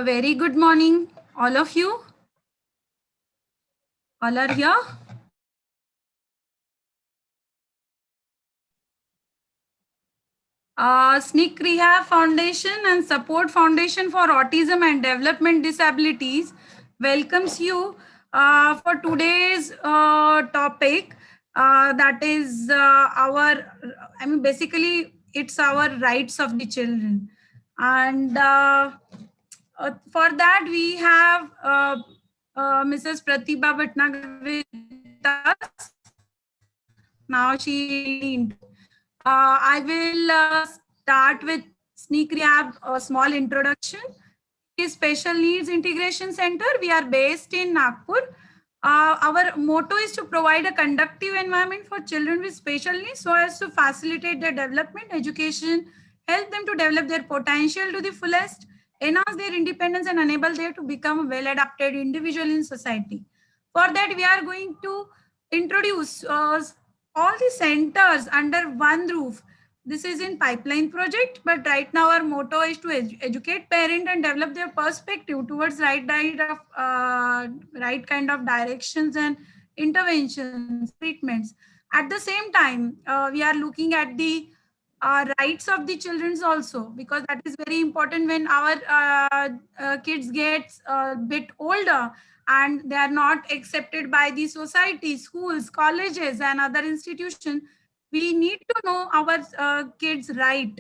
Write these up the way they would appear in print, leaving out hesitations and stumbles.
A very good morning, all of you. All are here. SNCC Rehab Foundation and Support Foundation for Autism and Development Disabilities welcomes you for today's topic. That is basically it's our rights of the children. And for that, we have Mrs. Pratibha Bhatnagar with us. Now I will start with SNCC Rehab, a small introduction. It is Special Needs Integration Center. We are based in Nagpur. Our motto is to provide a conducive environment for children with special needs so as to facilitate their development, education, help them to develop their potential to the fullest, enhance their independence, and enable them to become a well-adapted individual in society. For that, we are going to introduce all the centers under one roof. This is in pipeline project, but right now our motto is to educate parent and develop their perspective towards right kind of directions and interventions, treatments. At the same time, we are looking at the rights of the children also, because that is very important when our kids get a bit older and they are not accepted by the society, schools, colleges, and other institutions. We need to know our kids' right.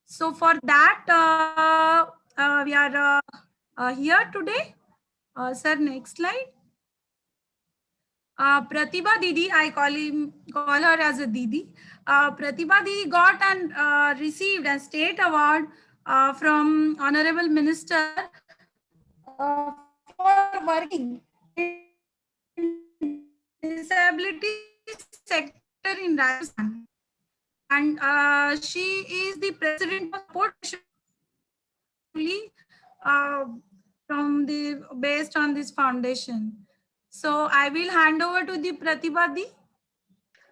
So for that, we are here today. Sir, next slide. Pratibha Didi, I call her as a Didi. Pratibha Didi got and received a state award from Honorable Minister for working in disability sector in Rajasthan, and she is the president of support from the based on this foundation. So I will hand over to the Pratibha Di.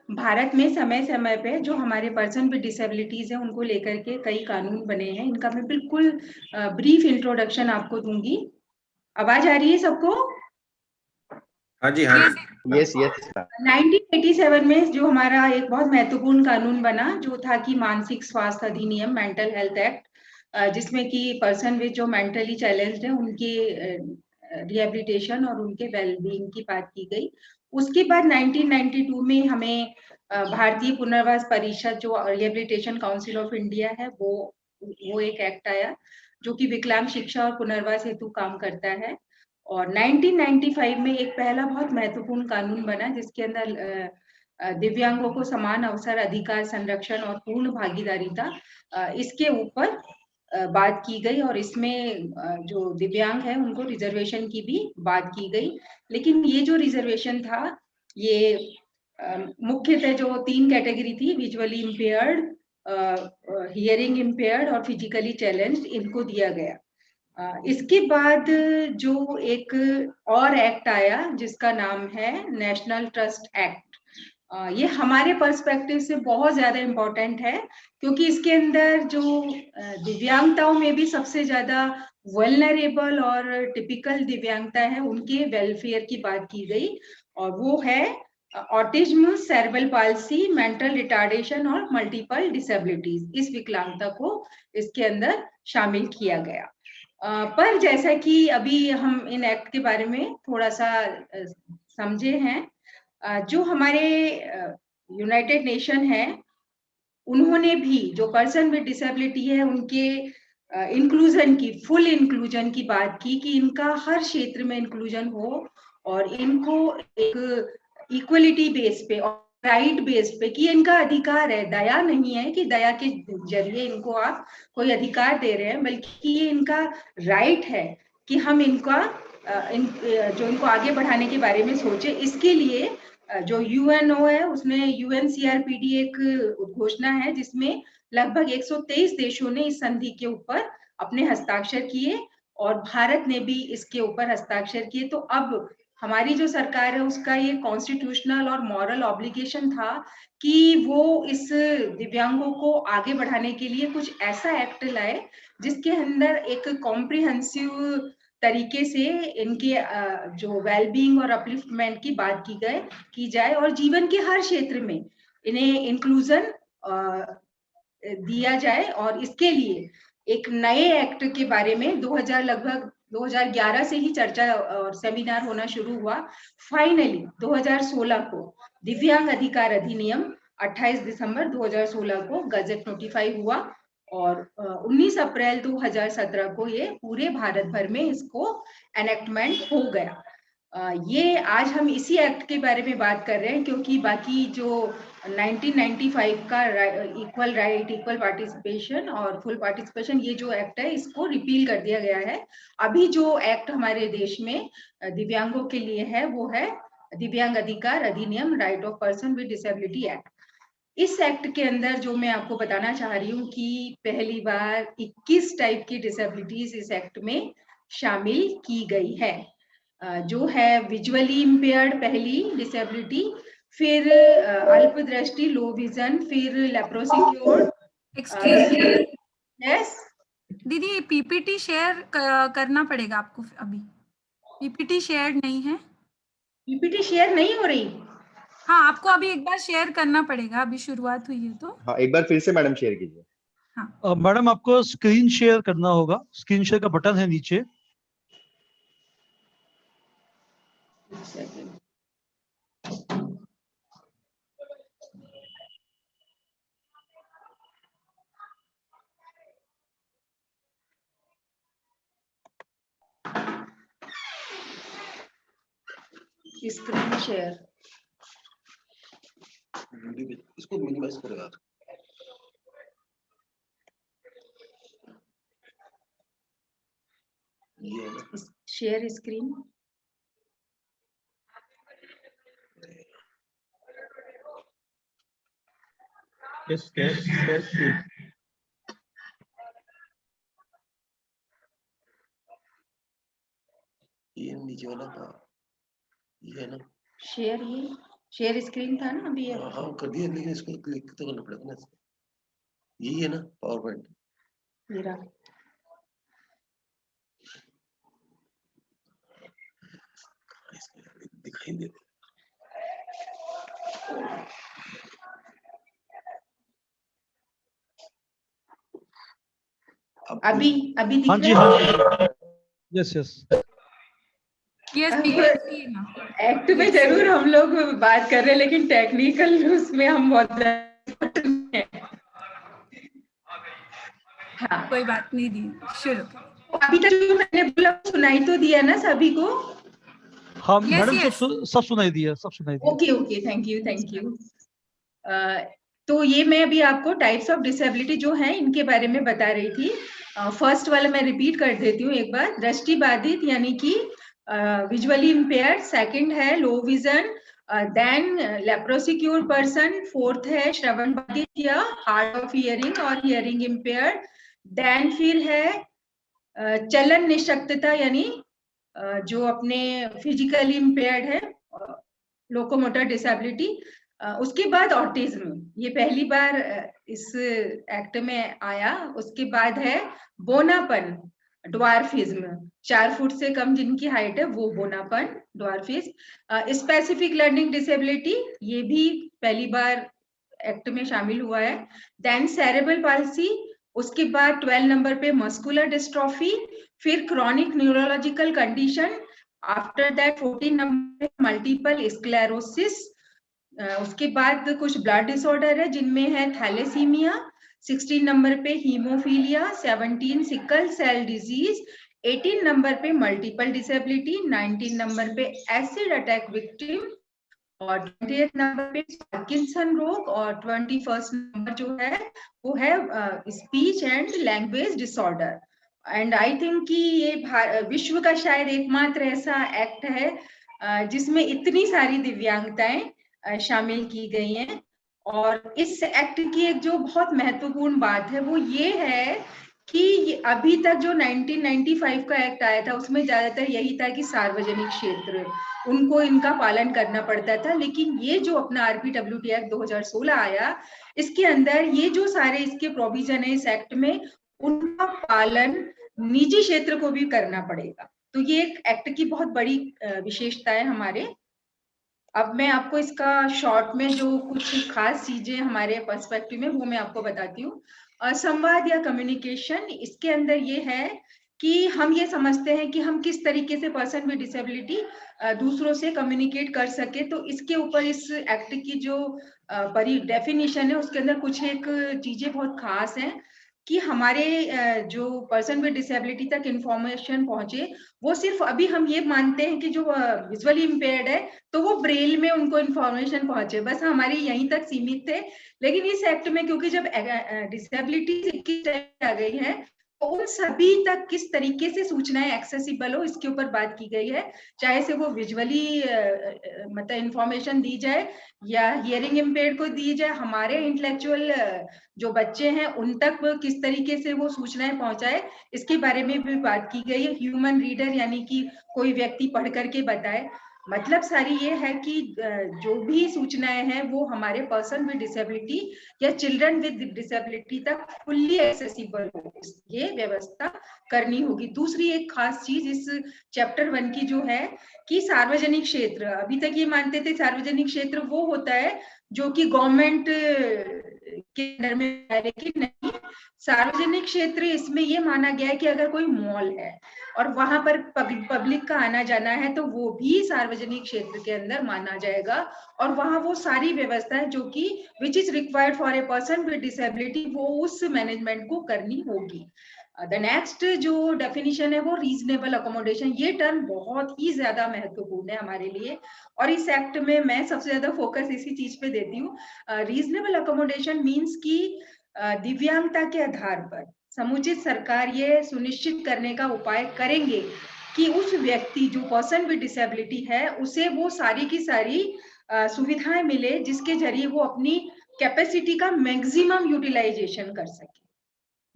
Bharat में समय समय पे जो हमारे person with disabilities है उनको लेकर के कई कानून बने हैं। इनका मैं बिल्कुल ब्रीफ इंट्रोडक्शन आपको दूंगी। आवाज आ रही है सबको? हाँ जी, हाँ। Yes yes. 1987 में जो हमारा एक बहुत महत्वपूर्ण कानून बना, जो था कि मानसिक स्वास्थ्य अधिनियम, मेंटल हेल्थ एक्ट, जिसमें कि पर्सन विद जो मेंटली चैलेंज्ड है उनके रिहेबिलिटेशन और उनके वेलबींग की बात की गई। उसके बाद 1992 में हमें भारतीय पुनर्वास परिषद, जो रिहेबिलिटेशन काउंसिल ऑफ इंडिया है, वो एक एक्ट आया जो कि विकलांग शिक्षा और पुनर्वास हेतु काम करता है। और 1995 में एक पहला बहुत महत्वपूर्ण कानून बना जिसके अंदर दिव्यांगों को समान अवसर, अधिकार, संरक्षण और पूर्ण भागीदारिता, इसके ऊपर बात की गई। और इसमें जो दिव्यांग है उनको रिजर्वेशन की भी बात की गई। लेकिन ये जो रिजर्वेशन था, ये मुख्यतः जो 3 कैटेगरी थी, विजुअली इम्पेयर्ड, हियरिंग इम्पेयर्ड और फिजिकली चैलेंज्ड, इनको दिया गया। इसके बाद जो एक और एक्ट आया जिसका नाम है नेशनल ट्रस्ट एक्ट। ये हमारे पर्सपेक्टिव से बहुत ज्यादा इम्पोर्टेंट है, क्योंकि इसके अंदर जो दिव्यांगताओं में भी सबसे ज्यादा वल्नरेबल और टिपिकल दिव्यांगता है, उनके वेलफेयर की बात की गई। और वो है autism, cerebral palsy, mental retardation और मल्टीपल डिसेबिलिटीज। इस विकलांगता को इसके अंदर शामिल किया गया। पर जैसा कि अभी हम इन एक्ट के बारे में थोड़ा सा समझे हैं, जो हमारे यूनाइटेड नेशन है, उन्होंने भी जो पर्सन विद डिसेबिलिटी है उनके इंक्लूजन की, फुल इंक्लूजन की बात की कि इनका हर क्षेत्र में इंक्लूजन हो और इनको एक इक्वलिटी बेस पे और राइट बेस पे, कि इनका अधिकार है। दया नहीं है कि दया के जरिए इनको आप कोई अधिकार दे रहे हैं, बल्कि ये इनका राइट है कि हम इनको आगे बढ़ाने के बारे में सोचे। इसके लिए जो यूएनओ है, उसने यूएनसीआरपीडी एक घोषणा है जिसमें लगभग 123 देशों ने इस संधि के ऊपर अपने हस्ताक्षर किए और भारत ने भी इसके ऊपर हस्ताक्षर किए। तो अब हमारी जो सरकार है उसका ये कॉन्स्टिट्यूशनल और मॉरल ऑब्लिगेशन था कि वो इस दिव्यांगों को आगे बढ़ाने के लिए कुछ ऐसा एक्ट लाए जिसके अंदर एक कॉम्प्रिहेंसिव तरीके से इनके जो वेलबींग और अपलिफ्टमेंट की बात की जाए और जीवन के हर क्षेत्र में इन्हें इंक्लूजन दिया जाए। और इसके लिए एक नए एक्ट के बारे में लगभग 2011 से ही चर्चा और सेमिनार होना शुरू हुआ। फाइनली 2016 को दिव्यांग अधिकार अधिनियम 28 दिसंबर 2016 को गजट नोटिफाई हुआ और 19 अप्रैल 2017 को ये पूरे भारत भर में इसको एनेक्टमेंट हो गया। ये आज हम इसी एक्ट के बारे में बात कर रहे हैं क्योंकि बाकी जो 1995 का इक्वल राइट, इक्वल पार्टिसिपेशन और फुल पार्टिसिपेशन, ये जो एक्ट है इसको रिपील कर दिया गया है। अभी जो एक्ट हमारे देश में दिव्यांगों के लिए है वो है दिव्यांग अधिकार अधिनियम, right of person with disability act. इस एक्ट के अंदर जो मैं आपको बताना चाह रही हूँ कि पहली बार 21 टाइप की डिसेबिलिटीज इस एक्ट में शामिल की गई है। जो है विजुअली इम्पेयर्ड पहली डिसेबिलिटी, फिर अल्प दृष्टि लो विजन, फिर लेप्रोसी यस दीदी पीपीटी शेयर करना पड़ेगा आपको अभी। पीपीटी शेयर नहीं है, पीपीटी शेयर नहीं हो रही। हाँ, आपको अभी एक बार शेयर करना पड़ेगा, अभी शुरुआत हुई है तो। हाँ, एक बार फिर से मैडम शेयर कीजिए। हाँ मैडम आपको स्क्रीन शेयर करना होगा, स्क्रीन शेयर का बटन है नीचे। स्क्रीन शेयर इसको मिनिमाइज करेगा। Share screen. Yes, yes. ये नीचे वाला ये है ना, शेयर, ये शेयर स्क्रीन था ना अभी। हाँ कर दिया, लेकिन इसको क्लिक तो करना पड़ेगा ना। यही है ना पावर पॉइंट मेरा। दिखाई दे। अभी दिख हाँ जी, रहा है? हाँ यस यस यस, एक्ट में जरूर हम लोग बात कर रहे हैं लेकिन टेक्निकल उसमें हम बहुत हाँ, कोई बात नहीं दी, शुरू। अभी तक जो मैंने बोला सुनाई तो दिया ना सभी को? हाँ Yes, मैडम yes. सब सुनाई दिया, सब सुनाई दिया। Okay, thank you. तो ये मैं अभी आपको टाइप्स ऑफ डिसेबिलिटी जो है इनके बारे में बता रही थी। फर्स्ट वाला मैं रिपीट कर देती हूँ एक बार। दृष्टि बाधित यानी कि विजुअली इम्पेयर्ड, सेकंड है low vision, then leprosy cured person, fourth है श्रवण बाधित या हार्ड ऑफ हियरिंग और हियरिंग इम्पेयर्ड, देन फिर है चलन निशक्तता यानी जो अपने फिजिकली इम्पेयर्ड है, लोकोमोटर डिसेबिलिटी। उसके बाद ऑटिज्म, ये पहली बार इस एक्ट में आया। उसके बाद है बोनापन, ड्वार्फिज्म, 4 फुट से कम जिनकी हाइट है वो बोनापन, ड्वार्फिज्म। स्पेसिफिक लर्निंग डिसेबिलिटी, ये भी पहली बार एक्ट में शामिल हुआ है। देन सेरेब्रल पाल्सी, उसके बाद 12 नंबर पे मस्कुलर डिस्ट्रॉफी, फिर chronic neurological condition, after that 14 number पे मल्टीपल स्क्लेरोसिस। उसके बाद कुछ ब्लड डिसऑर्डर है जिनमें है थैलेसीमिया, 16 नंबर पे haemophilia, 17 sickle cell disease, 18 number पे मल्टीपल डिसेबिलिटी, 19 नंबर पे एसिड अटैक विक्टिम और 28 नंबर पे पार्किंसन रोग और 21st नंबर जो है वो है speech and language disorder. And I think कि ये विश्व का शायद एकमात्र ऐसा एक्ट है जिसमें इतनी सारी दिव्यांगताएं शामिल की गई हैं। और इस एक्ट की एक जो बहुत महत्वपूर्ण बात है वो ये है कि अभी तक जो 1995 का एक्ट आया था उसमें ज्यादातर यही था कि सार्वजनिक क्षेत्र उनको इनका पालन करना पड़ता था, लेकिन ये जो अपना RPWD एक्ट 2016 आया, इसके अंदर ये जो सारे इसके प्रोविजन है इस एक्ट में, उनका पालन निजी क्षेत्र को भी करना पड़ेगा। तो ये एक एक्ट की बहुत बड़ी विशेषता है हमारे। अब मैं आपको इसका शॉर्ट में जो कुछ खास चीजें हमारे पर्सपेक्टिव में वो मैं आपको बताती हूँ। संवाद या कम्युनिकेशन, इसके अंदर ये है कि हम ये समझते हैं कि हम किस तरीके से पर्सन विद डिसेबिलिटी दूसरों से कम्युनिकेट कर सके। तो इसके ऊपर इस एक्ट की जो डेफिनेशन है उसके अंदर कुछ एक चीजें बहुत खास हैं कि हमारे जो पर्सन विद डिसेबिलिटी तक इंफॉर्मेशन पहुंचे, वो सिर्फ अभी हम ये मानते हैं कि जो विजुअली इम्पेयर्ड है तो वो ब्रेल में उनको इंफॉर्मेशन पहुंचे, बस हमारी यहीं तक सीमित थे। लेकिन इस एक्ट में क्योंकि जब डिसेबिलिटी की आ गई है तो उन सभी तक किस तरीके से सूचनाएं एक्सेसिबल हो इसके ऊपर बात की गई है, चाहे से वो विजुअली मतलब इंफॉर्मेशन दी जाए या हियरिंग इम्पेयर्ड को दी जाए, हमारे इंटेलेक्चुअल जो बच्चे हैं उन तक किस तरीके से वो सूचनाएं पहुंचाए, इसके बारे में भी बात की गई है। ह्यूमन रीडर यानी कि कोई व्यक्ति पढ़ करके बताए। मतलब सारी ये है कि जो भी सूचनाएं हैं वो हमारे पर्सन विद डिसेबिलिटी या चिल्ड्रन विद डिसेबिलिटी तक फुल्ली एक्सेसिबल हो, ये व्यवस्था करनी होगी। दूसरी एक खास चीज इस चैप्टर 1 की जो है कि सार्वजनिक क्षेत्र, अभी तक ये मानते थे सार्वजनिक क्षेत्र वो होता है जो कि गवर्नमेंट के अंदर में है, लेकिन नहीं, सार्वजनिक क्षेत्र इसमें ये माना गया है कि अगर कोई मॉल है और वहां पर पब्लिक का आना जाना है तो वो भी सार्वजनिक क्षेत्र के अंदर माना जाएगा और वहां वो सारी व्यवस्थाएं जो कि which is required for a person with disability वो उस मैनेजमेंट को करनी होगी। द नेक्स्ट जो डेफिनेशन है वो रीजनेबल अकोमोडेशन। ये टर्म बहुत ही ज्यादा महत्वपूर्ण है हमारे लिए और इस एक्ट में मैं सबसे ज्यादा फोकस इसी चीज पे देती हूँ। रीजनेबल अकोमोडेशन मीन्स कि दिव्यांगता के आधार पर समुचित सरकार ये सुनिश्चित करने का उपाय करेंगे कि उस व्यक्ति जो पर्सन विद डिसेबिलिटी है उसे वो सारी की सारी सुविधाएं मिले जिसके जरिए वो अपनी कैपेसिटी का मैक्सिमम यूटिलाइजेशन कर सके,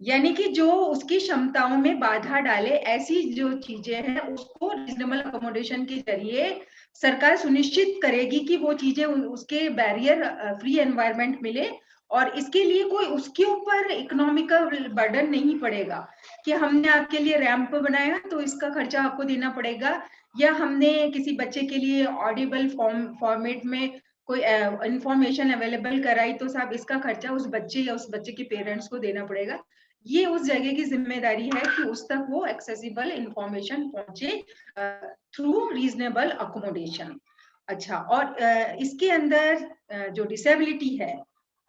यानी कि जो उसकी क्षमताओं में बाधा डाले ऐसी जो चीजें हैं उसको रीजनेबल अकोमोडेशन के जरिए सरकार सुनिश्चित करेगी कि वो चीजें उसके बैरियर फ्री एनवायरनमेंट मिले और इसके लिए कोई उसके ऊपर इकोनॉमिकल बर्डन नहीं पड़ेगा कि हमने आपके लिए रैंप बनाया तो इसका खर्चा आपको देना पड़ेगा, या हमने किसी बच्चे के लिए ऑडिबल फॉर्मेट में कोई इंफॉर्मेशन अवेलेबल कराई तो साहब इसका खर्चा उस बच्चे या उस बच्चे के पेरेंट्स को देना पड़ेगा। ये उस जगह की जिम्मेदारी है कि उस तक वो एक्सेसिबल इंफॉर्मेशन पहुंचे थ्रू रीजनेबल अकोमोडेशन। अच्छा, और इसके अंदर जो डिसेबिलिटी है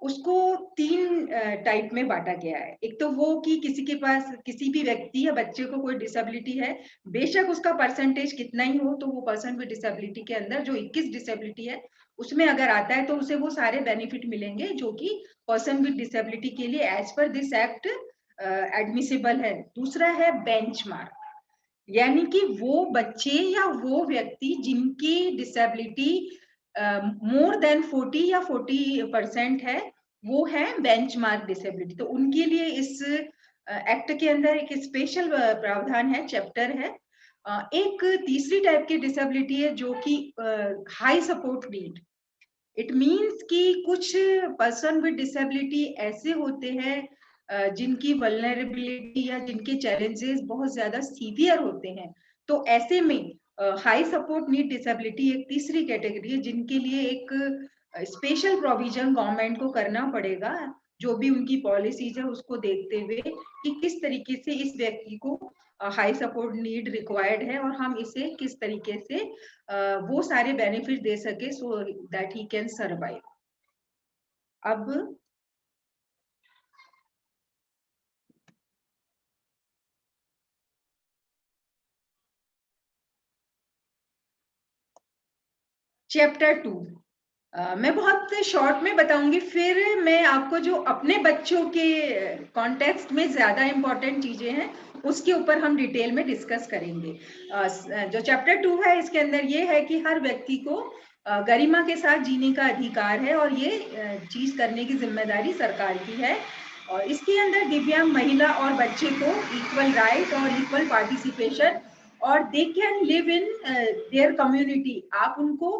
उसको 3 टाइप में बांटा गया है। एक तो वो कि किसी के पास किसी भी व्यक्ति या बच्चे को कोई डिसेबिलिटी है, बेशक उसका परसेंटेज कितना ही हो, तो वो पर्सन विद डिसेबिलिटी के अंदर जो 21 डिसेबिलिटी है उसमें अगर आता है तो उसे वो सारे बेनिफिट मिलेंगे जो कि पर्सन विद डिसेबिलिटी के लिए as per this act admissible है। दूसरा है बेंचमार्क, यानी कि वो बच्चे या वो व्यक्ति जिनकी डिसेबिलिटी मोर देन 40 या 40% है वो है बेंचमार्क डिसेबिलिटी। तो उनके लिए इस एक्ट के अंदर एक स्पेशल प्रावधान है, चैप्टर है। एक तीसरी टाइप की डिसेबिलिटी है जो कि high support need. It means कि कुछ पर्सन विद डिसेबिलिटी ऐसे होते हैं जिनकी वल्नरेबिलिटी या जिनके चैलेंजेस बहुत ज्यादा सीवियर होते हैं, तो ऐसे में हाई सपोर्ट नीड डिसेबिलिटी एक तीसरी कैटेगरी है जिनके लिए एक स्पेशल प्रोविजन गवर्नमेंट को करना पड़ेगा, जो भी उनकी पॉलिसीज है उसको देखते हुए कि किस तरीके से इस व्यक्ति को हाई सपोर्ट नीड रिक्वायर्ड है और हम इसे किस तरीके से वो सारे बेनिफिट दे सके so that he can survive. अब चैप्टर 2 मैं बहुत शॉर्ट में बताऊंगी, फिर मैं आपको जो अपने बच्चों के कॉन्टेक्स्ट में ज्यादा इंपॉर्टेंट चीजें हैं उसके ऊपर हम डिटेल में डिस्कस करेंगे। जो चैप्टर 2 है इसके अंदर ये है कि हर व्यक्ति को गरिमा के साथ जीने का अधिकार है और ये चीज करने की जिम्मेदारी सरकार की है। और इसके अंदर दिव्यांग महिला और बच्चे को इक्वल राइट और इक्वल पार्टिसिपेशन और they can live in their community. आप उनको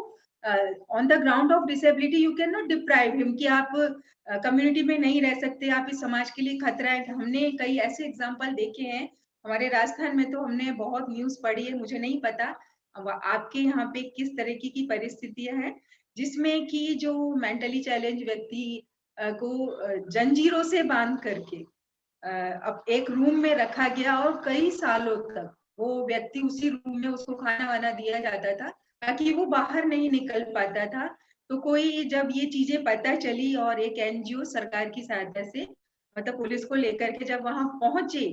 on the ground of disability you can not deprive him कि आप कम्युनिटी में नहीं रह सकते, आप इस समाज के लिए खतरा है। हमने कई ऐसे एग्जाम्पल देखे हैं हमारे राजस्थान में, तो हमने बहुत न्यूज पढ़ी है, मुझे नहीं पता आपके यहाँ पे किस तरीके की परिस्थितियां हैं जिसमें कि जो मेंटली चैलेंज व्यक्ति को जंजीरों से बांध करके अब एक रूम में रखा गया और कई सालों तक वो व्यक्ति उसी रूम में उसको खाना वाना दिया जाता था ताकि वो बाहर नहीं निकल पाता था। तो कोई जब ये चीजें पता चली और एक एनजीओ सरकार की सहायता से मतलब पुलिस को लेकर के जब वहां पहुंचे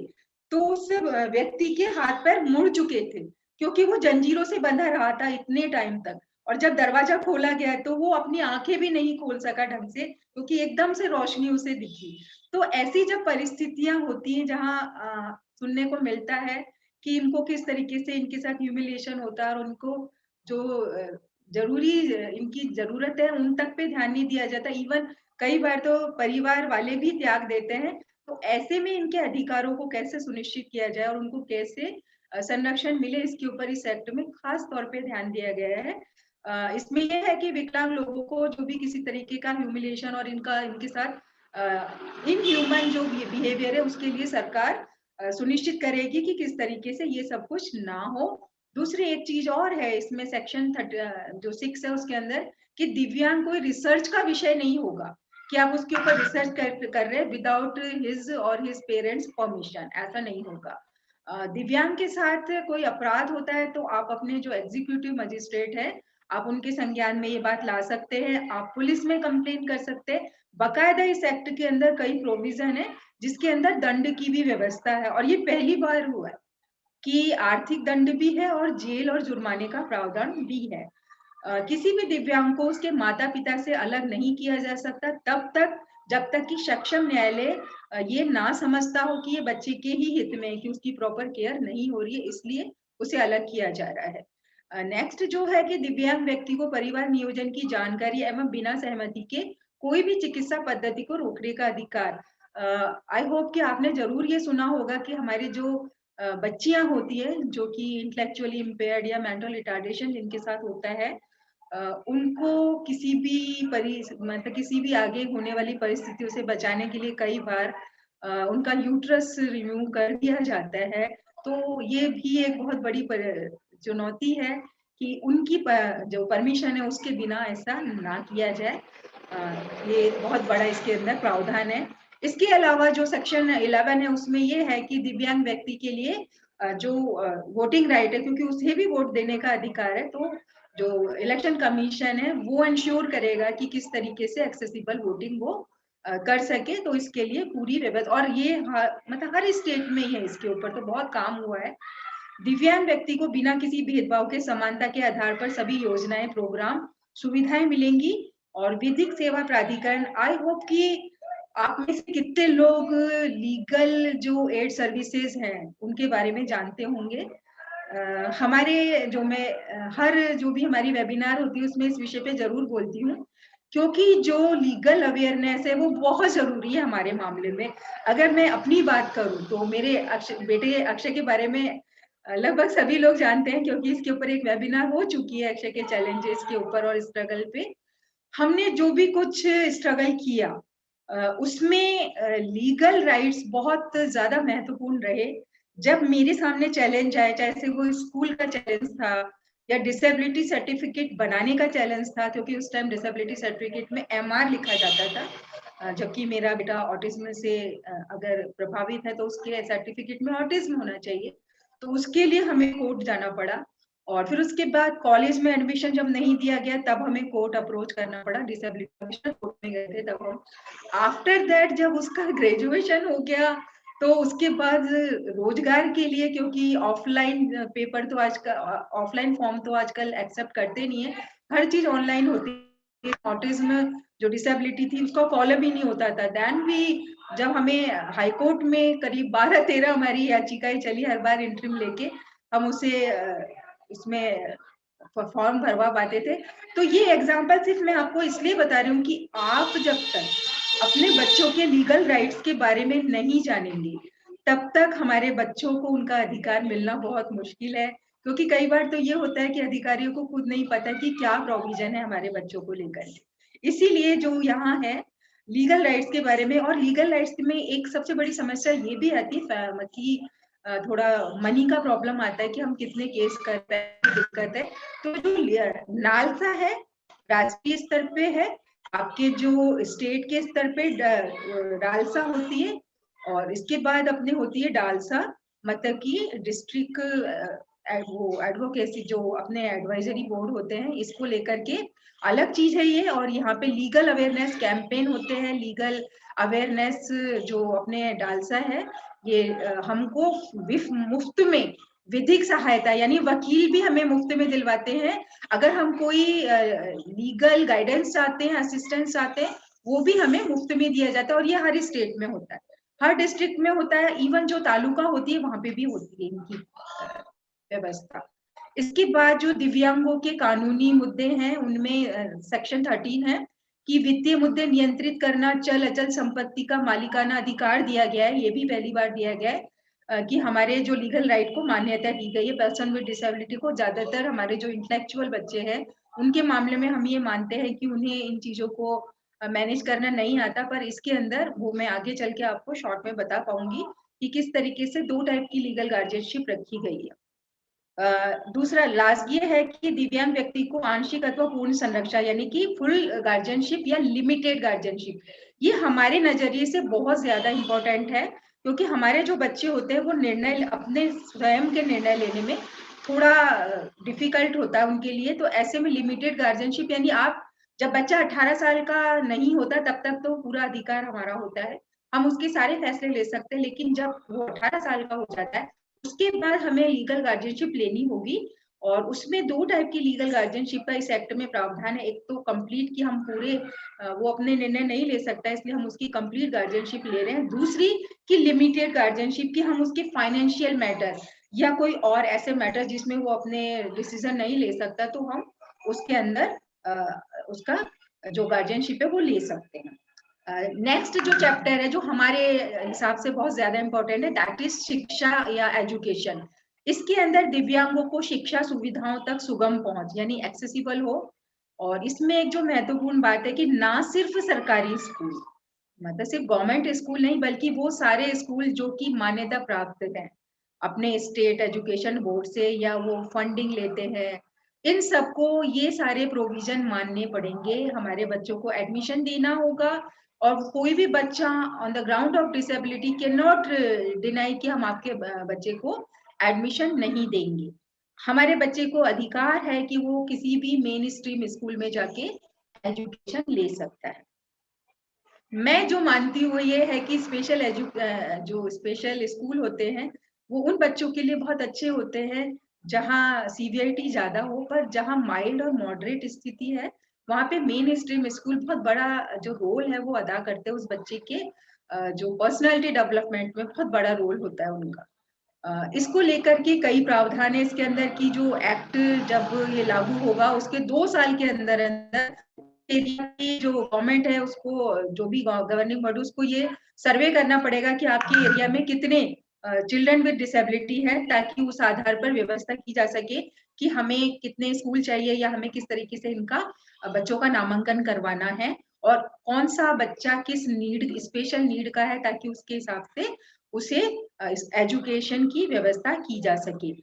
तो उस व्यक्ति के हाथ पैर मुड़ चुके थे क्योंकि वो जंजीरों से बंधा रहा था इतने टाइम तक। और जब दरवाजा खोला गया तो वो अपनी आंखें भी नहीं खोल सका ढंग से क्योंकि एकदम से रोशनी उसे दिखी। तो ऐसी जब परिस्थितियां होती हैं जहाँ सुनने को मिलता है कि इनको किस तरीके से इनके साथ ह्यूमिलिएशन होता है और उनको जो जरूरी इनकी जरूरत है उन तक पे ध्यान नहीं दिया जाता, इवन कई बार तो परिवार वाले भी त्याग देते हैं। तो ऐसे में इनके अधिकारों को कैसे सुनिश्चित किया जाए और उनको कैसे संरक्षण मिले, इसके ऊपर इस एक्ट में खास तौर पे ध्यान दिया गया है। इसमें यह है कि विकलांग लोगों को जो भी किसी तरीके का ह्यूमिलिएशन और इनके साथ इनह्यूमन जो बिहेवियर है उसके लिए सरकार सुनिश्चित करेगी कि किस तरीके से ये सब कुछ ना हो। दूसरी एक चीज और है इसमें सेक्शन 6 है उसके अंदर कि दिव्यांग कोई रिसर्च का विषय नहीं होगा कि आप उसके ऊपर रिसर्च कर रहे हैं विदाउट हिज और हिज पेरेंट्स परमिशन, ऐसा नहीं होगा। दिव्यांग के साथ कोई अपराध होता है तो आप अपने जो एग्जीक्यूटिव मजिस्ट्रेट है आप उनके संज्ञान में ये बात ला सकते हैं, आप पुलिस में कंप्लेन कर सकते हैं। बाकायदा इस एक्ट के अंदर कई प्रोविजन है जिसके अंदर दंड की भी व्यवस्था है और ये पहली बार हुआ है कि आर्थिक दंड भी है और जेल और जुर्माने का प्रावधान भी है। किसी भी दिव्यांग को उसके माता पिता से अलग नहीं किया जा सकता तब तक जब तक कि सक्षम न्यायालय ये ना समझता हो कि ये बच्चे के ही हित में है कि उसकी प्रॉपर केयर नहीं हो रही है, इसलिए उसे अलग किया जा रहा है। नेक्स्ट जो है कि दिव्यांग व्यक्ति को परिवार नियोजन की जानकारी एवं बिना सहमति के कोई भी चिकित्सा पद्धति को रोकने का अधिकार। आई होप कि आपने जरूर ये सुना होगा कि हमारे जो बच्चियां होती है जो कि इंटेलेक्चुअली इम्पेयर्ड या मेंटल रिटार्डेशन जिनके साथ होता है उनको किसी भी आगे होने वाली परिस्थितियों से बचाने के लिए कई बार उनका यूट्रस रिमूव कर दिया जाता है। तो ये भी एक बहुत बड़ी चुनौती है कि उनकी जो परमिशन है उसके बिना ऐसा ना किया जाए। ये बहुत बड़ा इसके अंदर प्रावधान है। इसके अलावा जो सेक्शन 11 है उसमें ये है कि दिव्यांग व्यक्ति के लिए जो वोटिंग राइट है क्योंकि उसे भी वोट देने का अधिकार है, तो जो इलेक्शन कमीशन है वो इंश्योर करेगा कि किस तरीके से एक्सेसिबल वोटिंग वो कर सके। तो इसके लिए पूरी व्यवस्था और ये मतलब हर स्टेट में ही है, इसके ऊपर तो बहुत काम हुआ है। दिव्यांग व्यक्ति को बिना किसी भेदभाव के समानता के आधार पर सभी योजनाएं प्रोग्राम सुविधाएं मिलेंगी। और विधिक सेवा प्राधिकरण, आई होप कि आप में से कितने लोग लीगल जो एड सर्विसेज हैं उनके बारे में जानते होंगे। हमारे जो मैं हर जो भी हमारी वेबिनार होती है उसमें इस विषय पे जरूर बोलती हूँ क्योंकि जो लीगल अवेयरनेस है वो बहुत जरूरी है हमारे मामले में। अगर मैं अपनी बात करूँ तो मेरे बेटे अक्षय के बारे में लगभग सभी लोग जानते हैं क्योंकि इसके ऊपर एक वेबिनार हो चुकी है अक्षय के चैलेंजेस के ऊपर और स्ट्रगल पे। हमने जो भी कुछ स्ट्रगल किया उसमें लीगल राइट्स बहुत ज्यादा महत्वपूर्ण रहे। जब मेरे सामने चैलेंज आया, चाहे से वो स्कूल का चैलेंज था या डिसेबिलिटी सर्टिफिकेट बनाने का चैलेंज था, क्योंकि उस टाइम डिसेबिलिटी सर्टिफिकेट में MR लिखा जाता था, जबकि मेरा बेटा ऑटिज्म से अगर प्रभावित है तो उसके सर्टिफिकेट में ऑटिज्म होना चाहिए। तो उसके लिए हमें कोर्ट जाना पड़ा और फिर उसके बाद कॉलेज में एडमिशन जब नहीं दिया गया तब हमें कोर्ट अप्रोच करना पड़ा, डिसेबिलिटी कमीशन कोर्ट में गए थे तब हम। आफ्टर दैट जब उसका ग्रेजुएशन हो गया तो उसके बाद रोजगार के लिए, क्योंकि ऑफलाइन पेपर तो आजकल ऑफलाइन फॉर्म तो आजकल एक्सेप्ट करते नहीं है, हर चीज ऑनलाइन होती है। ऑटिज्म जो डिसेबिलिटी थी उसका फॉलो भी नहीं होता था। देन भी जब हमें हाई कोर्ट में करीब 12-13 हमारी याचिकाएं चली, हर बार इंटरिम लेके हम उसे उसमें फॉर्म भरवा पाते थे। तो ये एग्जाम्पल सिर्फ मैं आपको इसलिए बता रही हूँ कि आप जब तक अपने बच्चों के लीगल राइट्स के बारे में नहीं जानेंगे, तब तक हमारे बच्चों को उनका अधिकार मिलना बहुत मुश्किल है। क्योंकि कई बार तो ये होता है कि अधिकारियों को खुद नहीं पता कि क्या प्रोविजन है हमारे बच्चों को लेकर। इसीलिए जो यहाँ है लीगल राइट्स के बारे में, और लीगल राइट्स में एक सबसे बड़ी समस्या ये भी आती है कि थोड़ा मनी का प्रॉब्लम आता है कि हम कितने केस कर रहे हैं, दिक्कत है। तो जो नालसा है राष्ट्रीय स्तर पे है, आपके जो स्टेट के स्तर पे डालसा होती है, और इसके बाद अपने होती है डालसा, मतलब कि डिस्ट्रिक्ट वो एडवोकेसी जो अपने एडवाइजरी बोर्ड होते हैं, इसको लेकर के अलग चीज है ये। और यहाँ पे लीगल अवेयरनेस कैंपेन होते हैं, लीगल अवेयरनेस जो अपने डालसा है, ये हमको मुफ्त में विधिक सहायता, यानी वकील भी हमें मुफ्त में दिलवाते हैं। अगर हम कोई लीगल गाइडेंस चाहते हैं, असिस्टेंस चाहते हैं, वो भी हमें मुफ्त में दिया जाता है। और ये हर स्टेट में होता है, हर डिस्ट्रिक्ट में होता है, इवन जो तालुका होती है वहां पे भी होती है इनकी व्यवस्था। इसके बाद जो दिव्यांगों के कानूनी मुद्दे हैं, उनमें सेक्शन 13 है कि वित्तीय मुद्दे नियंत्रित करना, चल अचल संपत्ति का मालिकाना अधिकार दिया गया है। ये भी पहली बार दिया गया है कि हमारे जो लीगल राइट को मान्यता दी गई है पर्सन विद डिसेबिलिटी को। ज्यादातर हमारे जो इंटेलेक्चुअल बच्चे हैं उनके मामले में हम ये मानते हैं कि उन्हें इन चीजों को मैनेज करना नहीं आता, पर इसके अंदर वो मैं आगे चल के आपको शॉर्ट में बता पाऊंगी कि किस तरीके से 2 टाइप की लीगल गार्जियनशिप रखी गई है। दूसरा लास्ट ये है कि दिव्यांग व्यक्ति को आंशिक अथवा पूर्ण संरक्षण, यानी कि फुल गार्जियनशिप या लिमिटेड गार्जियनशिप, ये हमारे नजरिए से बहुत ज्यादा इंपॉर्टेंट है। क्योंकि हमारे जो बच्चे होते हैं वो निर्णय अपने स्वयं के निर्णय लेने में थोड़ा डिफिकल्ट होता है उनके लिए। तो ऐसे में लिमिटेड गार्जियनशिप, यानी आप जब बच्चा 18 साल का नहीं होता तब तक तो पूरा अधिकार हमारा होता है, हम उसके सारे फैसले ले सकते हैं। लेकिन जब वो 18 साल का हो जाता है उसके बाद हमें लीगल गार्जियनशिप लेनी होगी। और उसमें 2 टाइप की लीगल गार्जियनशिप का इस एक्ट में प्रावधान है। एक तो कंप्लीट कि हम पूरे वो अपने निर्णय नहीं ले सकता, इसलिए हम उसकी कंप्लीट गार्जियनशिप ले रहे हैं। दूसरी कि लिमिटेड गार्जियनशिप की हम उसके फाइनेंशियल मैटर या कोई और ऐसे मैटर जिसमें वो अपने डिसीजन नहीं ले सकता, तो हम उसके अंदर उसका जो गार्जियनशिप है वो ले सकते हैं। नेक्स्ट जो चैप्टर है जो हमारे हिसाब से बहुत ज्यादा इंपॉर्टेंट है, दैट इज शिक्षा या एजुकेशन। इसके अंदर दिव्यांगों को शिक्षा सुविधाओं तक सुगम पहुंच, यानी एक्सेसिबल हो। और इसमें एक जो महत्वपूर्ण बात है कि ना सिर्फ सरकारी स्कूल, मतलब सिर्फ गवर्नमेंट स्कूल नहीं, बल्कि वो सारे स्कूल जो कि मान्यता प्राप्त हैं अपने स्टेट एजुकेशन बोर्ड से या वो फंडिंग लेते हैं, इन सबको ये सारे प्रोविजन मानने पड़ेंगे। हमारे बच्चों को एडमिशन देना होगा, और कोई भी बच्चा on the ground of disability can not deny कि हम आपके बच्चे को एडमिशन नहीं देंगे। हमारे बच्चे को अधिकार है कि वो किसी भी मेन स्ट्रीम स्कूल में जाके एजुकेशन ले सकता है। मैं जो मानती हूँ ये है कि जो स्पेशल स्कूल होते हैं वो उन बच्चों के लिए बहुत अच्छे होते हैं जहाँ सीवियरिटी ज्यादा हो, पर जहाँ माइल्ड और मॉडरेट स्थिति है वहाँ पे मेन स्ट्रीम स्कूल बहुत बड़ा जो रोल है वो अदा करते हैं। उस बच्चे के जो पर्सनालिटी डेवलपमेंट में बहुत बड़ा रोल होता है उनका। इसको लेकर के कई प्रावधान है इसके अंदर की जो एक्ट जब ये लागू होगा उसके 2 साल के अंदर एरिया की जो गवर्नमेंट है उसको, जो भी गवर्निंग बॉडी, उसको ये सर्वे करना पड़ेगा कि आपके एरिया में कितने चिल्ड्रन विद डिसेबिलिटी है, ताकि उस आधार पर व्यवस्था की जा सके कि हमें कितने स्कूल चाहिए या हमें किस तरीके से इनका बच्चों का नामांकन करवाना है और कौन सा बच्चा किस नीड, स्पेशल नीड का है, ताकि उसके हिसाब से उसे एजुकेशन की व्यवस्था की जा सके।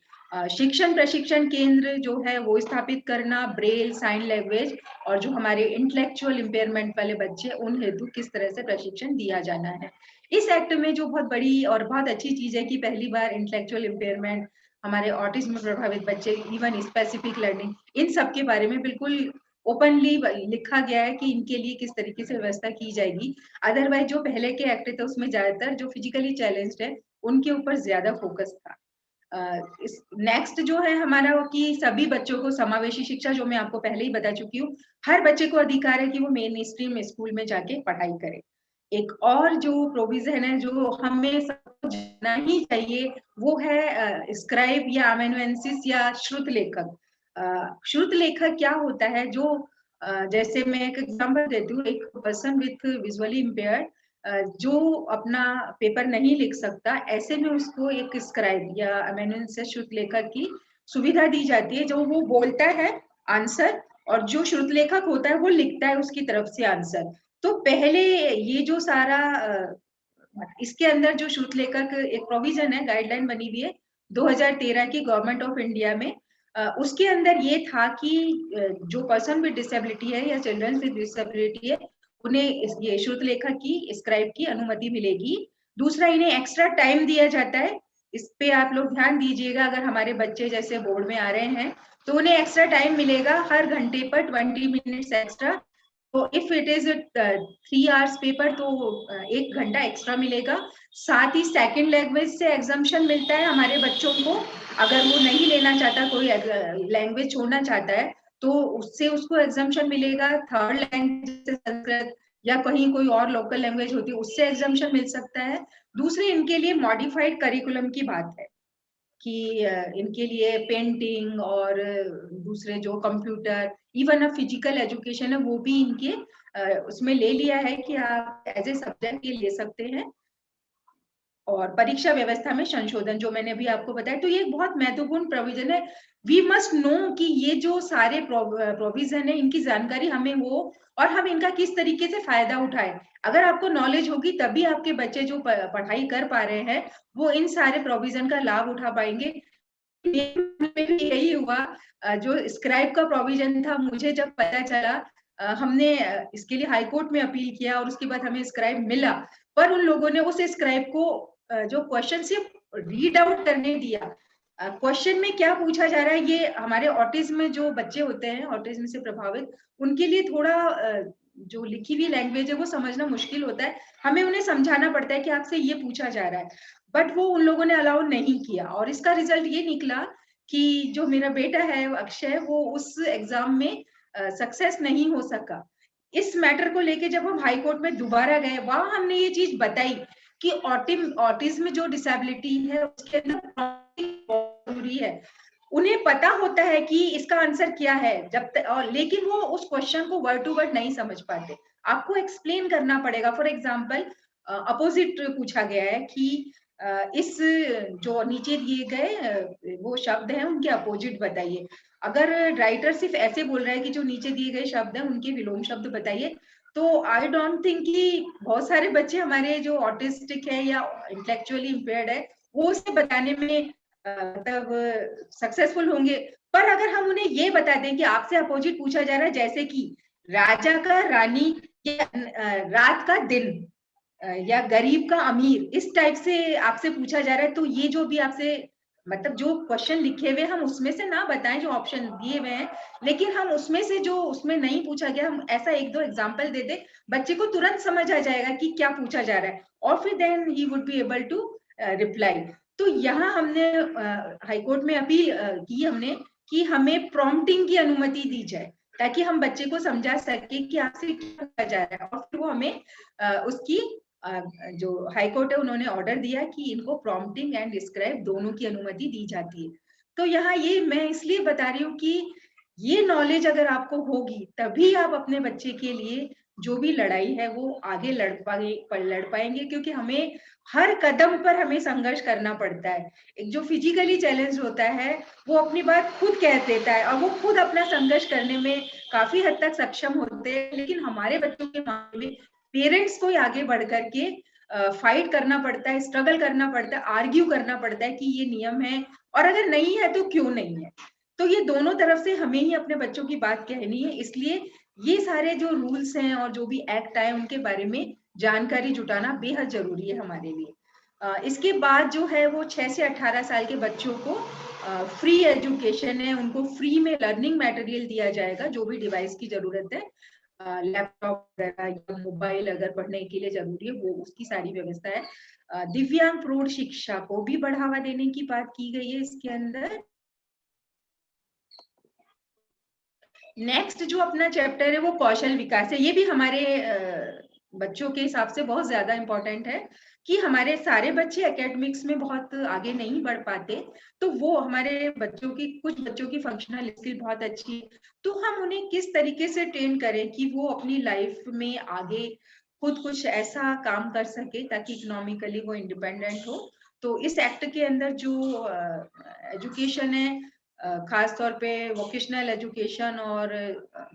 शिक्षण प्रशिक्षण केंद्र जो है वो स्थापित करना, ब्रेल, साइन लैंग्वेज और जो हमारे इंटेलेक्चुअल इम्पेयरमेंट वाले बच्चे उन हेतु किस तरह से प्रशिक्षण दिया जाना है। इस एक्ट में जो बहुत बड़ी और बहुत अच्छी चीज है कि पहली बार इंटेलेक्चुअल इम्पेयरमेंट, हमारे ऑटिज्म प्रभावित बच्चे, इवन स्पेसिफिक लर्निंग, इन सब के बारे में बिल्कुल ओपनली लिखा गया है कि इनके लिए किस तरीके से व्यवस्था की जाएगी। अदरवाइज जो पहले के एक्ट थे उसमें ज्यादातर जो फिजिकली चैलेंज्ड है उनके ऊपर ज्यादा फोकस था। नेक्स्ट जो है हमारा कि सभी बच्चों को समावेशी शिक्षा, जो मैं आपको पहले ही बता चुकी हूँ, हर बच्चे को अधिकार है कि वो मेन स्ट्रीम स्कूल में जाके पढ़ाई करे। एक और जो प्रोविजन है जो हमें सबको जानना ही चाहिए वो है स्क्राइब या अमेनुएंसिस या श्रुत लेखक। श्रुत लेखक क्या होता है? जो जैसे मैं एक एग्जांपल देती हूँ, एक पर्सन विथ विजुअली इम्पेयर्ड जो अपना पेपर नहीं लिख सकता, ऐसे में उसको एक स्क्राइब या अमेनुंसियस श्रुतलेखक की सुविधा दी जाती है, जो वो बोलता है आंसर और जो श्रुतलेखक होता है वो लिखता है उसकी तरफ से आंसर। तो पहले ये जो सारा इसके अंदर जो श्रुतलेखक एक प्रोविजन है, गाइडलाइन बनी हुई है 2013 की गवर्नमेंट ऑफ इंडिया में, उसके अंदर ये था कि जो पर्सन विद डिसेबिलिटी है या चिल्ड्रन विद डिसेबिलिटी है, उन्हें ये श्रुतलेखक की स्क्राइब की अनुमति मिलेगी। दूसरा, इन्हें एक्स्ट्रा टाइम दिया जाता है, इस पे आप लोग ध्यान दीजिएगा। अगर हमारे बच्चे जैसे बोर्ड में आ रहे हैं तो उन्हें एक्स्ट्रा टाइम मिलेगा, हर घंटे पर 20 मिनट्स एक्स्ट्रा। तो if it is 3 hours paper तो 1 घंटा एक्स्ट्रा मिलेगा। साथ ही सेकंड लैंग्वेज से एग्जाम्पशन मिलता है हमारे बच्चों को, अगर वो नहीं लेना चाहता, कोई लैंग्वेज छोड़ना चाहता है तो उससे उसको एग्जाम्पशन मिलेगा। थर्ड लैंग्वेज जैसे संस्कृत या कहीं कोई और लोकल लैंग्वेज होती है उससे एग्जाम्पशन मिल सकता है। दूसरी, इनके लिए मॉडिफाइड करिकुलम की बात है कि इनके लिए पेंटिंग और दूसरे जो कंप्यूटर, इवन फिजिकल एजुकेशन है वो भी इनके उसमें ले लिया है कि आप एज ए सब्जेक्ट ये ले सकते हैं। और परीक्षा व्यवस्था में संशोधन जो मैंने अभी आपको बताया, तो ये एक बहुत महत्वपूर्ण प्रोविजन है। वी मस्ट नो कि ये जो सारे प्रोविजन है इनकी जानकारी हमें हो और हम इनका किस तरीके से फायदा उठाएं। अगर आपको नॉलेज होगी तभी आपके बच्चे जो पढ़ाई कर पा रहे हैं वो इन सारे प्रोविजन का लाभ उठा पाएंगे। यही हुआ, जो स्क्राइब का प्रोविजन था, मुझे जब पता चला, हमने इसके लिए हाई कोर्ट में अपील किया और उसके बाद हमें स्क्राइब मिला, पर उन लोगों ने उस स्क्राइब को जो क्वेश्चन से रीड आउट करने दिया। क्वेश्चन में क्या पूछा जा रहा है, ये हमारे ऑटिज्म में जो बच्चे होते हैं, ऑटिज्म से प्रभावित, उनके लिए थोड़ा जो लिखी हुई लैंग्वेज है वो समझना मुश्किल होता है। हमें उन्हें समझाना पड़ता है कि आपसे ये पूछा जा रहा है, बट वो उन लोगों ने अलाउ नहीं किया और इसका रिजल्ट ये निकला कि जो मेरा बेटा है अक्षय, वो उस एग्जाम में सक्सेस नहीं हो सका। इस मैटर को लेके जब हम हाई कोर्ट में दोबारा गए, वहां हमने ये चीज बताई कि ऑटिज्म जो डिसेबिलिटी है उसके अंदर जरूरी है। उन्हें पता होता है कि इसका आंसर क्या है, जब तक लेकिन वो उस क्वेश्चन को वर्ड टू वर्ड नहीं समझ पाते। आपको एक्सप्लेन करना पड़ेगा। फॉर एग्जाम्पल, अपोजिट पूछा गया है कि इस जो नीचे दिए गए वो शब्द हैं उनके अपोजिट बताइए। अगर राइटर सिर्फ ऐसे बोल रहा है कि जो नीचे दिए गए शब्द हैं उनके विलोम शब्द बताइए, तो आई डोंट थिंक कि बहुत सारे बच्चे हमारे जो ऑटिस्टिक है या इंटेलेक्चुअली इम्पेयर्ड है वो उसे बताने में मतलब सक्सेसफुल होंगे। पर अगर हम उन्हें ये बता दें कि आपसे अपोजिट पूछा जा रहा है, जैसे कि राजा का रानी या रात का दिन या गरीब का अमीर, इस टाइप से आपसे पूछा जा रहा है, तो ये जो भी आपसे मतलब जो क्वेश्चन लिखे हुए हम उसमें से ना बताएं जो ऑप्शन दिए हुए हैं, लेकिन हम उसमें से जो उसमें नहीं पूछा गया हम ऐसा 1-2 एग्जांपल दे दे, बच्चे को तुरंत समझ आ जाएगा कि क्या पूछा जा रहा है और फिर then he would be able to reply. तो यहाँ हमने हाई कोर्ट में अपील की हमने कि हमें प्रॉम्प्टिंग की अनुमति दी जाए ताकि हम बच्चे को समझा सके कि आपसे क्या पूछा जा रहा है, और फिर वो हमें उसकी जो हाई कोर्ट है उन्होंने ऑर्डर दिया कि इनको प्रॉम्प्टिंग एंड डिस्क्राइब दोनों की अनुमति दी जाती है। तो यहाँ ये मैं इसलिए बता रही हूँ कि ये नॉलेज अगर आपको होगी तभी आप अपने बच्चे के लिए जो भी लड़ाई है वो आगे लड़ पाएंगे, क्योंकि हमें हर कदम पर हमें संघर्ष करना पड़ता है। एक जो फिजिकली चैलेंज होता है वो अपनी बात खुद कह देता है और वो खुद अपना संघर्ष करने में काफी हद तक सक्षम होते हैं, लेकिन हमारे बच्चों के मामले में पेरेंट्स को आगे बढ़ करके फाइट करना पड़ता है, स्ट्रगल करना पड़ता है, आर्ग्यू करना पड़ता है कि ये नियम है और अगर नहीं है तो क्यों नहीं है। तो ये दोनों तरफ से हमें ही अपने बच्चों की बात कहनी है, इसलिए ये सारे जो रूल्स हैं और जो भी एक्ट आए उनके बारे में जानकारी जुटाना बेहद जरूरी है हमारे लिए। इसके बाद जो है वो 6 से 18 साल के बच्चों को फ्री एजुकेशन है, उनको फ्री में लर्निंग मटेरियल दिया जाएगा, जो भी डिवाइस की जरूरत है, लैपटॉप वगैरह या मोबाइल अगर पढ़ने के लिए जरूरी है वो उसकी सारी व्यवस्था है। दिव्यांग प्रौढ़ शिक्षा को भी बढ़ावा देने की बात की गई है इसके अंदर। नेक्स्ट जो अपना चैप्टर है वो कौशल विकास है, ये भी हमारे बच्चों के हिसाब से बहुत ज्यादा इम्पोर्टेंट है। कि हमारे सारे बच्चे एकेडमिक्स में बहुत आगे नहीं बढ़ पाते, तो वो हमारे बच्चों की, कुछ बच्चों की फंक्शनल स्किल बहुत अच्छी, तो हम उन्हें किस तरीके से ट्रेन करें कि वो अपनी लाइफ में आगे खुद कुछ ऐसा काम कर सके ताकि इकोनॉमिकली वो इंडिपेंडेंट हो। तो इस एक्ट के अंदर जो एजुकेशन है, खास तौर पे वोकेशनल एजुकेशन और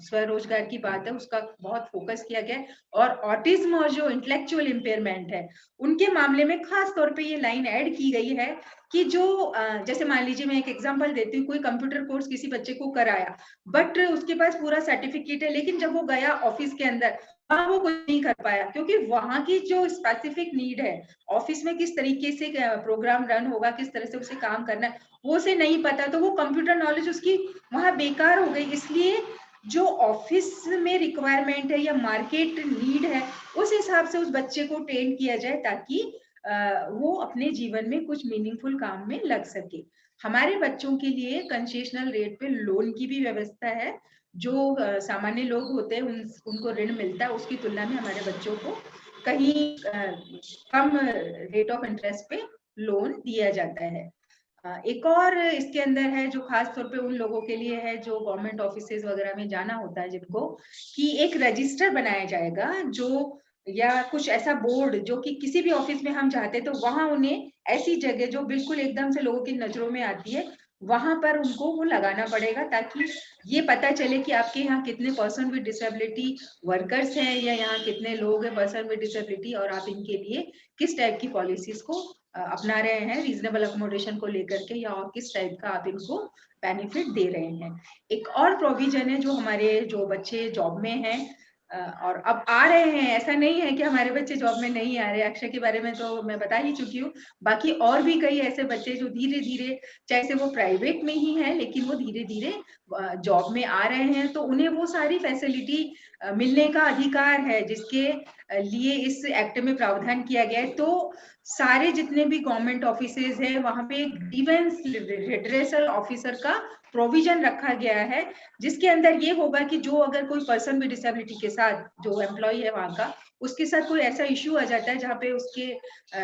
स्वरोजगार की बात है, उसका बहुत फोकस किया गया है। और ऑटिज्म और जो इंटेलेक्चुअल इम्पेयरमेंट है उनके मामले में खास तौर पे ये लाइन ऐड की गई है कि जो जैसे मान लीजिए, मैं एक एग्जांपल देती हूँ, कोई कंप्यूटर कोर्स किसी बच्चे को कराया, बट उसके पास पूरा सर्टिफिकेट है, लेकिन जब वो गया ऑफिस के अंदर वहां वो कुछ नहीं कर पाया, क्योंकि वहां की जो स्पेसिफिक नीड है, ऑफिस में किस तरीके से प्रोग्राम रन होगा, किस तरह से उसे काम करना है, वो उसे नहीं पता, तो वो कंप्यूटर नॉलेज उसकी वहां बेकार हो गई। इसलिए जो ऑफिस में रिक्वायरमेंट है या मार्केट नीड है, उस हिसाब से उस बच्चे को ट्रेन किया जाए ताकि वो अपने जीवन में कुछ मीनिंगफुल काम में लग सके। हमारे बच्चों के लिए कंसेशनल रेट पे लोन की भी व्यवस्था है। जो सामान्य लोग होते हैं उनको ऋण मिलता है, उसकी तुलना में हमारे बच्चों को कहीं कम रेट ऑफ इंटरेस्ट पे लोन दिया जाता है। एक और इसके अंदर है जो खास तौर पे उन लोगों के लिए है जो गवर्नमेंट ऑफिसेज वगैरह में जाना होता है जिनको, कि एक रजिस्टर बनाया जाएगा जो, या कुछ ऐसा बोर्ड जो कि किसी भी ऑफिस में हम चाहते तो वहां उन्हें ऐसी जगह जो बिल्कुल एकदम से लोगों की नजरों में आती है, वहां पर उनको वो लगाना पड़ेगा ताकि ये पता चले कि आपके यहाँ कितने पर्सन विद डिसेबिलिटी वर्कर्स हैं, या यहाँ कितने लोग हैं पर्सन विद डिसेबिलिटी, और आप इनके लिए किस टाइप की पॉलिसीज को अपना रहे हैं रीजनेबल अकोमोडेशन को लेकर के, या और किस टाइप का आप इनको बेनिफिट दे रहे हैं। एक और प्रोविजन है जो हमारे जो बच्चे जॉब में हैं और अब आ रहे हैं, ऐसा नहीं है कि हमारे बच्चे जॉब में नहीं आ रहे, अक्षय के बारे में तो मैं बता ही चुकी हूँ, बाकी और भी कई ऐसे बच्चे जो धीरे धीरे, चाहे से वो प्राइवेट में ही है लेकिन वो धीरे धीरे जॉब में आ रहे हैं, तो उन्हें वो सारी फैसिलिटी मिलने का अधिकार है जिसके लिए इस एक्ट में प्रावधान किया गया है। तो सारे जितने भी गवर्नमेंट ऑफिसेज है वहां पे ग्रीवेंस रिड्रेसल ऑफिसर का प्रोविजन रखा गया है, जिसके अंदर ये होगा कि जो अगर कोई पर्सन विद डिसेबिलिटी के साथ, जो एम्प्लॉय है वहां का, उसके साथ कोई ऐसा इश्यू आ जाता है जहाँ पे उसके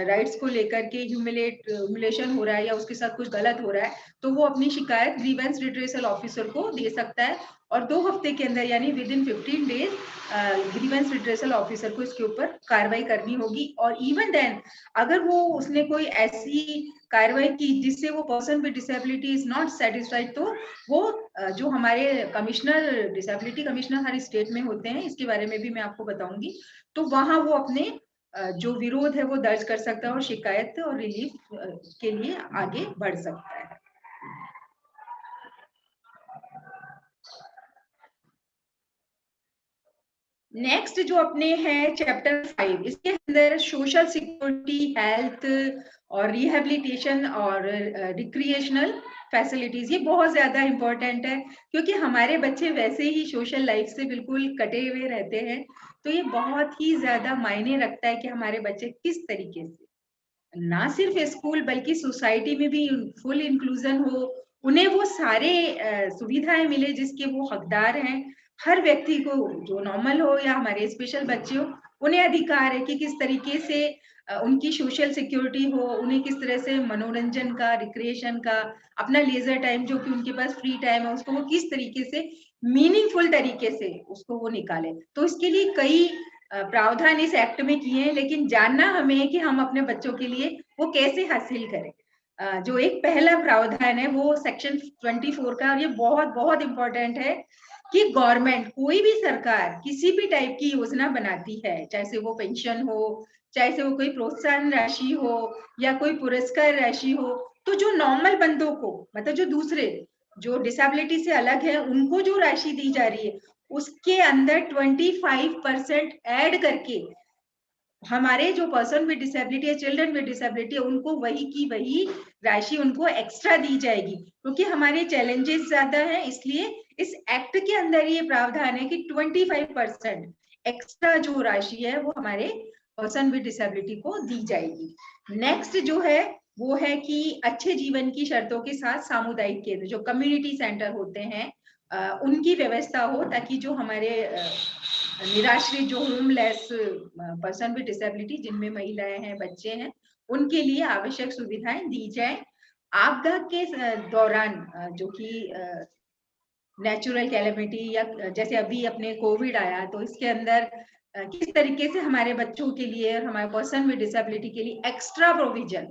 राइट्स को लेकर के ह्यूमिलेशन हो रहा है या उसके साथ कुछ गलत हो रहा है, तो वो अपनी शिकायत ग्रीवेंस रिड्रेसल ऑफिसर को दे सकता है, और 2 हफ्ते के अंदर यानी with in 15 days grievance redressal officer को इसके ऊपर कार्रवाई करनी होगी। और इवन देन अगर वो उसने कोई ऐसी कार्रवाई की जिससे वो person with disability is not satisfied, तो वो जो हमारे कमिश्नर, डिसेबिलिटी कमिश्नर हर स्टेट में होते हैं, इसके बारे में भी मैं आपको बताऊंगी, तो वहां वो अपने जो विरोध है वो दर्ज कर सकता है और शिकायत और रिलीफ के लिए आगे बढ़ सकता है। नेक्स्ट जो अपने हैं चैप्टर 5, इसके अंदर सोशल सिक्योरिटी, हेल्थ और रिहेबिलिटेशन और रिक्रिएशनल फैसिलिटीज, ये बहुत ज्यादा इंपॉर्टेंट है क्योंकि हमारे बच्चे वैसे ही सोशल लाइफ से बिल्कुल कटे हुए रहते हैं, तो ये बहुत ही ज्यादा मायने रखता है कि हमारे बच्चे किस तरीके से ना सिर्फ स्कूल बल्कि सोसाइटी में भी फुल इंक्लूजन हो, उन्हें वो सारे सुविधाएं मिले जिसके वो हकदार हैं। हर व्यक्ति को, जो नॉर्मल हो या हमारे स्पेशल बच्चे हो, उन्हें अधिकार है कि किस तरीके से उनकी सोशल सिक्योरिटी हो, उन्हें किस तरह से मनोरंजन का, रिक्रिएशन का, अपना लेजर टाइम जो कि उनके पास फ्री टाइम है उसको वो किस तरीके से मीनिंगफुल तरीके से उसको वो निकाले। तो इसके लिए कई प्रावधान इस एक्ट में किए हैं, लेकिन जानना हमें है कि हम अपने बच्चों के लिए वो कैसे हासिल करें। जो एक पहला प्रावधान है वो सेक्शन 24 का, और ये बहुत बहुत इंपॉर्टेंट है कि गवर्नमेंट, कोई भी सरकार किसी भी टाइप की योजना बनाती है, चाहे से वो पेंशन हो, चाहे से वो कोई प्रोत्साहन राशि हो या कोई पुरस्कार राशि हो, तो जो नॉर्मल बंदों को, मतलब जो दूसरे, जो डिसेबिलिटी से अलग है, उनको जो राशि दी जा रही है उसके अंदर 25% ऐड करके हमारे जो पर्सन विद डिसेबिलिटी है, चिल्ड्रन विद डिसेबिलिटी है, उनको वही की वही राशि उनको एक्स्ट्रा दी जाएगी, क्योंकि हमारे चैलेंजेस ज्यादा हैं। इसलिए इस एक्ट के अंदर ये प्रावधान है कि 25% एक्स्ट्रा जो राशि है वो हमारे पर्सन विद डिसेबिलिटी को दी जाएगी। नेक्स्ट जो है वो है कि अच्छे जीवन की शर्तों के साथ सामुदायिक केंद्र, जो कम्युनिटी सेंटर होते हैं, उनकी व्यवस्था हो, ताकि जो हमारे निराश्रित जो होमलेस पर्सन विद डिसेबिलिटी, जिनमें महिलाएं हैं, बच्चे हैं, उनके लिए आवश्यक सुविधाएं दी जाए। आपदा के दौरान जो कि नेचुरल कैलेमिटी या जैसे अभी अपने कोविड आया, तो इसके अंदर किस तरीके से हमारे बच्चों के लिए और हमारे पर्सन विद डिसेबिलिटी के लिए एक्स्ट्रा प्रोविजन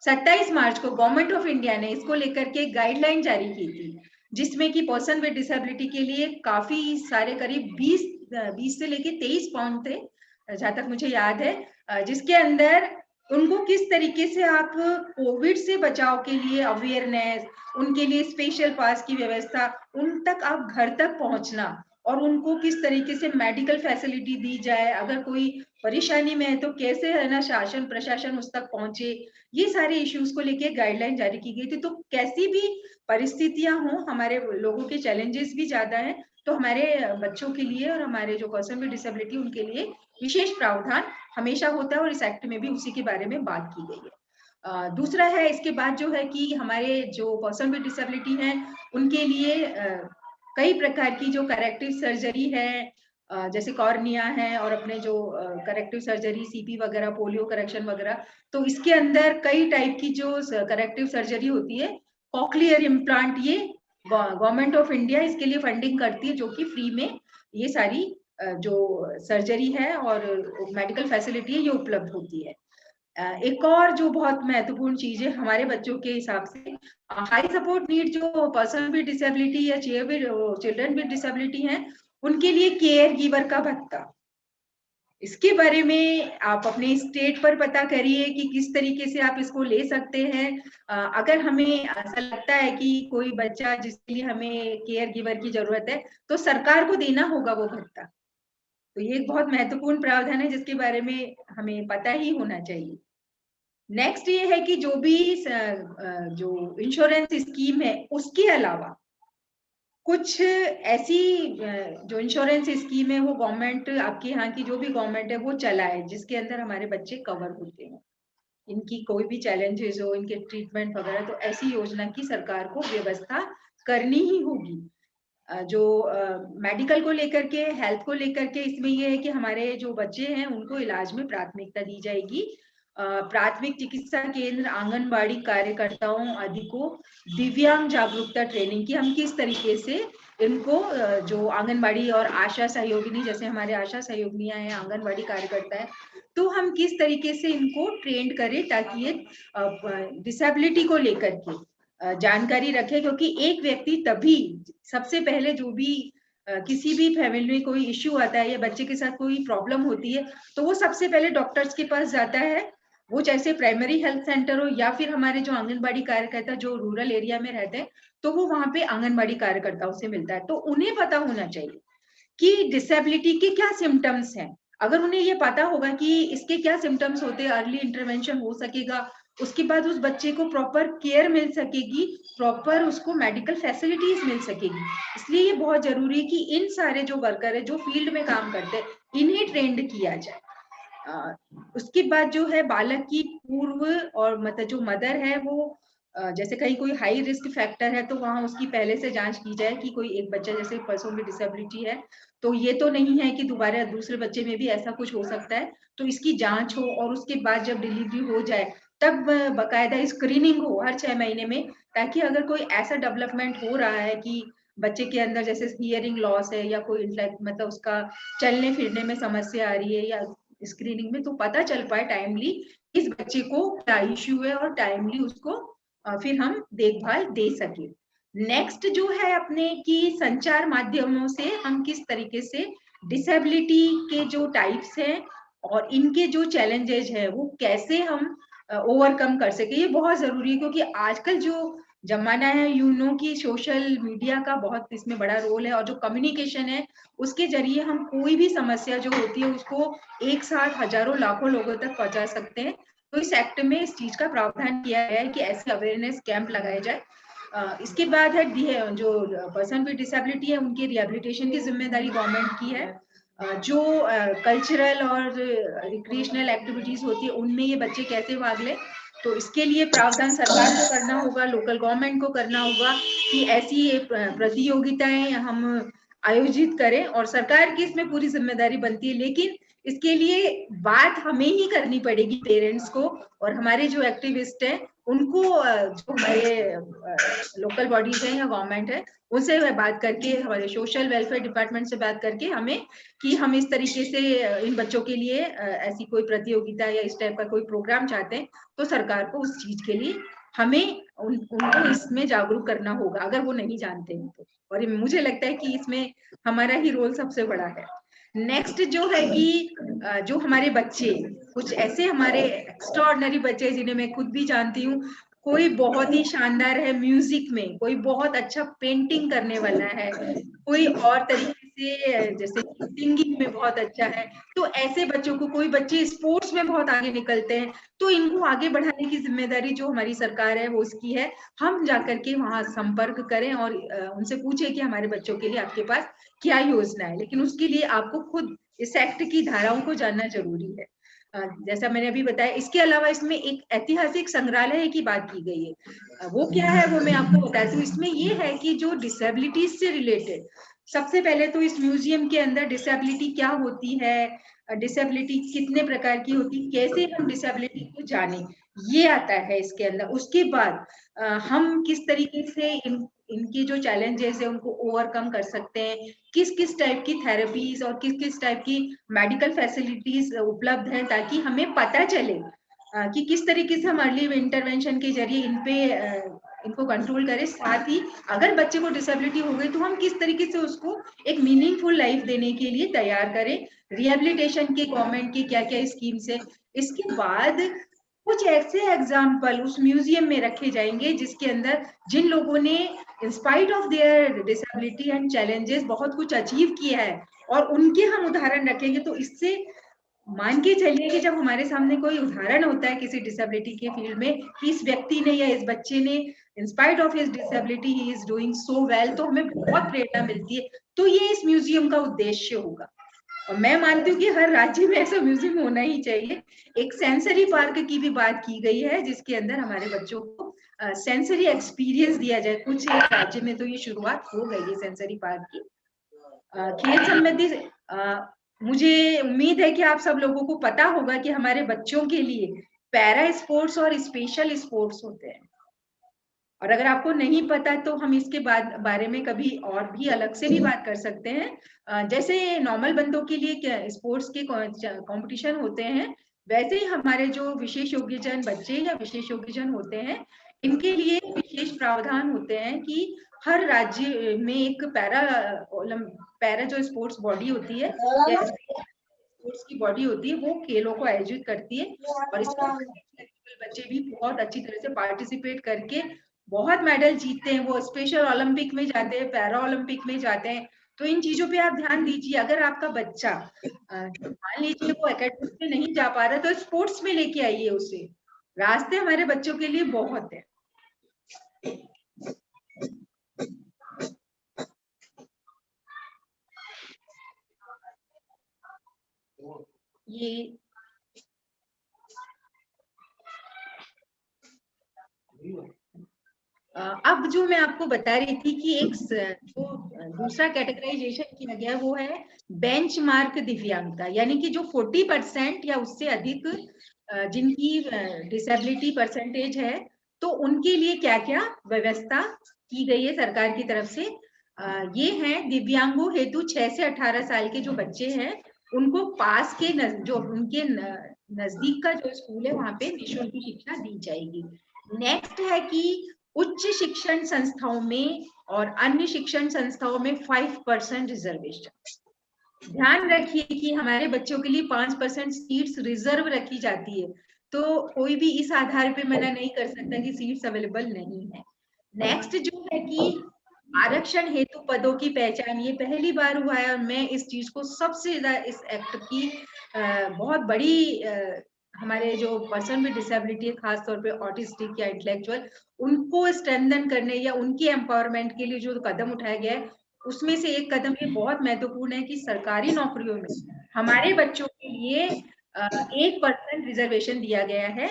27 मार्च को गवर्नमेंट ऑफ इंडिया ने इसको लेकर के गाइडलाइन जारी की थी, जिसमें कि पर्सन विद डिसेबिलिटी के लिए काफी सारे करीब 20 से लेके 23 पॉइंट थे, जहां तक मुझे याद है, जिसके अंदर उनको किस तरीके से आप कोविड से बचाव के लिए अवेयरनेस, उनके लिए स्पेशल पास की व्यवस्था, उन तक आप घर तक पहुंचना और उनको किस तरीके से मेडिकल फैसिलिटी दी जाए, अगर कोई परेशानी में है तो कैसे है ना शासन प्रशासन उस तक पहुंचे, ये सारे इश्यूज को लेके गाइडलाइन जारी की गई थी। तो कैसी भी परिस्थितियां हों, हमारे लोगों के चैलेंजेस भी ज्यादा हैं, तो हमारे बच्चों के लिए और हमारे जो पर्सन विद डिसेबिलिटी उनके लिए विशेष प्रावधान हमेशा होता है और इस एक्ट में भी उसी के बारे में बात की गई है। दूसरा है इसके बाद जो है कि हमारे जो पर्सन विद डिसेबिलिटी हैं उनके लिए कई प्रकार की जो करेक्टिव सर्जरी है, जैसे कॉर्निया है और अपने जो करेक्टिव सर्जरी सीपी वगैरह, पोलियो करेक्शन वगैरह, तो इसके अंदर कई टाइप की जो करेक्टिव सर्जरी होती है, कॉक्लियर इम्प्लांट, ये गवर्नमेंट ऑफ इंडिया इसके लिए फंडिंग करती है, जो कि फ्री में ये सारी जो सर्जरी है और मेडिकल फैसिलिटी है ये उपलब्ध होती है। एक और जो बहुत महत्वपूर्ण चीज है हमारे बच्चों के हिसाब से, हाई सपोर्ट नीड जो पर्सन विद डिसेबिलिटी या चिल्ड्रन विद डिसेबिलिटी हैं, उनके लिए केयर गिवर का भत्ता, इसके बारे में आप अपने स्टेट पर पता करिए कि किस तरीके से आप इसको ले सकते हैं। अगर हमें ऐसा लगता है कि कोई बच्चा जिसके लिए हमें केयर गिवर की जरूरत है, तो सरकार को देना होगा वो भत्ता। तो ये एक बहुत महत्वपूर्ण प्रावधान है जिसके बारे में हमें पता ही होना चाहिए। नेक्स्ट ये है कि जो भी जो इंश्योरेंस स्कीम है उसके अलावा कुछ ऐसी जो इंश्योरेंस स्कीम है वो गवर्नमेंट, आपके यहाँ की जो भी गवर्नमेंट है वो चलाए, जिसके अंदर हमारे बच्चे कवर होते हैं, इनकी कोई भी चैलेंजेस हो, इनके ट्रीटमेंट वगैरह, तो ऐसी योजना की सरकार को व्यवस्था करनी ही होगी। जो मेडिकल को लेकर के, हेल्थ को लेकर के, इसमें ये है कि हमारे जो बच्चे हैं उनको इलाज में प्राथमिकता दी जाएगी। प्राथमिक चिकित्सा केंद्र, आंगनबाड़ी कार्यकर्ताओं आदि को दिव्यांग जागरूकता ट्रेनिंग की, हम किस तरीके से इनको जो आंगनबाड़ी और आशा सहयोगिनी, जैसे हमारे आशा सहयोगिनियां हैं, आंगनबाड़ी कार्यकर्ता है, तो हम किस तरीके से इनको ट्रेंड करें ताकि ये डिसेबिलिटी को लेकर के जानकारी रखे, क्योंकि एक व्यक्ति तभी सबसे पहले जो भी किसी भी फैमिली में कोई इश्यू आता है या बच्चे के साथ कोई प्रॉब्लम होती है तो वो सबसे पहले डॉक्टर्स के पास जाता है, वो जैसे प्राइमरी हेल्थ सेंटर हो या फिर हमारे जो आंगनबाड़ी कार्यकर्ता जो रूरल एरिया में रहते हैं तो वो वहां पे आंगनबाड़ी कार्यकर्ताओं से मिलता है। तो उन्हें पता होना चाहिए कि डिसेबिलिटी के क्या सिम्टम्स हैं। अगर उन्हें ये पता होगा कि इसके क्या सिम्टम्स होते हैं, अर्ली इंटरवेंशन हो सकेगा, उसके बाद उस बच्चे को प्रॉपर केयर मिल सकेगी, प्रॉपर उसको मेडिकल फैसिलिटीज मिल सकेगी। इसलिए ये बहुत जरूरी है कि इन सारे जो वर्कर है जो फील्ड में काम करते हैं इन्हें ट्रेंड किया जाए। उसके बाद जो है बालक की पूर्व और मतलब जो मदर है वो जैसे कहीं कोई हाई रिस्क फैक्टर है तो वहां उसकी पहले से जांच की जाए कि कोई एक बच्चा जैसे पर्सन विद डिसेबिलिटी है तो ये तो नहीं है कि दोबारा दूसरे बच्चे में भी ऐसा कुछ हो सकता है, तो इसकी जांच हो और उसके बाद जब डिलीवरी हो जाए तब बकायदा स्क्रीनिंग हो हर 6 महीने में, ताकि अगर कोई ऐसा डेवलपमेंट हो रहा है कि बच्चे के अंदर जैसे हियरिंग लॉस है या कोई मतलब उसका चलने फिरने में समस्या आ रही है या स्क्रीनिंग में, तो पता चल पाए टाइमली इस बच्चे को क्या इश्यू है और टाइमली उसको फिर हम देखभाल दे सके। नेक्स्ट जो है अपने की संचार माध्यमों से हम किस तरीके से डिसेबिलिटी के जो टाइप्स हैं और इनके जो चैलेंजेस हैं वो कैसे हम ओवरकम कर सके, ये बहुत जरूरी है क्योंकि आजकल जो जमाना है यू नो कि सोशल मीडिया का बहुत इसमें बड़ा रोल है और जो कम्युनिकेशन है उसके जरिए हम कोई भी समस्या जो होती है उसको एक साथ हजारों लाखों लोगों तक पहुंचा सकते हैं। तो इस एक्ट में इस चीज का प्रावधान किया गया है कि ऐसे अवेयरनेस कैंप लगाए जाए। इसके बाद है जो पर्सन विद डिसेबिलिटी है उनकी रिहेबिलिटेशन की जिम्मेदारी गवर्नमेंट की है। जो कल्चरल और रिक्रिएशनल एक्टिविटीज होती है उनमें ये बच्चे कैसे भाग ले, तो इसके लिए प्रावधान सरकार को करना होगा, लोकल गवर्नमेंट को करना होगा कि ऐसी प्रतियोगिताएं हम आयोजित करें, और सरकार की इसमें पूरी जिम्मेदारी बनती है, लेकिन इसके लिए बात हमें ही करनी पड़ेगी, पेरेंट्स को, और हमारे जो एक्टिविस्ट हैं उनको, जो हमारे लोकल बॉडीज हैं या गवर्नमेंट है उनसे बात करके, हमारे सोशल वेलफेयर डिपार्टमेंट से बात करके हमें, कि हम इस तरीके से इन बच्चों के लिए ऐसी कोई प्रतियोगिता या इस टाइप का कोई प्रोग्राम चाहते हैं, तो सरकार को उस चीज के लिए हमें उनको इसमें जागरूक करना होगा, अगर वो नहीं जानते हैं तो। और मुझे लगता है कि इसमें हमारा ही रोल सबसे बड़ा है। नेक्स्ट जो है कि जो हमारे बच्चे, कुछ ऐसे हमारे एक्स्ट्राऑर्डिनरी बच्चे जिन्हें मैं खुद भी जानती हूँ, कोई बहुत ही शानदार है म्यूजिक में, कोई बहुत अच्छा पेंटिंग करने वाला है, कोई और तरीके से जैसे सिंगिंग में बहुत अच्छा है, तो ऐसे बच्चों को, कोई बच्चे स्पोर्ट्स में बहुत आगे निकलते हैं, तो इनको आगे बढ़ाने की जिम्मेदारी जो हमारी सरकार है वो उसकी है। हम जाकर के वहां संपर्क करें और उनसे पूछें कि हमारे बच्चों के लिए आपके पास क्या योजना है, लेकिन उसके लिए आपको खुद इस एक्ट की धाराओं को जानना जरूरी है। जैसा मैंने अभी बताया, इसके अलावा इसमें एक ऐतिहासिक संग्रहालय की बात की गई है। वो क्या है वो मैं आपको बताती हूँ। इसमें ये है कि जो डिसेबिलिटीज से रिलेटेड, सबसे पहले तो इस म्यूजियम के अंदर डिसेबिलिटी क्या होती है, डिसेबिलिटी कितने प्रकार की होती है, कैसे हम डिसेबिलिटी को जाने, ये आता है इसके अंदर। उसके बाद हम किस तरीके से इनके जो चैलेंजेस है उनको ओवरकम कर सकते हैं, किस किस टाइप की थेरेपीज और किस किस टाइप की मेडिकल फैसिलिटीज उपलब्ध हैं, ताकि हमें पता चले कि किस तरीके से हम अर्ली इंटरवेंशन के जरिए इनको कंट्रोल करें। साथ ही अगर बच्चे को डिसेबिलिटी हो गई तो हम किस तरीके से उसको एक मीनिंगफुल लाइफ देने के लिए तैयार करें, रिहेबिलिटेशन के गवर्नमेंट की क्या क्या स्कीम्स है। इसके बाद कुछ ऐसे एग्जाम्पल उस म्यूजियम में रखे जाएंगे जिसके अंदर जिन लोगों ने in spite of their disability and challenges बहुत कुछ अचीव किया है, और उनके हम उदाहरण रखेंगे। तो इससे मान के चलिए कि जब हमारे सामने कोई उदाहरण होता है किसी डिसेबिलिटी के फील्ड में कि इस व्यक्ति ने या इस बच्चे ने in spite of his disability he is doing so well, तो हमें बहुत प्रेरणा मिलती है। तो ये इस म्यूजियम का उद्देश्य होगा, और मैं मानती हूँ कि हर राज्य में ऐसा म्यूजियम होना ही चाहिए। एक सेंसरी पार्क की भी बात की गई है जिसके अंदर हमारे बच्चों को सेंसरी एक्सपीरियंस दिया जाए। कुछ एक राज्य में तो ये शुरुआत हो गई है सेंसरी पार्क की। खेल संबंधी मुझे उम्मीद है कि आप सब लोगों को पता होगा कि हमारे बच्चों के लिए पैरा स्पोर्ट्स और स्पेशल स्पोर्ट्स होते हैं, और अगर आपको नहीं पता तो हम इसके बारे में कभी और भी अलग से भी बात कर सकते हैं। जैसे नॉर्मल बंदों के लिए स्पोर्ट्स के कंपटीशन होते हैं, वैसे ही हमारे जो विशेष योग्यजन बच्चे या विशेष योग्यजन होते हैं, इनके लिए विशेष प्रावधान होते हैं कि हर राज्य में एक पैरा जो स्पोर्ट्स बॉडी होती है या स्पोर्ट्स की बॉडी होती है, वो खेलों को आयोजित करती है, और इसमें बच्चे भी बहुत अच्छी तरह से पार्टिसिपेट करके बहुत मेडल जीतते हैं। वो स्पेशल ओलंपिक में जाते हैं, पैरा ओलंपिक में जाते हैं। तो इन चीजों पे आप ध्यान दीजिए। अगर आपका बच्चा मान लीजिए वो एकेडमी में नहीं जा पा रहा, तो स्पोर्ट्स में लेके आइए उसे। रास्ते हमारे बच्चों के लिए बहुत है। ये अब जो मैं आपको बता रही थी कि एक जो दूसरा कैटेगराइजेशन किया गया वो है बेंचमार्क दिव्यांगता, यानी कि जो 40% या उससे अधिक जिनकी डिसेबिलिटी परसेंटेज है, तो उनके लिए क्या क्या व्यवस्था की गई है सरकार की तरफ से। ये हैं दिव्यांगों हेतु 6 से 18 साल के जो बच्चे हैं, उनको पास के जो उनके नजदीक का जो स्कूल है वहां पे निःशुल्क शिक्षा दी जाएगी। नेक्स्ट है कि उच्च शिक्षण संस्थाओं में और अन्य शिक्षण संस्थाओं में 5% रिजर्वेशन। ध्यान रखिए कि हमारे बच्चों के लिए 5% सीट्स रिजर्व रखी जाती है, तो कोई भी इस आधार पे मना नहीं कर सकता कि सीट्स अवेलेबल नहीं है। नेक्स्ट जो है कि आरक्षण हेतु पदों की पहचान, ये पहली बार हुआ है, और मैं इस चीज को सबसे ज्यादा इस एक्ट की बहुत बड़ी हमारे जो पर्सन विद डिसेबिलिटी है, खासतौर पे ऑटिस्टिक या इंटेलेक्चुअल, उनको स्ट्रेंथन करने या उनके एम्पावरमेंट के लिए जो कदम उठाया गया है, उसमें से एक कदम ये बहुत महत्वपूर्ण है कि सरकारी नौकरियों में हमारे बच्चों के लिए 1% रिजर्वेशन दिया गया है।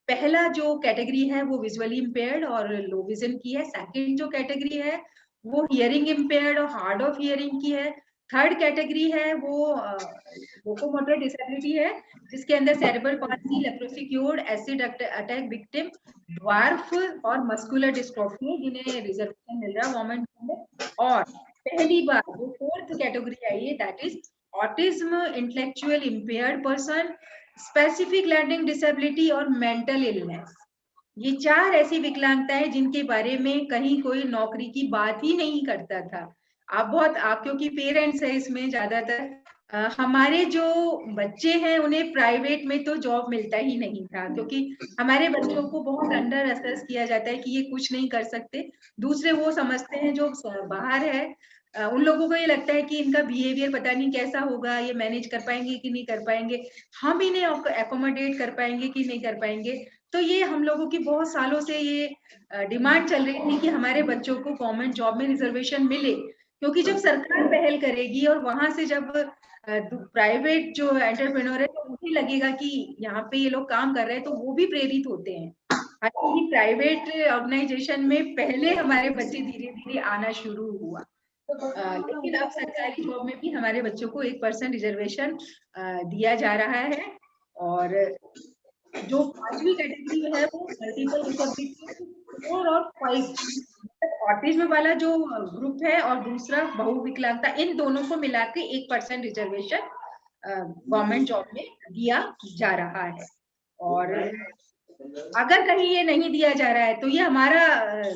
पहला जो कैटेगरी है वो विजुअली इम्पेयर्ड और लो विजन की है। सेकंड जो कैटेगरी है वो हियरिंग इम्पेयर्ड और हार्ड ऑफ हियरिंग की है। थर्ड कैटेगरी है वो लोकोमोटर डिसेबिलिटी है, जिसके अंदर cerebral palsy, leprosy cured, acid attack victim, dwarf और मस्कुलर डिस्ट्रोफी, जिन्हें रिजर्वेशन मिल रहा है गवर्नमेंट में। और पहली बार जो फोर्थ कैटेगरी आई है, that is autism, intellectual impaired person, specific learning disability और मेंटल इलनेस। ये 4 ऐसी विकलांगता है जिनके बारे में कहीं कोई नौकरी की बात ही नहीं करता था। आप क्योंकि पेरेंट्स है इसमें ज्यादातर, हमारे जो बच्चे हैं उन्हें प्राइवेट में तो जॉब मिलता ही नहीं था, क्योंकि हमारे बच्चों को बहुत अंडर असेस किया जाता है कि ये कुछ नहीं कर सकते। दूसरे वो समझते हैं जो बाहर है, उन लोगों को ये लगता है कि इनका बिहेवियर पता नहीं कैसा होगा, ये मैनेज कर पाएंगे कि नहीं कर पाएंगे, हम इन्हें एकोमोडेट कर पाएंगे कि नहीं कर पाएंगे। तो ये हम लोगों की बहुत सालों से ये डिमांड चल रही थी कि हमारे बच्चों को गवर्नमेंट जॉब में रिजर्वेशन मिले, क्योंकि जब सरकार पहल करेगी और वहां से जब प्राइवेट जो एंटरप्रेन्योर है तो उन्हें लगेगा कि यहाँ पे ये लोग काम कर रहे हैं, तो वो भी प्रेरित होते हैं। हालांकि प्राइवेट ऑर्गेनाइजेशन में पहले हमारे बच्चे धीरे धीरे आना शुरू हुआ, लेकिन अब सरकारी जॉब में भी हमारे बच्चों को 1% रिजर्वेशन दिया जा रहा है। और जो 5वीं कैटेगरी है वो मल्टीपल डिसेबिलिटी 4 और 5, ऑटिज्म वाला जो ग्रुप है और दूसरा बहुविकलांगता, इन दोनों को मिला के 1% रिजर्वेशन गवर्नमेंट जॉब में दिया जा रहा है। और अगर कहीं ये नहीं दिया जा रहा है तो ये हमारा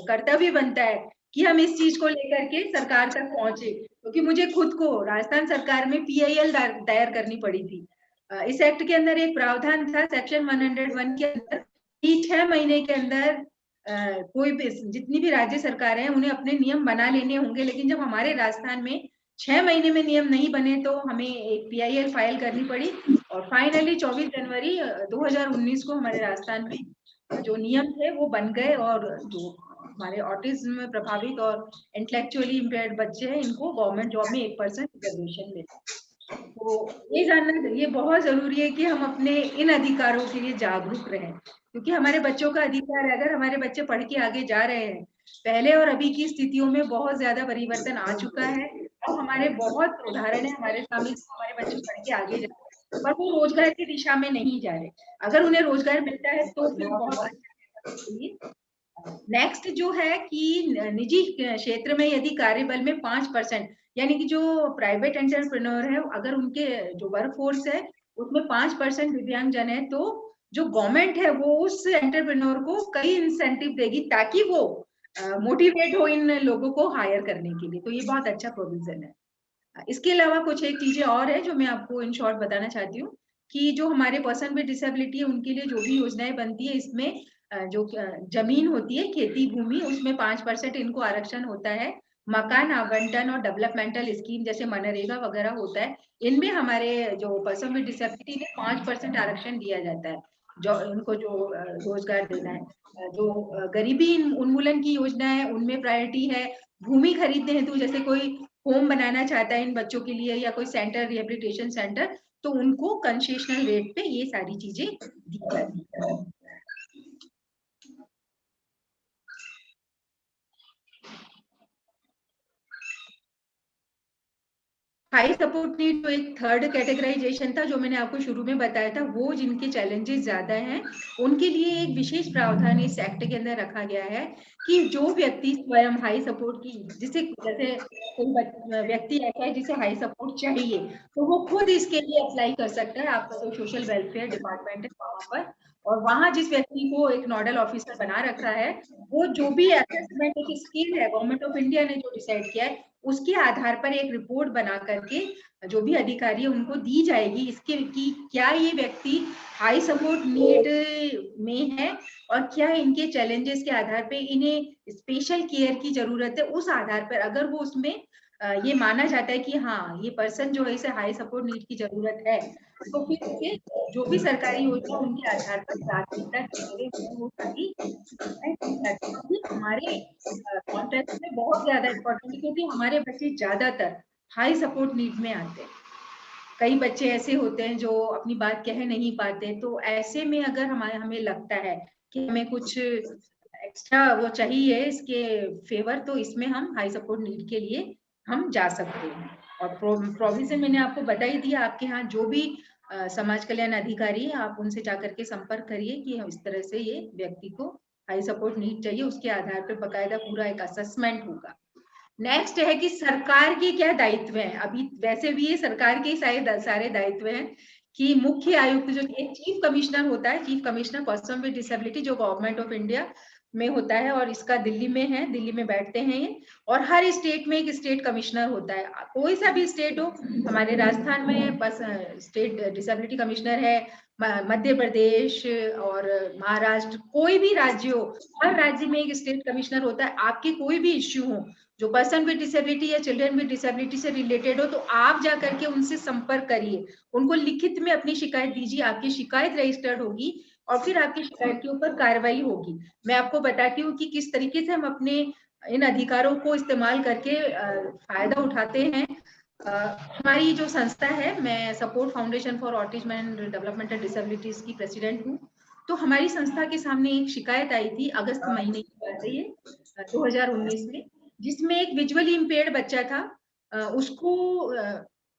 कर्तव्य बनता है कि हम इस चीज को लेकर के सरकार तक पहुंचे, क्योंकि मुझे खुद को राजस्थान सरकार में PIL दायर करनी पड़ी थी। इस एक्ट के अंदर एक प्रावधान था सेक्शन 101 के अंदर कि 6 महीने के अंदर कोई भी जितनी भी राज्य सरकार है उन्हें अपने नियम बना लेने होंगे, लेकिन जब हमारे राजस्थान में 6 महीने में नियम नहीं बने तो हमें एक PIL फाइल करनी पड़ी। और फाइनली 24 जनवरी 2019 को हमारे राजस्थान में जो नियम थे वो बन गए, और जो हमारे ऑटिज्म प्रभावित और इंटेलेक्चुअली इम्पेयर्ड बच्चे हैं इनको गवर्नमेंट जॉब में 1% रिजर्वेशन मिले। तो ये जानना ये बहुत जरूरी है कि हम अपने इन अधिकारों के लिए जागरूक रहें, क्योंकि हमारे बच्चों का अधिकार है। अगर हमारे बच्चे पढ़ के आगे जा रहे हैं, पहले और अभी की स्थितियों में बहुत ज्यादा परिवर्तन आ चुका है, और हमारे बहुत उदाहरण है हमारे सामने, हमारे बच्चे पढ़ के आगे जा रहे हैं पर वो रोजगार की दिशा में नहीं जा रहे। अगर उन्हें रोजगार मिलता है तो फिर बहुत अच्छा। नेक्स्ट जो है कि निजी क्षेत्र में यदि कार्यबल में 5%, यानी कि जो प्राइवेट एंटरप्रेन्योर है अगर उनके जो वर्क फोर्स है उसमें 5% दिव्यांग जन है, तो जो गवर्नमेंट है वो उस एंटरप्रेन्योर को कई इंसेंटिव देगी ताकि वो मोटिवेट हो इन लोगों को हायर करने के लिए। तो ये बहुत अच्छा प्रोविजन है। इसके अलावा कुछ एक चीजें और है जो मैं आपको इन शॉर्ट बताना चाहती हूँ कि जो हमारे पर्सन विद डिसेबिलिटी है उनके लिए जो भी योजनाएं बनती है, इसमें जो जमीन होती है खेती भूमि उसमें 5% इनको आरक्षण होता है। मकान आवंटन और डेवलपमेंटल स्कीम जैसे मनरेगा वगैरह होता है, इनमें हमारे जो पर्सन विद डिसेबिलिटी ने 5% आरक्षण दिया जाता है, जो उनको जो रोजगार देना है। जो गरीबी उन्मूलन की योजना है उनमें प्रायोरिटी है। भूमि खरीदने हेतु जैसे कोई होम बनाना चाहता है इन बच्चों के लिए या कोई सेंटर रिहेबिलिटेशन सेंटर, तो उनको कंसेशनल रेट पे ये सारी चीजें दी जाती है। हाई सपोर्ट नीड जो एक थर्ड कैटेगराइजेशन था जो मैंने आपको शुरू में बताया था, वो जिनके चैलेंजेस ज्यादा हैं उनके लिए एक विशेष प्रावधान इस एक्ट के अंदर रखा गया है कि जो व्यक्ति स्वयं हाई सपोर्ट की जैसे कोई व्यक्ति ऐसा है जिसे हाई सपोर्ट चाहिए तो वो खुद इसके लिए अप्लाई कर सकता है। आपका जो सोशल वेलफेयर डिपार्टमेंट है वहां पर, और वहां जिस व्यक्ति को एक नोडल ऑफिसर बना रखा है वो जो भी असेसमेंट एक स्किल है गवर्नमेंट ऑफ इंडिया ने जो डिसाइड किया है उसके आधार पर एक रिपोर्ट बना करके जो भी अधिकारी है उनको दी जाएगी इसके कि क्या ये व्यक्ति हाई सपोर्ट नीड में है और क्या इनके चैलेंजेस के आधार पे इन्हें स्पेशल केयर की जरूरत है। उस आधार पर अगर वो उसमें ये माना जाता है कि हाँ ये पर्सन जो है इसे हाई सपोर्ट नीड की जरूरत है, तो फिर उसे जो भी सरकारी योजना उनके आधार पर प्राथमिकता हमारे कॉन्टेक्स्ट में बहुत ज्यादा इम्पोर्टेंट है, क्योंकि हमारे बच्चे ज्यादातर हाई सपोर्ट नीड में आते हैं। कई बच्चे ऐसे होते हैं जो अपनी बात कह नहीं पाते, तो ऐसे में अगर हमें लगता है कि हमें कुछ एक्स्ट्रा वो चाहिए इसके फेवर, तो इसमें हम हाई सपोर्ट नीड के लिए हम जा सकते हैं। और प्रोविजन मैंने आपको बता ही दिया, आपके यहाँ जो भी समाज कल्याण अधिकारी है आप उनसे जाकर के संपर्क करिए कि इस तरह से ये व्यक्ति को हाई सपोर्ट नीड चाहिए, उसके आधार पर बकायदा पूरा एक असेसमेंट होगा। नेक्स्ट है कि सरकार के क्या दायित्व हैं। अभी वैसे भी ये सरकार के सारे दायित्व हैं कि मुख्य आयुक्त जो एक चीफ कमिश्नर होता है, chief commissioner person with disability, जो गवर्नमेंट ऑफ इंडिया में होता है और इसका दिल्ली में है, दिल्ली में बैठते हैं ये। और हर स्टेट में एक स्टेट कमिश्नर होता है, कोई सा भी स्टेट हो, हमारे राजस्थान में बस स्टेट डिसेबिलिटी कमिश्नर है, मध्य प्रदेश और महाराष्ट्र, कोई भी राज्य हो, हर राज्य में एक स्टेट कमिश्नर होता है। आपके कोई भी इश्यू हो जो पर्सन विद डिसेबिलिटी या चिल्ड्रन विद डिसेबिलिटी से रिलेटेड हो, तो आप जाकर के उनसे संपर्क करिए, उनको लिखित में अपनी शिकायत दीजिए, आपकी शिकायत रजिस्टर्ड होगी और फिर आपकी शिकायत के ऊपर कार्रवाई होगी। मैं आपको बताती हूँ कि किस तरीके से हम अपने इन अधिकारों को इस्तेमाल करके फायदा उठाते हैं। हमारी जो संस्था है, मैं support foundation for autism and developmental disabilities की प्रेसिडेंट हूँ। तो हमारी संस्था के सामने एक शिकायत आई थी अगस्त महीने की बात है ये 2019 में, जिसमें एक विजुअली इम्पेयर्ड बच्चा था, उसको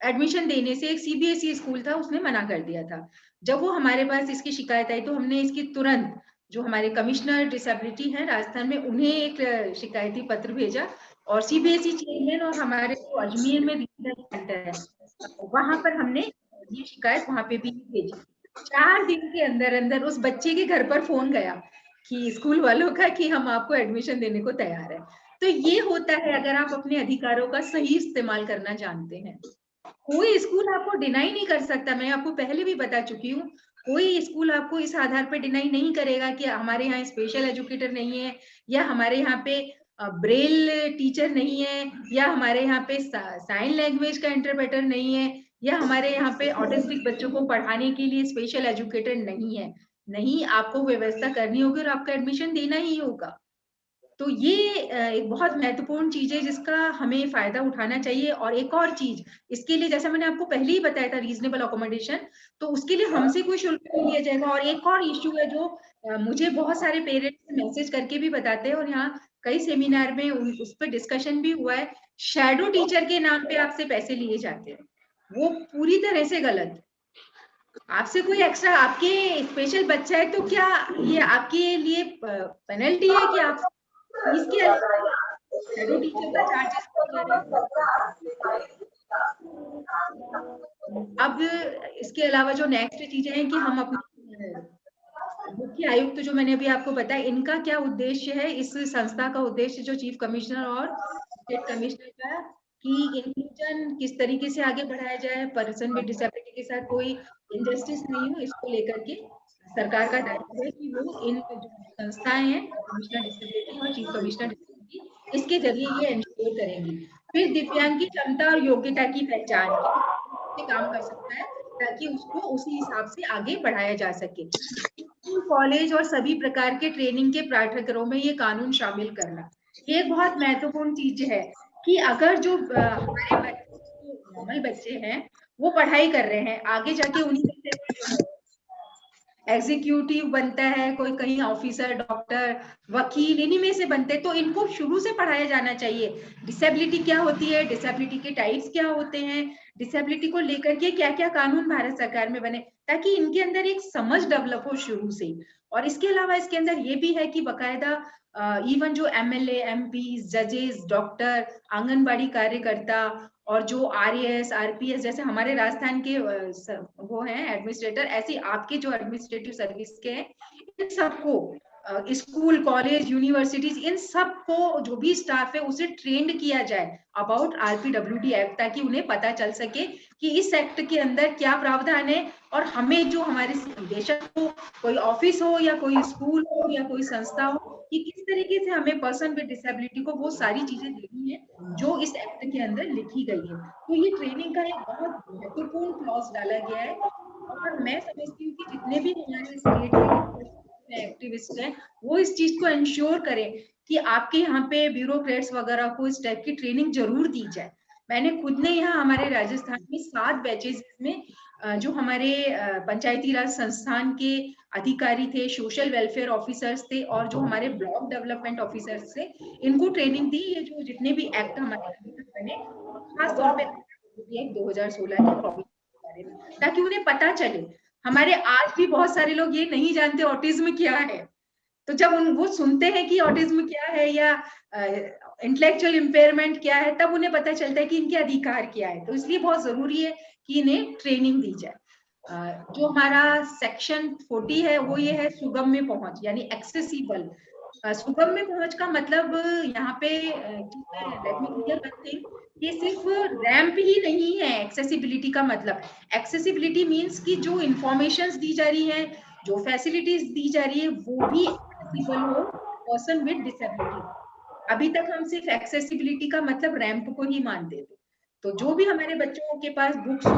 एडमिशन देने से एक सीबीएसई स्कूल था, उसने मना कर दिया था। जब वो हमारे पास इसकी शिकायत आई तो हमने इसकी तुरंत जो हमारे कमिश्नर डिसेबिलिटी हैं राजस्थान में, उन्हें एक शिकायती पत्र भेजा और सीबीएसई चेयरमैन और हमारे जो अजमेर में रीजनल सेंटर है वहां पर हमने ये शिकायत वहां पे भी भेजी। 4 दिन के अंदर अंदर उस बच्चे के घर पर फोन गया कि स्कूल वालों का कि हम आपको एडमिशन देने को तैयार है। तो ये होता है अगर आप अपने अधिकारों का सही इस्तेमाल करना जानते हैं। कोई स्कूल आपको डिनाई नहीं कर सकता, मैं आपको पहले भी बता चुकी हूँ, कोई स्कूल आपको इस आधार पर डिनाई नहीं करेगा कि हमारे यहाँ स्पेशल एजुकेटर नहीं है, या हमारे यहाँ पे ब्रेल टीचर नहीं है, या हमारे यहाँ पे साइन लैंग्वेज का इंटरप्रेटर नहीं है, या हमारे यहाँ पे ऑटिस्टिक बच्चों को पढ़ाने के लिए स्पेशल एजुकेटर नहीं है। नहीं, आपको व्यवस्था करनी होगी और आपका एडमिशन देना ही होगा। तो ये एक बहुत महत्वपूर्ण चीज है जिसका हमें फायदा उठाना चाहिए। और एक और चीज, इसके लिए जैसा मैंने आपको पहले ही बताया था रीजनेबल अकोमोडेशन, तो उसके लिए हमसे कोई शुल्क नहीं लिया जाएगा। और एक और इश्यू है जो मुझे बहुत सारे पेरेंट्स मैसेज करके भी बताते हैं और यहाँ कई सेमिनार में उस पर डिस्कशन भी हुआ है, शैडो टीचर के नाम पे आपसे पैसे लिए जाते हैं। वो पूरी तरह से गलत। आपसे कोई एक्स्ट्रा, आपके स्पेशल बच्चा है तो क्या ये आपके लिए पेनल्टी है कि आप इसके शैडो टीचर का चार्जेस अब इसके अलावा जो नेक्स्ट चीजें हैं कि हम अपने मुख्य आयुक्त जो मैंने अभी आपको बताया, इनका क्या उद्देश्य है, इस संस्था का उद्देश्य जो चीफ कमिश्नर और स्टेट कमिश्नर का, कि इंक्लूजन किस तरीके से आगे बढ़ाया जाए, पर्सन विद डिसेबिलिटी के साथ कोई इंजस्टिस नहीं हो, इसको लेकर के सरकार का दायित्व है कि वो इन जो संस्थाएं हैं, कमिश्नर डिसेबिलिटी और चीफ कमिश्नर डिसेबिलिटी, इसके जरिए ये इंश्योर करेंगी। फिर दिव्यांग की क्षमता और योग्यता की पहचान से काम कर सकता है ताकि उसको उसी हिसाब से आगे बढ़ाया जा सके। कॉलेज और सभी प्रकार के ट्रेनिंग के पाठ्यक्रमों में ये कानून शामिल करना, ये बहुत महत्वपूर्ण चीज है कि अगर जो हमारे बच्चे नॉर्मल बच्चे हैं वो पढ़ाई कर रहे हैं, आगे जाके उन्हीं एग्जीक्यूटिव बनता है, कोई कहीं ऑफिसर, डॉक्टर, वकील, इन्हीं में से बनते, तो इनको शुरू से पढ़ाया जाना चाहिए डिसेबिलिटी क्या होती है, डिसेबिलिटी के टाइप्स क्या होते हैं, डिसेबिलिटी को लेकर के क्या क्या कानून भारत सरकार में बने, ताकि इनके अंदर एक समझ डेवलप हो शुरू से। और इसके अलावा इसके अंदर ये भी है कि बकायदा इवन जो एमएलए, एमपी, जजेस, डॉक्टर, आंगनबाड़ी कार्यकर्ता और जो आरएएस, आरपीएस जैसे हमारे राजस्थान के वो हैं एडमिनिस्ट्रेटर, ऐसे आपके जो एडमिनिस्ट्रेटिव सर्विस के हैं, इन सबको स्कूल, कॉलेज, यूनिवर्सिटीज, इन सबको जो भी स्टाफ है उसे ट्रेंड किया जाए अबाउट आरपीडब्ल्यूडी एक्ट, ताकि उन्हें पता चल सके कि इस एक्ट के अंदर क्या प्रावधान है और हमें जो हमारे निदेशक हो, कोई ऑफिस हो या कोई स्कूल हो या कोई संस्था हो, कि किस तरीके से हमें पर्सन विद डिसेबिलिटी को वो सारी चीजें देनी है जो इस एक्ट के अंदर लिखी गई है। तो ये ट्रेनिंग का एक बहुत महत्वपूर्ण क्लॉज डाला गया है और मैं समझती हूँ कि जितने भी हमारे स्टेट एक्टिविस्ट हैं वो इस चीज को इंश्योर करें कि आपके यहाँ पे ब्यूरोक्रेट्स वगैरह को इस टाइप की ट्रेनिंग जरूर दी जाए। मैंने खुद ने यहाँ हमारे राजस्थान में 7 बैचेस में जो हमारे पंचायती राज संस्थान के अधिकारी थे, सोशल वेलफेयर ऑफिसर्स थे और जो हमारे ब्लॉक डेवलपमेंट ऑफिसर्स थे, इनको ट्रेनिंग दी। ये जो जितने भी एक्ट हमारे बने, खास तौर पे 2016 के बारे में, ताकि उन्हें पता चले। हमारे आज भी बहुत सारे लोग ये नहीं जानते ऑटिज्म क्या है, तो जब वो सुनते हैं कि ऑटिज्म क्या है या इंटेलेक्चुअल इम्पेयरमेंट क्या है, तब उन्हें पता चलता है कि इनके अधिकार क्या है। तो इसलिए बहुत जरूरी है कि इन्हें ट्रेनिंग दी जाए। जो हमारा सेक्शन 40 है वो ये है सुगम्य पहुंच, यानी एक्सेसिबल। सुगम्य पहुंच का मतलब यहाँ पे let me clear one thing, ये सिर्फ रैंप ही नहीं है एक्सेसिबिलिटी का मतलब। एक्सेसिबिलिटी मीन्स कि जो इंफॉर्मेशंस दी जा रही है, जो फैसिलिटीज दी जा रही है, वो भी एक्सेसिबल हो पर्सन विद डिसेबिलिटी। अभी तक हम सिर्फ एक्सेसिबिलिटी का मतलब रैंप को ही मानते थे। तो जो भी हमारे बच्चों के पास बुक्स हो,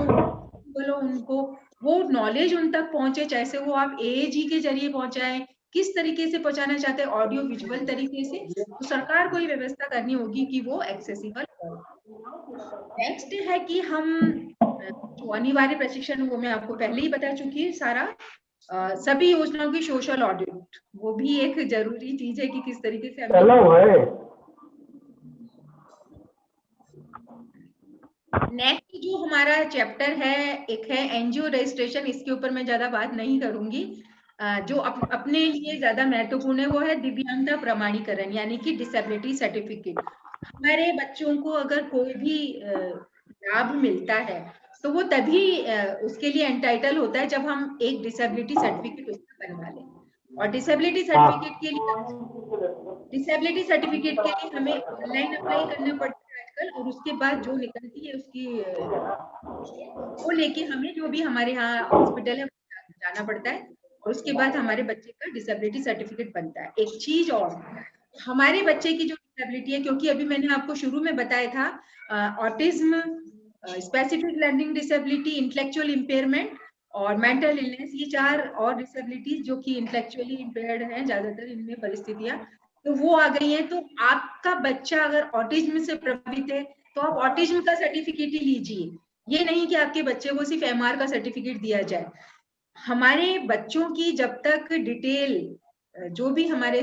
उनको वो नॉलेज उन तक पहुंचे, चाहे वो आप AAG के जरिए पहुंचाएं, किस तरीके से पहुंचाना चाहते हैं, ऑडियो विजुअल तरीके से, तो सरकार को ये व्यवस्था करनी होगी कि वो एक्सेसिबल हो। नेक्स्ट है कि हम जो अनिवार्य प्रशिक्षण, वो मैं आपको पहले ही बता चुकी है सारा। सभी योजनाओं की सोशल ऑडिट, वो भी एक जरूरी चीज है कि किस तरीके से नेक्स्ट जो हमारा चैप्टर है, एक है NGO रजिस्ट्रेशन। इसके ऊपर मैं ज्यादा बात नहीं करूंगी। जो अपने लिए ज्यादा महत्वपूर्ण है वो है दिव्यांगता प्रमाणीकरण, यानी कि डिसेबिलिटी सर्टिफिकेट। हमारे बच्चों को अगर कोई भी लाभ मिलता है तो वो तभी उसके लिए एंटाइटल होता है जब हम एक डिसेबिलिटी सर्टिफिकेट उसका बनवा लें। और डिसेबिलिटी सर्टिफिकेट के लिए हमें ऑनलाइन अप्लाई करना पड़ता है आजकल, और उसके बाद जो निकलती है उसकी वो लेके हमें जो भी हमारे यहाँ हॉस्पिटल है जाना पड़ता है, और उसके बाद हमारे बच्चे का डिसेबिलिटी सर्टिफिकेट बनता है। एक चीज और, हमारे बच्चे की जो डिसेबिलिटी है, क्योंकि अभी मैंने आपको शुरू में बताया था autism, specific learning disability, intellectual impairment और मेंटल इलनेस, ये 4 और डिसेबिलिटीज जो कि इंटेलेक्चुअली इम्पेयर्ड हैं ज्यादातर इनमें परिस्थितियां, तो वो आ गई हैं। तो आपका बच्चा अगर ऑटिज्म से प्रभावित है तो आप ऑटिज्म का सर्टिफिकेट ही लीजिए, ये नहीं कि आपके बच्चे को सिर्फ MR का सर्टिफिकेट दिया जाए। हमारे बच्चों की जब तक डिटेल जो भी हमारे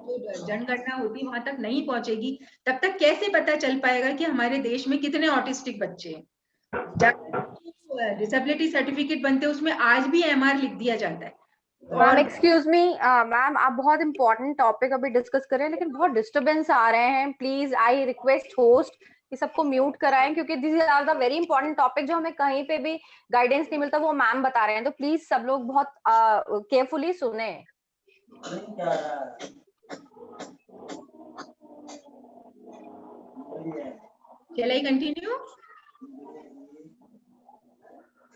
जनगणना होती है वहां तक नहीं पहुंचेगी, तब तक कैसे पता चल पाएगा कि हमारे देश में कितने ऑटिस्टिक बच्चे हैं। डिसेबिलिटी सर्टिफिकेट बनते हैं उसमें आज भी MR लिख दिया जाता है। मैम एक्सक्यूज मी मैम, आप बहुत इंपॉर्टेंट टॉपिक अभी डिस्कस कर रहे हैं, लेकिन बहुत डिस्टरबेंस आ रहे हैं। प्लीज आई रिक्वेस्ट होस्ट कि सबको म्यूट कराएं, क्योंकि this are the very important topic जो हमें कहीं पे भी गाइडेंस नहीं मिलता, वो मैम बता रहे हैं। तो प्लीज सब लोग बहुत केयरफुली सुने। Shall I continue?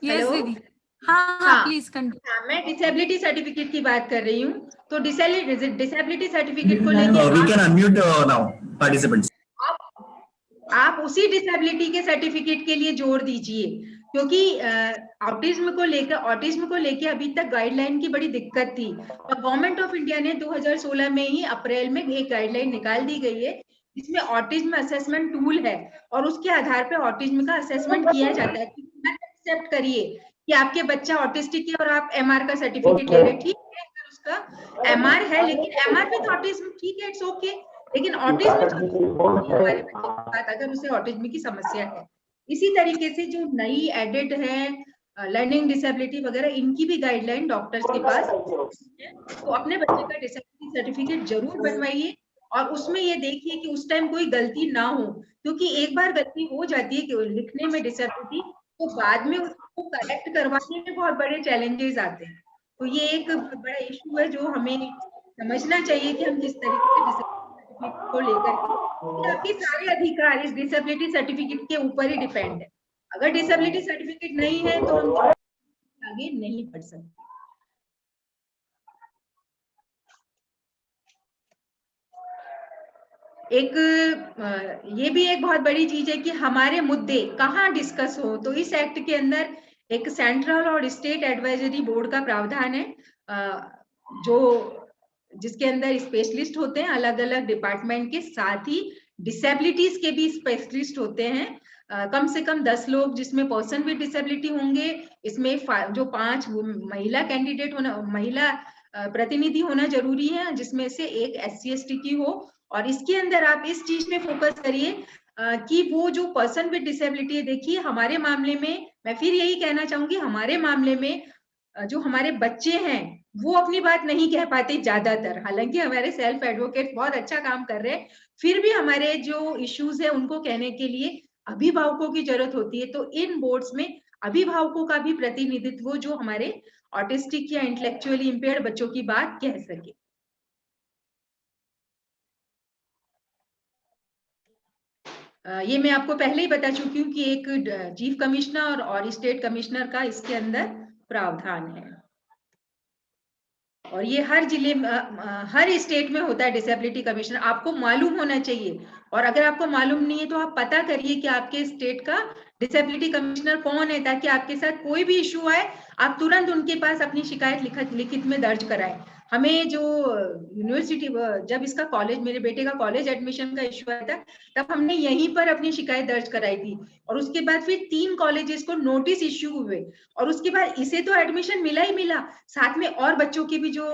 Yes, Hello? दीदी। हाँ, प्लीज कंटिन्यू। मैं डिसेबिलिटी सर्टिफिकेट की बात कर रही हूँ। तो डिसेबिलिटी सर्टिफिकेट को लेकर we can unmute now participants. आप उसी डिसेबिलिटी के सर्टिफिकेट के लिए जोर दीजिए, क्योंकि ऑटिज्म को लेके अभी तक गाइडलाइन की बड़ी दिक्कत थी। और गवर्नमेंट ऑफ इंडिया ने 2016 में ही अप्रैल में एक गाइडलाइन निकाल दी गई है जिसमें ऑटिज्म असेसमेंट टूल है, और उसके आधार पे ऑटिज्म का असेसमेंट किया जाता है। एक्सेप्ट करिए कि आपके बच्चा ऑटिस्टिक है और आप MR का सर्टिफिकेट ले रहे हैं, ठीक है, अगर उसका MR है, लेकिन MR विद ऑटिज्म, ठीक है, इट्स ओके, लेकिन ऑटिज्म हमारे बच्चे के साथ अगर उसे ऑटिज्म की समस्या है। इसी तरीके से जो नई एडेड है लर्निंग डिसेबिलिटी वगैरह, इनकी भी गाइडलाइन डॉक्टर्स के पास है। तो अपने बच्चे का डिसेबिलिटी सर्टिफिकेट जरूर बनवाइए, और उसमें ये देखिए कि उस टाइम कोई गलती ना हो, क्योंकि एक बार गलती हो जाती है कि लिखने में डिसेबिलिटी, तो बाद में उसको करेक्ट करवाने में बहुत बड़े चैलेंजेस आते हैं। तो ये एक बड़ा इशू है जो हमें समझना चाहिए कि हम किस तरीके से डिसेबिलिटी सर्टिफिकेट को लेकर, आपके सारे अधिकार इस डिसेबिलिटी सर्टिफिकेट के ऊपर ही डिपेंड है। अगर डिसेबिलिटी सर्टिफिकेट नहीं है तो हम आगे नहीं बढ़ सकते। ये भी एक बहुत बड़ी चीज है कि हमारे मुद्दे कहाँ डिस्कस हो। तो इस एक्ट के अंदर एक सेंट्रल और स्टेट एडवाइजरी बोर्ड का प्रावधान है, जो जिसके अंदर स्पेशलिस्ट होते हैं अलग अलग डिपार्टमेंट के, साथ ही डिसेबिलिटीज के भी स्पेशलिस्ट होते हैं। कम से कम 10 लोग जिसमें पर्सन विद डिसेबिलिटी होंगे, इसमें जो 5 महिला कैंडिडेट होना, महिला प्रतिनिधि होना जरूरी है, जिसमें से एक SC/ST की हो। और इसके अंदर आप इस चीज पे फोकस करिए कि वो जो पर्सन विद डिसेबिलिटी है, देखिए हमारे मामले में मैं फिर यही कहना चाहूंगी, हमारे मामले में जो हमारे बच्चे हैं वो अपनी बात नहीं कह पाते ज्यादातर, हालांकि हमारे सेल्फ एडवोकेट बहुत अच्छा काम कर रहे हैं, फिर भी हमारे जो इश्यूज है उनको कहने के लिए अभिभावकों की जरूरत होती है। तो इन बोर्ड्स में अभिभावकों का भी प्रतिनिधित्व जो हमारे ऑटिस्टिक या इंटेलेक्चुअली इंपेयर्ड बच्चों की बात कह सके। ये मैं आपको पहले ही बता चुकी हूँ कि एक चीफ कमिश्नर और स्टेट कमिश्नर का इसके अंदर प्रावधान है, और ये हर जिले में हर स्टेट में होता है डिसेबिलिटी कमिश्नर। आपको मालूम होना चाहिए, और अगर आपको मालूम नहीं है तो आप पता करिए कि आपके स्टेट का डिसेबिलिटी कमिश्नर कौन है, ताकि आपके साथ कोई भी इशू आए आप तुरंत उनके पास अपनी शिकायत लिखित में दर्ज कराएं। हमें जो यूनिवर्सिटी, जब इसका कॉलेज, मेरे बेटे का कॉलेज एडमिशन का इशू आया था, तब हमने यहीं पर अपनी शिकायत दर्ज कराई थी, और उसके बाद फिर 3 कॉलेजेस को नोटिस इश्यू हुए, और उसके बाद इसे तो एडमिशन मिला ही मिला, साथ में और बच्चों के भी जो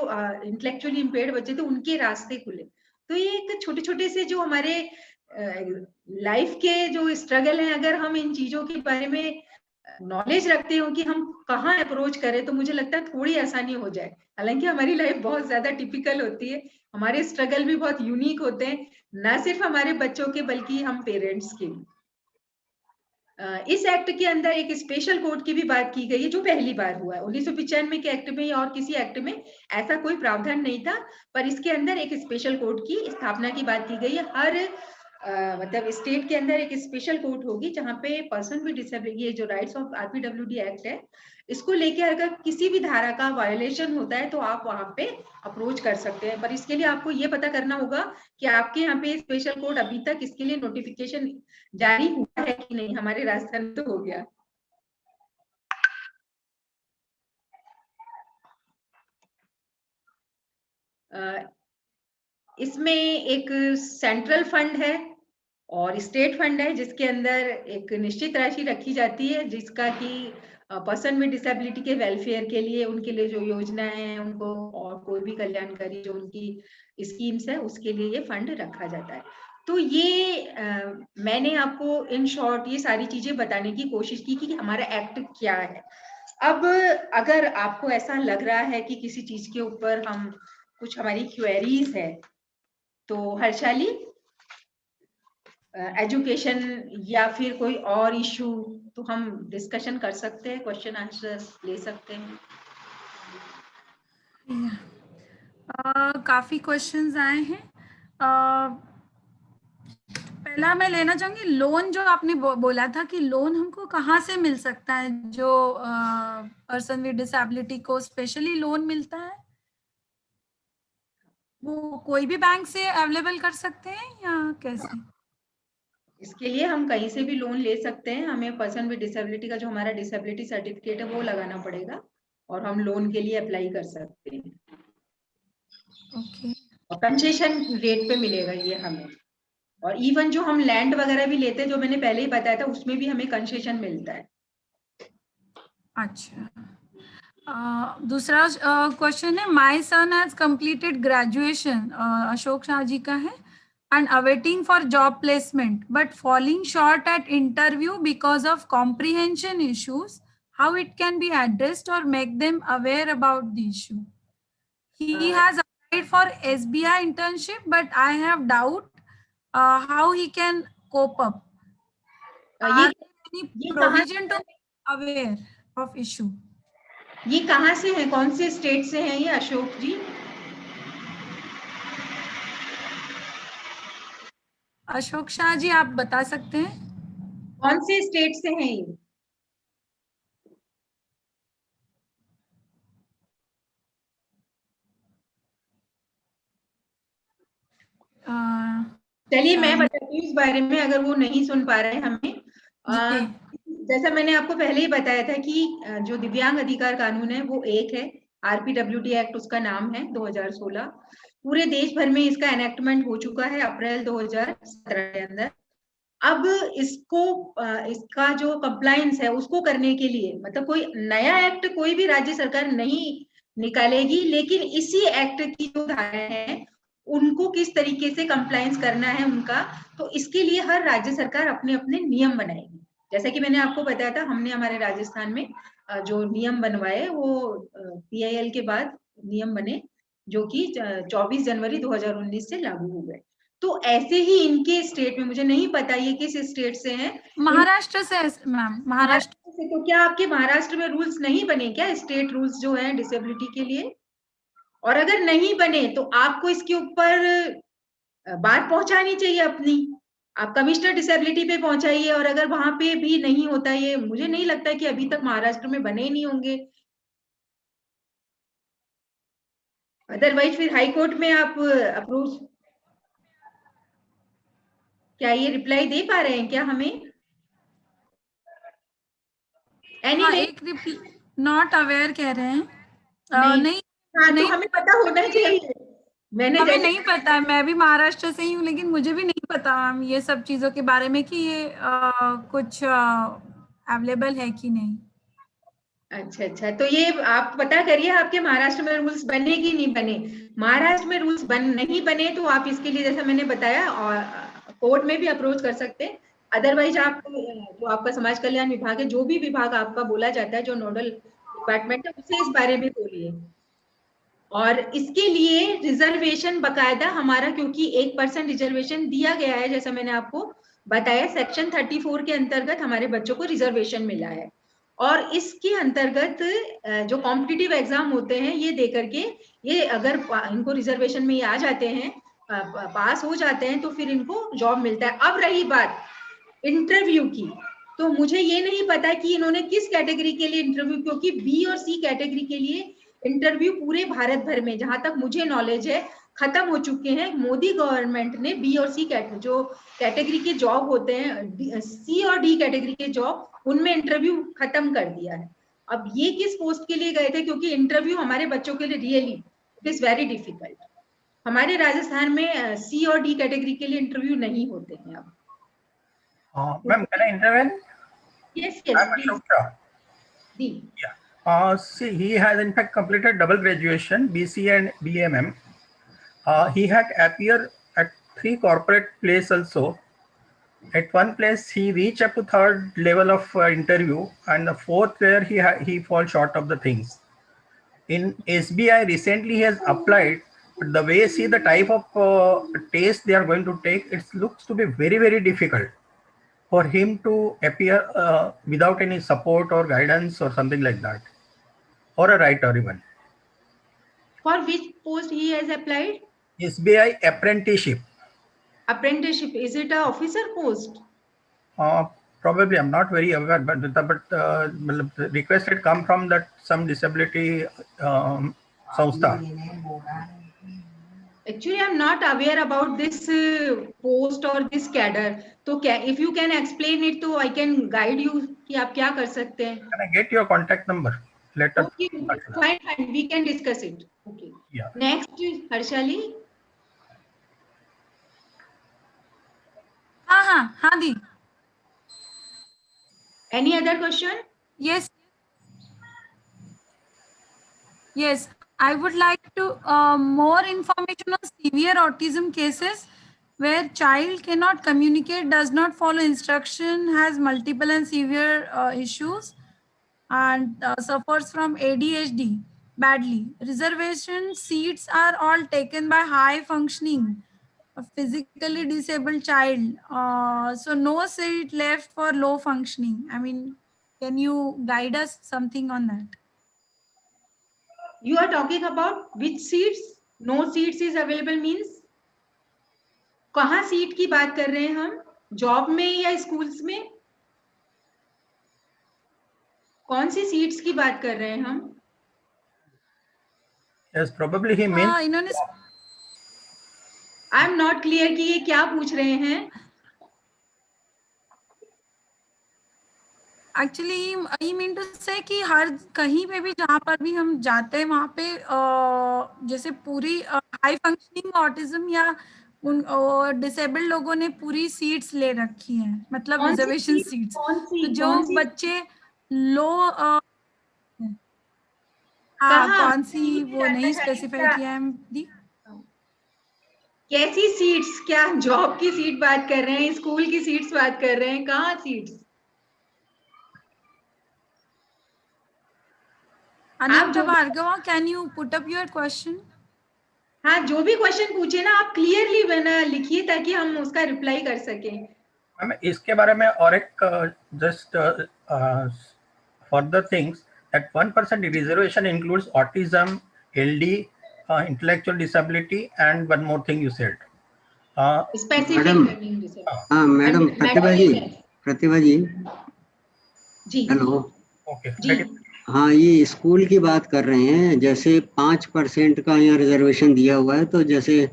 इंटेलेक्चुअली इंपेयर्ड बच्चे थे उनके रास्ते खुले। तो ये एक छोटे छोटे से जो हमारे लाइफ के जो स्ट्रगल है, अगर हम इन चीजों के बारे में नॉलेज रखते हो कि हम कहाँ अप्रोच करें, तो मुझे लगता है थोड़ी आसानी हो जाए। हालांकि हमारी लाइफ बहुत ज्यादा टिपिकल होती है, हमारे स्ट्रगल भी बहुत यूनिक होते हैं, ना सिर्फ हमारे बच्चों के बल्कि हम पेरेंट्स के भी। इस एक्ट के अंदर एक स्पेशल कोर्ट की भी बात की गई है, जो पहली बार हुआ है। 1995 के एक्ट में या और किसी एक्ट में ऐसा कोई प्रावधान नहीं था, पर इसके अंदर एक स्पेशल कोर्ट की स्थापना की बात की गई है। हर मतलब स्टेट के अंदर एक स्पेशल कोर्ट होगी जहां पे पर्सन विद डिसेबिलिटी, ये जो राइट्स ऑफ RPWD एक्ट है, इसको लेके अगर किसी भी धारा का वायोलेशन होता है तो आप वहां पे अप्रोच कर सकते हैं। पर इसके लिए आपको ये पता करना होगा कि आपके यहाँ पे स्पेशल कोर्ट अभी तक इसके लिए नोटिफिकेशन जारी हुआ है कि नहीं। हमारे राजस्थान में तो हो गया। इसमें एक सेंट्रल फंड है और स्टेट फंड है, जिसके अंदर एक निश्चित राशि रखी जाती है, जिसका कि पर्सन विद डिसेबिलिटी के वेलफेयर के लिए, उनके लिए जो योजनाएं हैं उनको, और कोई भी कल्याणकारी जो उनकी स्कीम्स है उसके लिए ये फंड रखा जाता है। तो ये मैंने आपको इन शॉर्ट ये सारी चीजें बताने की कोशिश की कि हमारा एक्ट क्या है। अब अगर आपको ऐसा लग रहा है कि किसी चीज के ऊपर हम कुछ हमारी क्वेरीज है, तो हर्षाली, एजुकेशन या फिर कोई और इशू, तो हम डिस्कशन कर सकते हैं, क्वेश्चन आंसर ले सकते हैं। काफी क्वेश्चंस आए हैं। पहला मैं लेना चाहूंगी लोन, जो आपने बोला था कि लोन हमको कहाँ से मिल सकता है, जो पर्सन विद डिसेबिलिटी को स्पेशली लोन मिलता है, वो कोई भी बैंक से अवेलेबल कर सकते हैं या कैसे? इसके लिए हम कहीं से भी लोन ले सकते हैं। हमें पर्सन विद डिसेबिलिटी का जो हमारा डिसेबिलिटी सर्टिफिकेट है वो लगाना पड़ेगा, और हम लोन के लिए अप्लाई कर सकते हैं। ओके। और कंसेशन रेट पे मिलेगा ये हमें, और इवन जो हम लैंड वगैरह भी लेते हैं, जो मैंने पहले ही बताया था, उसमें भी हमें कंसेशन मिलता है। अच्छा, दूसरा क्वेश्चन है, my son has completed graduation, Ashok Shah ji का है, and awaiting for job placement but falling short at interview because of comprehension issues, how it can be addressed or make them aware about the issue? He has applied for SBI internship but I have doubt how he can cope up. Are there any provision to be aware of issue? ये कहाँ से है, कौन से state से है ये अशोक जी? अशोक शाह जी, आप बता सकते हैं कौन से स्टेट से हैं ये? चलिए मैं बताती हूँ इस बारे में, अगर वो नहीं सुन पा रहे हैं हमें। जैसा मैंने आपको पहले ही बताया था कि जो दिव्यांग अधिकार कानून है वो एक है, RPWD एक्ट उसका नाम है, 2016। पूरे देश भर में इसका एनेक्टमेंट हो चुका है अप्रैल 2017 के अंदर। अब इसको इसका जो कंप्लायंस है उसको करने के लिए मतलब कोई नया एक्ट कोई भी राज्य सरकार नहीं निकालेगी, लेकिन इसी एक्ट की जो धाराएं हैं उनको किस तरीके से कंप्लायंस करना है उनका, तो इसके लिए हर राज्य सरकार अपने अपने नियम बनाएगी। जैसे कि मैंने आपको बताया था, हमने हमारे राजस्थान में जो नियम बनवाए वो PIL के बाद नियम बने, जो कि 24 जनवरी 2019 से लागू हो गए। तो ऐसे ही इनके स्टेट में, मुझे नहीं पता ये किस स्टेट से हैं। महाराष्ट्र से मैम, महाराष्ट्र से। तो क्या आपके महाराष्ट्र में रूल्स नहीं बने क्या, स्टेट रूल्स जो हैं डिसेबिलिटी के लिए? और अगर नहीं बने तो आपको इसके ऊपर बात पहुंचानी चाहिए अपनी, आप कमिश्नर डिसेबिलिटी पे पहुंचाइए। और अगर वहां पे भी नहीं होता, ये मुझे नहीं लगता कि अभी तक महाराष्ट्र में बने ही नहीं होंगे, अदरवाइज फिर हाई कोर्ट में आप अप्रोच, क्या ये रिप्लाई दे पा रहे हैं क्या हमें? anyway, एक नॉट अवेयर कह रहे हैं। नहीं, हाँ, नहीं, तो हमें पता होना चाहिए। हमें नहीं पता है, मैं भी महाराष्ट्र से ही हूँ, लेकिन मुझे भी नहीं पता ये सब चीजों के बारे में कि ये कुछ अवेलेबल है कि नहीं। अच्छा, तो ये आप पता करिए आपके महाराष्ट्र में रूल्स बने कि नहीं बने। महाराष्ट्र में रूल्स नहीं बने तो आप इसके लिए, जैसा मैंने बताया, और कोर्ट में भी अप्रोच कर सकते हैं। अदरवाइज आप जो आपका समाज कल्याण विभाग है, जो भी विभाग आपका बोला जाता है, जो नोडल डिपार्टमेंट है, उससे इस बारे में बोलिए। और इसके लिए रिजर्वेशन बकायदा हमारा, क्योंकि 1% रिजर्वेशन दिया गया है, जैसा मैंने आपको बताया, सेक्शन 34 के अंतर्गत हमारे बच्चों को रिजर्वेशन मिला है। और इसके अंतर्गत जो कॉम्पिटिटिव एग्जाम होते हैं, ये दे करके, ये अगर इनको रिजर्वेशन में ये आ जाते हैं, पास हो जाते हैं, तो फिर इनको जॉब मिलता है। अब रही बात इंटरव्यू की, तो मुझे ये नहीं पता कि इन्होंने किस कैटेगरी के लिए इंटरव्यू, क्योंकि B और C कैटेगरी के लिए इंटरव्यू पूरे भारत भर में, जहां तक मुझे नॉलेज है, खत्म हो चुके हैं। मोदी गवर्नमेंट ने B और C जो कैटेगरी के जॉब होते हैं, C और D कैटेगरी के जॉब, उनमें इंटरव्यू खत्म कर दिया है। अब ये किस पोस्ट के लिए गए थे, क्योंकि इंटरव्यू हमारे बच्चों के लिए really it is very difficult. हमारे राजस्थान में C और D कैटेगरी के लिए इंटरव्यू नहीं होते हैं अब। Ma'am, can I intervene? Yes, I'm please. Ashok Shah. Yeah. See, he has in fact completed double graduation, BC and BMM. He had appeared at 3 corporate places also. At one place, he reached up to 3rd level of interview, and the 4th where he falls short of the things. In SBI, recently he has applied, but the way see the type of test they are going to take, it looks to be very, very difficult for him to appear without any support or guidance or something like that, or a writer even. For which post he has applied? SBI apprenticeship. Apprenticeship, is it a officer post? Probably, I'm not very aware, but the request had come from that some disability samstha. Actually, I'm not aware about this post or this cadre. So, if you can explain it, so I can guide you कि आप क्या कर सकते हैं. Can I get your contact number? Later. Okay, fine, we can discuss it. Okay. Yeah. Next, Harshali. हाँ दी. Any other question? Yes, I would like to more information on severe autism cases where child cannot communicate, does not follow instruction, has multiple and severe issues, and suffers from ADHD badly. Reservation seats are all taken by high functioning, physically disabled child. So no seat left for low functioning. I mean, can you guide us something on that? You are talking about which seats? No seats is available means? कहाँ seat की बात कर रहे हैं हम? Job में या schools में? कौन सी सीट्स की बात कर रहे हैं हम? Yes, probably he means. इन्होंने आई एम नॉट क्लियर कि ये क्या पूछ रहे हैं. एक्चुअली आई मीन टू से कि हर कहीं पे भी जहाँ पर भी हम जाते हैं वहाँ पे जैसे पूरी हाई फंक्शनिंग ऑटिज्म या उन डिसेबल्ड लोगों ने पूरी सीट्स ले रखी हैं, मतलब कौन सी रिजर्वेशन सीट? सीट्स। कौन सी? तो जो कौन सी? बच्चे लो हाँ, कहाँ? कौन सी नहीं वो जानना नहीं चाहेंगे स्पेसिफाई क्या? किया है दी। कैसी सीट्स? क्या जॉब की सीट बात कर रहे हैं, स्कूल की सीट्स बात कर रहे हैं, कहाँ सीट्स? Ananta जो Bhargava, can you put up your question? हाँ, जो भी क्वेश्चन पूछे ना आप क्लियरली बना लिखिए ताकि हम उसका रिप्लाई कर सकें। मैम इसके बारे में और एक just further things that 1% reservation includes autism, LD, intellectual disability, and one more thing you said. Specific madam, learning disorder. हाँ मैडम, प्रतिभा जी जी हेलो। Okay. जी हाँ, ये स्कूल की बात कर रहे हैं, जैसे 5% का यहाँ रिजर्वेशन दिया हुआ है, तो जैसे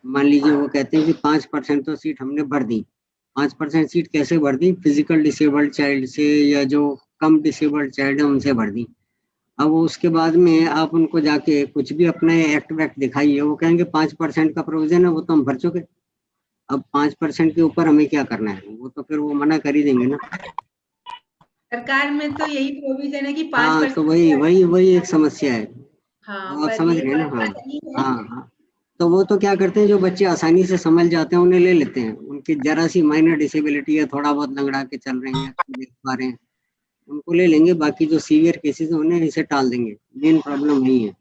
मान लीजिए वो कहते हैं कि 5% तो सीट हमने भर दी। 5% सीट कैसे भर दी? फिजिकल डिसेबल्ड चाइल्ड से या जो कम डिसेबल्ड चाइल्ड है उनसे भर दी। अब उसके बाद में आप उनको जाके कुछ भी अपना एक्ट वैक्ट दिखाइए, वो कहेंगे 5% का प्रोविजन है, वो तो हम भर चुके। अब 5% के ऊपर हमें क्या करना है? वो तो फिर वो मना कर ही देंगे ना। सरकार में तो यही प्रोविजन है कि 5%। तो वही एक समस्या है। हाँ, आप पर समझ ये रहे हैं ना? बात सही है। हाँ। तो वो तो क्या करते हैं, जो बच्चे आसानी से समझ जाते हैं उन्हें ले लेते हैं। उनकी जरा सी माइनर डिसेबिलिटी है, थोड़ा बहुत लंगड़ा के चल रहे हैं, देख पा रहे हैं, उनको ले लेंगे। बाकी जो सीवियर केसेस है उन्हें इसे टाल देंगे। मेन प्रॉब्लम नहीं है।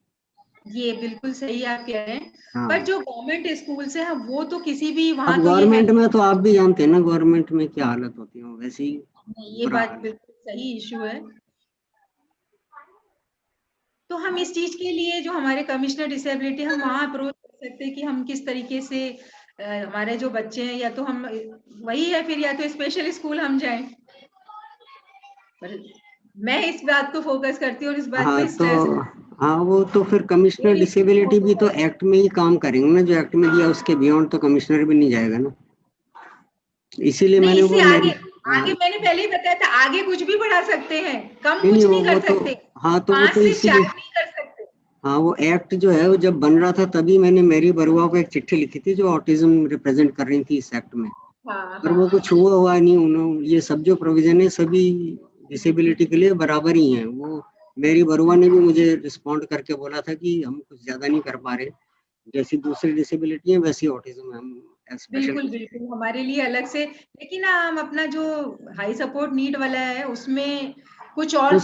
ये बिल्कुल सही आप कह रहे हैं। हाँ। पर जो गवर्नमेंट स्कूल से है वो तो किसी भी वहाँ अब तो गवर्नमेंट में तो आप भी जानते हैं ना, गवर्नमेंट में क्या हालत होती है, वैसे ही ये बुरा बात हाल है। बिल्कुल सही इशू है। तो हम इस चीज के लिए जो हमारे कमिश्नर डिसेबिलिटी, हम वहाँ अप्रोच कर सकते हैं कि हम किस तरीके से हमारे जो बच्चे हैं, या तो हम वही है फिर, या तो स्पेशल स्कूल हम जाएं। पर मैं इस बात को फोकस करती हूँ और इस बात पे स्ट्रेस। वो तो फिर कमिश्नर डिसेबिलिटी भी तो एक्ट में ही काम करेंगे ना, जो एक्ट में दिया उसके बियॉन्ड तो कमिश्नर भी नहीं जाएगा ना। इसीलिए मैंने वो आगे मैंने पहले ही बताया था, आगे कुछ भी बढ़ा सकते हैं, कम कुछ नहीं, नहीं कर सकते। तो वो तो इसीलिए नहीं कर सकते। हाँ, वो एक्ट जो है वो जब बन रहा था तभी मैंने मेरी बरुआ को एक चिट्ठी लिखी थी जो ऑटिज्म रिप्रेजेंट कर रही थी इस एक्ट में। पर वो कुछ हुआ नहीं। उन्होंने ये सब जो प्रोविजन है सभी डिसेबिलिटी के लिए बराबर ही हैं। वो मेरी बरुआ ने भी मुझे रिस्पॉन्ड करके बोला था कि हम कुछ ज्यादा नहीं कर पा रहे, जैसी दूसरी डिसेबिलिटी है वैसी ऑटिज्म है, हम बिल्कुल हमारे लिए अलग से। लेकिन हम अपना जो हाई सपोर्ट नीड वाला है उसमें कुछ और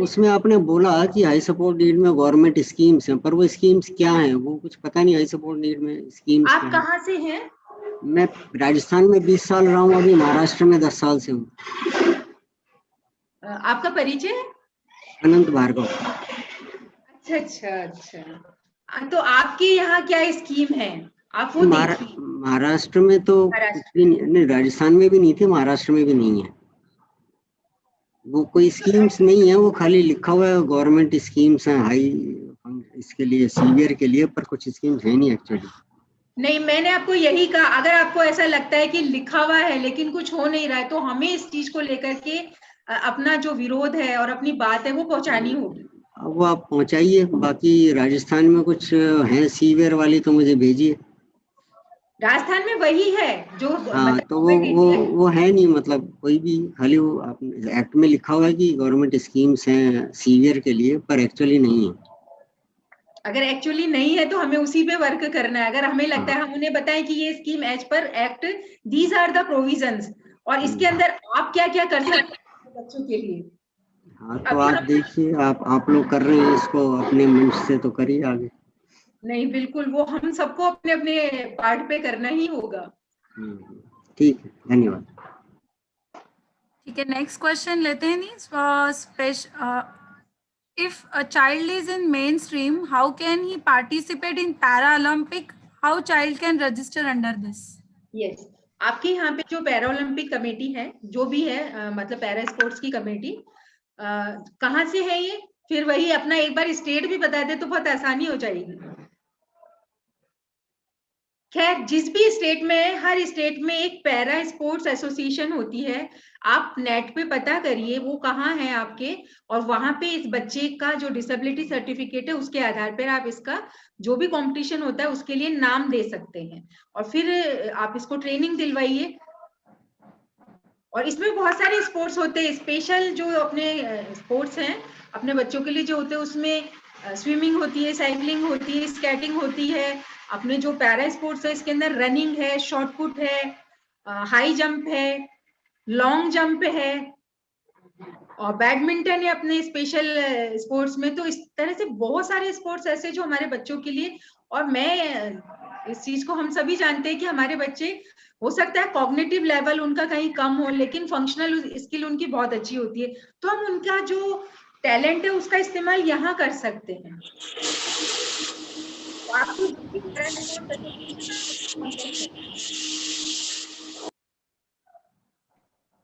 उसमें आपने बोला कि हाई सपोर्ट नीड में गवर्नमेंट स्कीम्स हैं, पर वो स्कीम्स क्या हैं वो कुछ पता नहीं। हाई सपोर्ट नीड में स्कीम्स आप कहाँ से हैं? मैं राजस्थान में 20 साल रहा हूँ, अभी महाराष्ट्र में 10 साल से हूँ। आपका परिचय? अनंत भार्गव। अच्छा। तो आपके यहाँ क्या स्कीम है? आप वो महाराष्ट्र में तो कुछ भी नहीं, राजस्थान में भी नहीं थे, महाराष्ट्र में भी नहीं है। वो कोई स्कीम्स नहीं है, वो खाली लिखा हुआ है गवर्नमेंट स्कीम्स हैं हाई इसके लिए, सीवियर के लिए, पर कुछ स्कीम्स है नहीं एक्चुअली। नहीं, मैंने आपको यही कहा, अगर आपको ऐसा लगता है कि लिखा हुआ है लेकिन कुछ हो नहीं रहा है, तो हमें इस चीज को लेकर के अपना जो विरोध है और अपनी बात है वो पहुंचानी होगी। वो आप पहुंचाइए। बाकी राजस्थान में कुछ है सीवियर वाली तो मुझे भेजिए। राजस्थान में वही है जो मतलब तो वो है नहीं, मतलब कोई भी, खाली वो एक्ट में लिखा हुआ है कि गवर्नमेंट स्कीम्स हैं सीवियर के लिए, पर एक्चुअली नहीं है। अगर एक्चुअली नहीं है तो हमें उसी पे वर्क करना है। अगर हमें लगता है, हम उन्हें बताएं कि ये scheme as per act these are the provisions, और इसके अंदर आप क्या क्या कर सकते हैं बच्चों के लिए। हाँ, तो आप देखिए, आप लोग कर रहे हैं इसको अपने मंच से, तो करिए आगे। नहीं, बिल्कुल, वो हम सबको अपने अपने पार्ट पे करना ही होगा। ठीक है, धन्यवाद। ठीक है, नेक्स्ट क्वेश्चन लेते हैं। If a child is in mainstream, how can he participate in Paralympic? How child can register under this? Yes, आपके यहाँ पे जो पैरा ओलंपिक कमेटी है, जो भी है, मतलब पैरा स्पोर्ट्स की कमेटी कहाँ से है ये? फिर वही अपना एक बार स्टेट भी बता दे तो बहुत आसानी हो जाएगी। खैर जिस भी स्टेट में है, हर स्टेट में एक पैरा स्पोर्ट्स एसोसिएशन होती है। आप नेट पे पता करिए वो कहाँ है आपके, और वहां पे इस बच्चे का जो डिसेबिलिटी सर्टिफिकेट है उसके आधार पर आप इसका जो भी कंपटीशन होता है उसके लिए नाम दे सकते हैं, और फिर आप इसको ट्रेनिंग दिलवाइए। और इसमें बहुत सारे स्पोर्ट्स होते हैं, स्पेशल जो अपने स्पोर्ट्स हैं अपने बच्चों के लिए जो होते हैं, उसमें स्विमिंग होती है, साइकिलिंग होती है, स्केटिंग होती है। अपने जो पैरा स्पोर्ट्स है इसके अंदर रनिंग है, शॉर्ट पुट है, हाई जंप है, लॉन्ग जंप है, और बैडमिंटन है अपने स्पेशल स्पोर्ट्स में। तो इस तरह से बहुत सारे स्पोर्ट्स ऐसे जो हमारे बच्चों के लिए, और मैं इस चीज को हम सभी जानते हैं कि हमारे बच्चे, हो सकता है कॉग्निटिव लेवल उनका कहीं कम हो लेकिन फंक्शनल स्किल उनकी बहुत अच्छी होती है, तो हम उनका जो टैलेंट है उसका इस्तेमाल यहाँ कर सकते हैं।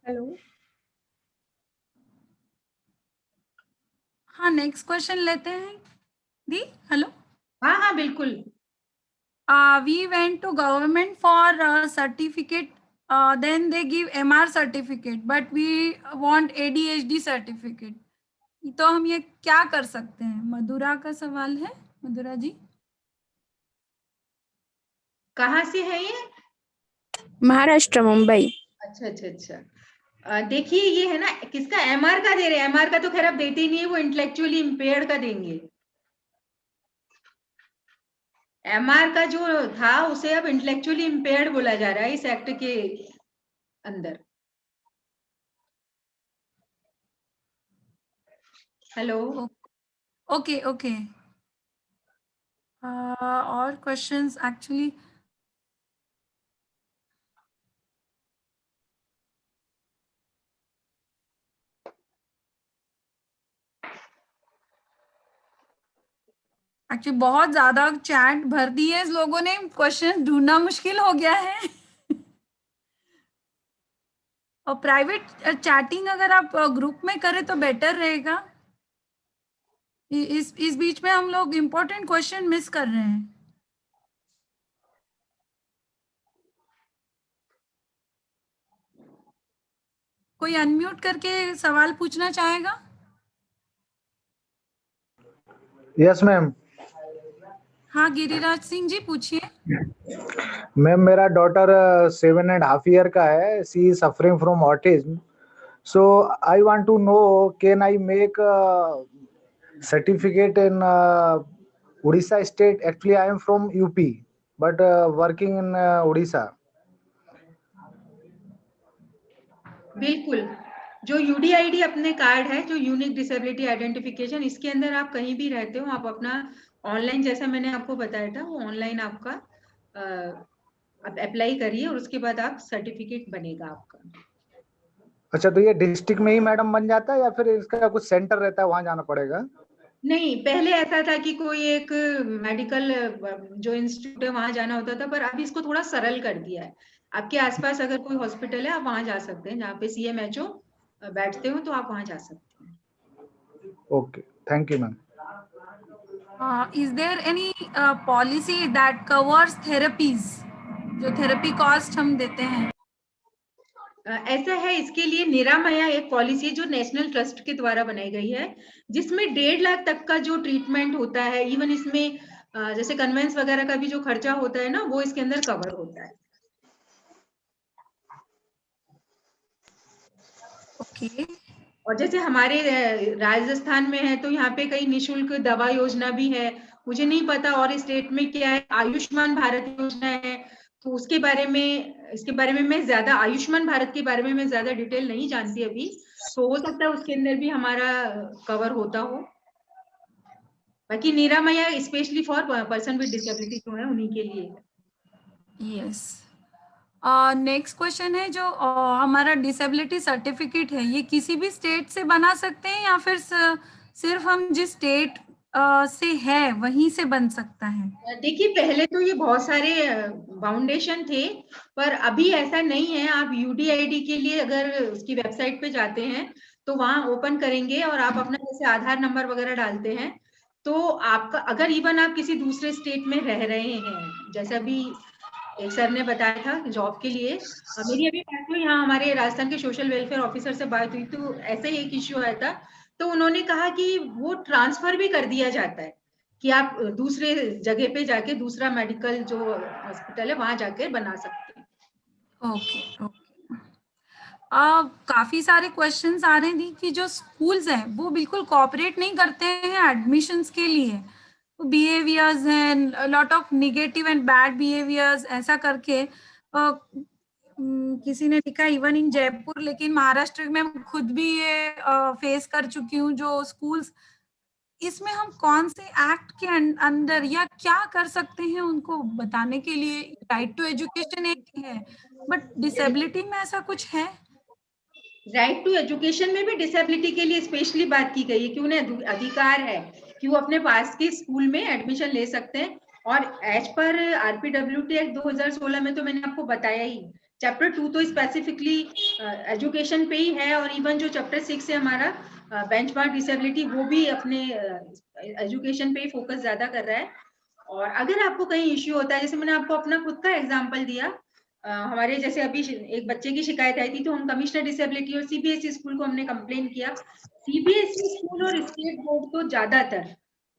हेलो, हाँ नेक्स्ट क्वेश्चन लेते हैं दी। हेलो, हाँ हाँ बिल्कुल। We went to government for certificate, then they give MR certificate, but we want ADHD certificate. तो हम ये क्या कर सकते हैं? मधुरा का सवाल है। मधुरा जी, कहाँ से है ये? महाराष्ट्र, मुंबई। अच्छा अच्छा अच्छा। देखिए ये है ना, किसका MR का दे रहे हैं? MR का तो खैर अब देते ही नहीं है, वो इंटेलेक्चुअली इम्पेयर्ड का देंगे। MR का जो था उसे अब इंटेलेक्चुअली इम्पेयर्ड बोला जा रहा है इस एक्ट के अंदर। Hello, okay okay. और क्वेश्चंस एक्चुअली बहुत ज्यादा चैट भर दी है इस लोगों ने, क्वेश्चन ढूंढना मुश्किल हो गया है। और प्राइवेट चैटिंग अगर आप ग्रुप में करें तो बेटर रहेगा। इस बीच में हम लोग इम्पोर्टेंट क्वेश्चन मिस कर रहे हैं। कोई अनम्यूट करके सवाल पूछना चाहेगा? Yes ma'am. हाँ गिरिराज सिंह जी पूछिए। मैम मेरा डॉटर 7.5 years का है, she is suffering from autism, so I want to know can I make certificate in Orissa state? Actually I am from UP but working in Orissa. बिल्कुल, जो UDID अपने कार्ड है, जो यूनिक डिसेबिलिटी आइडेंटिफिकेशन, इसके अंदर आप कहीं भी रहते हो, आप अपना ऑनलाइन, जैसा मैंने आपको बताया था, वो ऑनलाइन आपका आप अप्लाई करिए और उसके बाद आप सर्टिफिकेट बनेगा आपका। अच्छा, तो ये डिस्ट्रिक्ट में ही मैडम बन जाता है या फिर इसका कुछ सेंटर रहता है, वहां जाना पड़ेगा? नहीं, पहले ऐसा था कि कोई एक मेडिकल जो इंस्टीट्यूट है वहां जाना होता था, पर अभी इसको थोड़ा सरल कर दिया है। आपके आसपास अगर कोई हॉस्पिटल है आप वहां जा सकते हैं, जहाँ पे CMHO बैठते हो तो आप वहां जा सकते हैं। Okay, thank you ma'am. Is there any policy that covers therapies? जो थेरेपी कॉस्ट हम देते हैं। ऐसा है, इसके लिए निरामया एक पॉलिसी जो नेशनल ट्रस्ट के द्वारा बनाई गई है, जिसमें 1.5 लाख तक का जो ट्रीटमेंट होता है, इवन इसमें जैसे कन्वेंस वगैरह का भी जो खर्चा होता है ना, वो इसके अंदर कवर होता है। ओके। और जैसे हमारे राजस्थान में है तो यहाँ पे कई निशुल्क दवा योजना भी है, मुझे नहीं पता और स्टेट में क्या है। आयुष्मान भारत योजना है, तो उसके बारे में, इसके बारे में मैं ज्यादा, आयुष्मान भारत के बारे में मैं ज्यादा डिटेल नहीं जानती अभी, तो हो सकता है उसके अंदर भी हमारा कवर होता हो। बाकी Niramaya specially for person with disability जो है उन्हीं के लिए। यस। नेक्स्ट क्वेश्चन है, जो हमारा डिसेबिलिटी सर्टिफिकेट है, ये किसी भी स्टेट से बना सकते हैं या फिर सिर्फ हम जिस स्टेट से है वहीं से बन सकता है? देखिए, पहले तो ये बहुत सारे फाउंडेशन थे, पर अभी ऐसा नहीं है। आप UDID के लिए अगर उसकी वेबसाइट पे जाते हैं तो वहां ओपन करेंगे और आप अपना जैसे आधार नंबर वगैरह डालते हैं, तो आपका, अगर इवन आप किसी दूसरे स्टेट में रह रहे हैं, जैसे अभी एक सर ने बताया था जॉब के लिए। मेरी अभी बात हुई यहाँ हमारे राजस्थान के सोशल वेलफेयर ऑफिसर से बात हुई, तो ऐसा ही एक इश्यू आया था। तो उन्होंने कहा कि वो ट्रांसफर भी कर दिया जाता है कि आप दूसरे जगह पे जाके दूसरा मेडिकल जो हॉस्पिटल है वहां जाके बना सकते हैं। ओके। काफी सारे क्वेश्चंस आ रहे हैं कि जो स्कूल्स हैं वो बिल्कुल कोऑपरेट नहीं करते हैं एडमिशंस के लिए, बिहेवियर्स हैं, lot of negative and bad behaviours ऐसा करके। किसी ने लिखा इवन इन जयपुर, लेकिन महाराष्ट्र में मैं खुद भी ये फेस कर चुकी हूँ जो स्कूल्स। इसमें हम कौन से एक्ट के अंदर या क्या कर सकते हैं उनको बताने के लिए? राइट टू एजुकेशन एक है, बट डिसेबिलिटी में ऐसा कुछ है? राइट टू एजुकेशन में भी डिसेबिलिटी के लिए स्पेशली बात की गई है कि उन्हें अधिकार है कि वो अपने पास के स्कूल में एडमिशन ले सकते हैं। और एज पर आरपीडब्ल्यूटी एक्ट 2016 में तो मैंने आपको बताया ही, चैप्टर 2 तो स्पेसिफिकली एजुकेशन पे ही है, और इवन जो चैप्टर 6 है हमारा बेंचमार्क डिसेबिलिटी, वो भी अपने एजुकेशन पे ही फोकस ज्यादा कर रहा है। और अगर आपको कहीं इश्यू होता है, जैसे मैंने आपको अपना खुद का एग्जांपल दिया, हमारे जैसे अभी एक बच्चे की शिकायत आई थी तो हम कमिश्नर डिसेबिलिटी और सीबीएसई स्कूल को हमने कंप्लेन किया। सीबीएसई स्कूल और स्टेट बोर्ड तो ज्यादातर,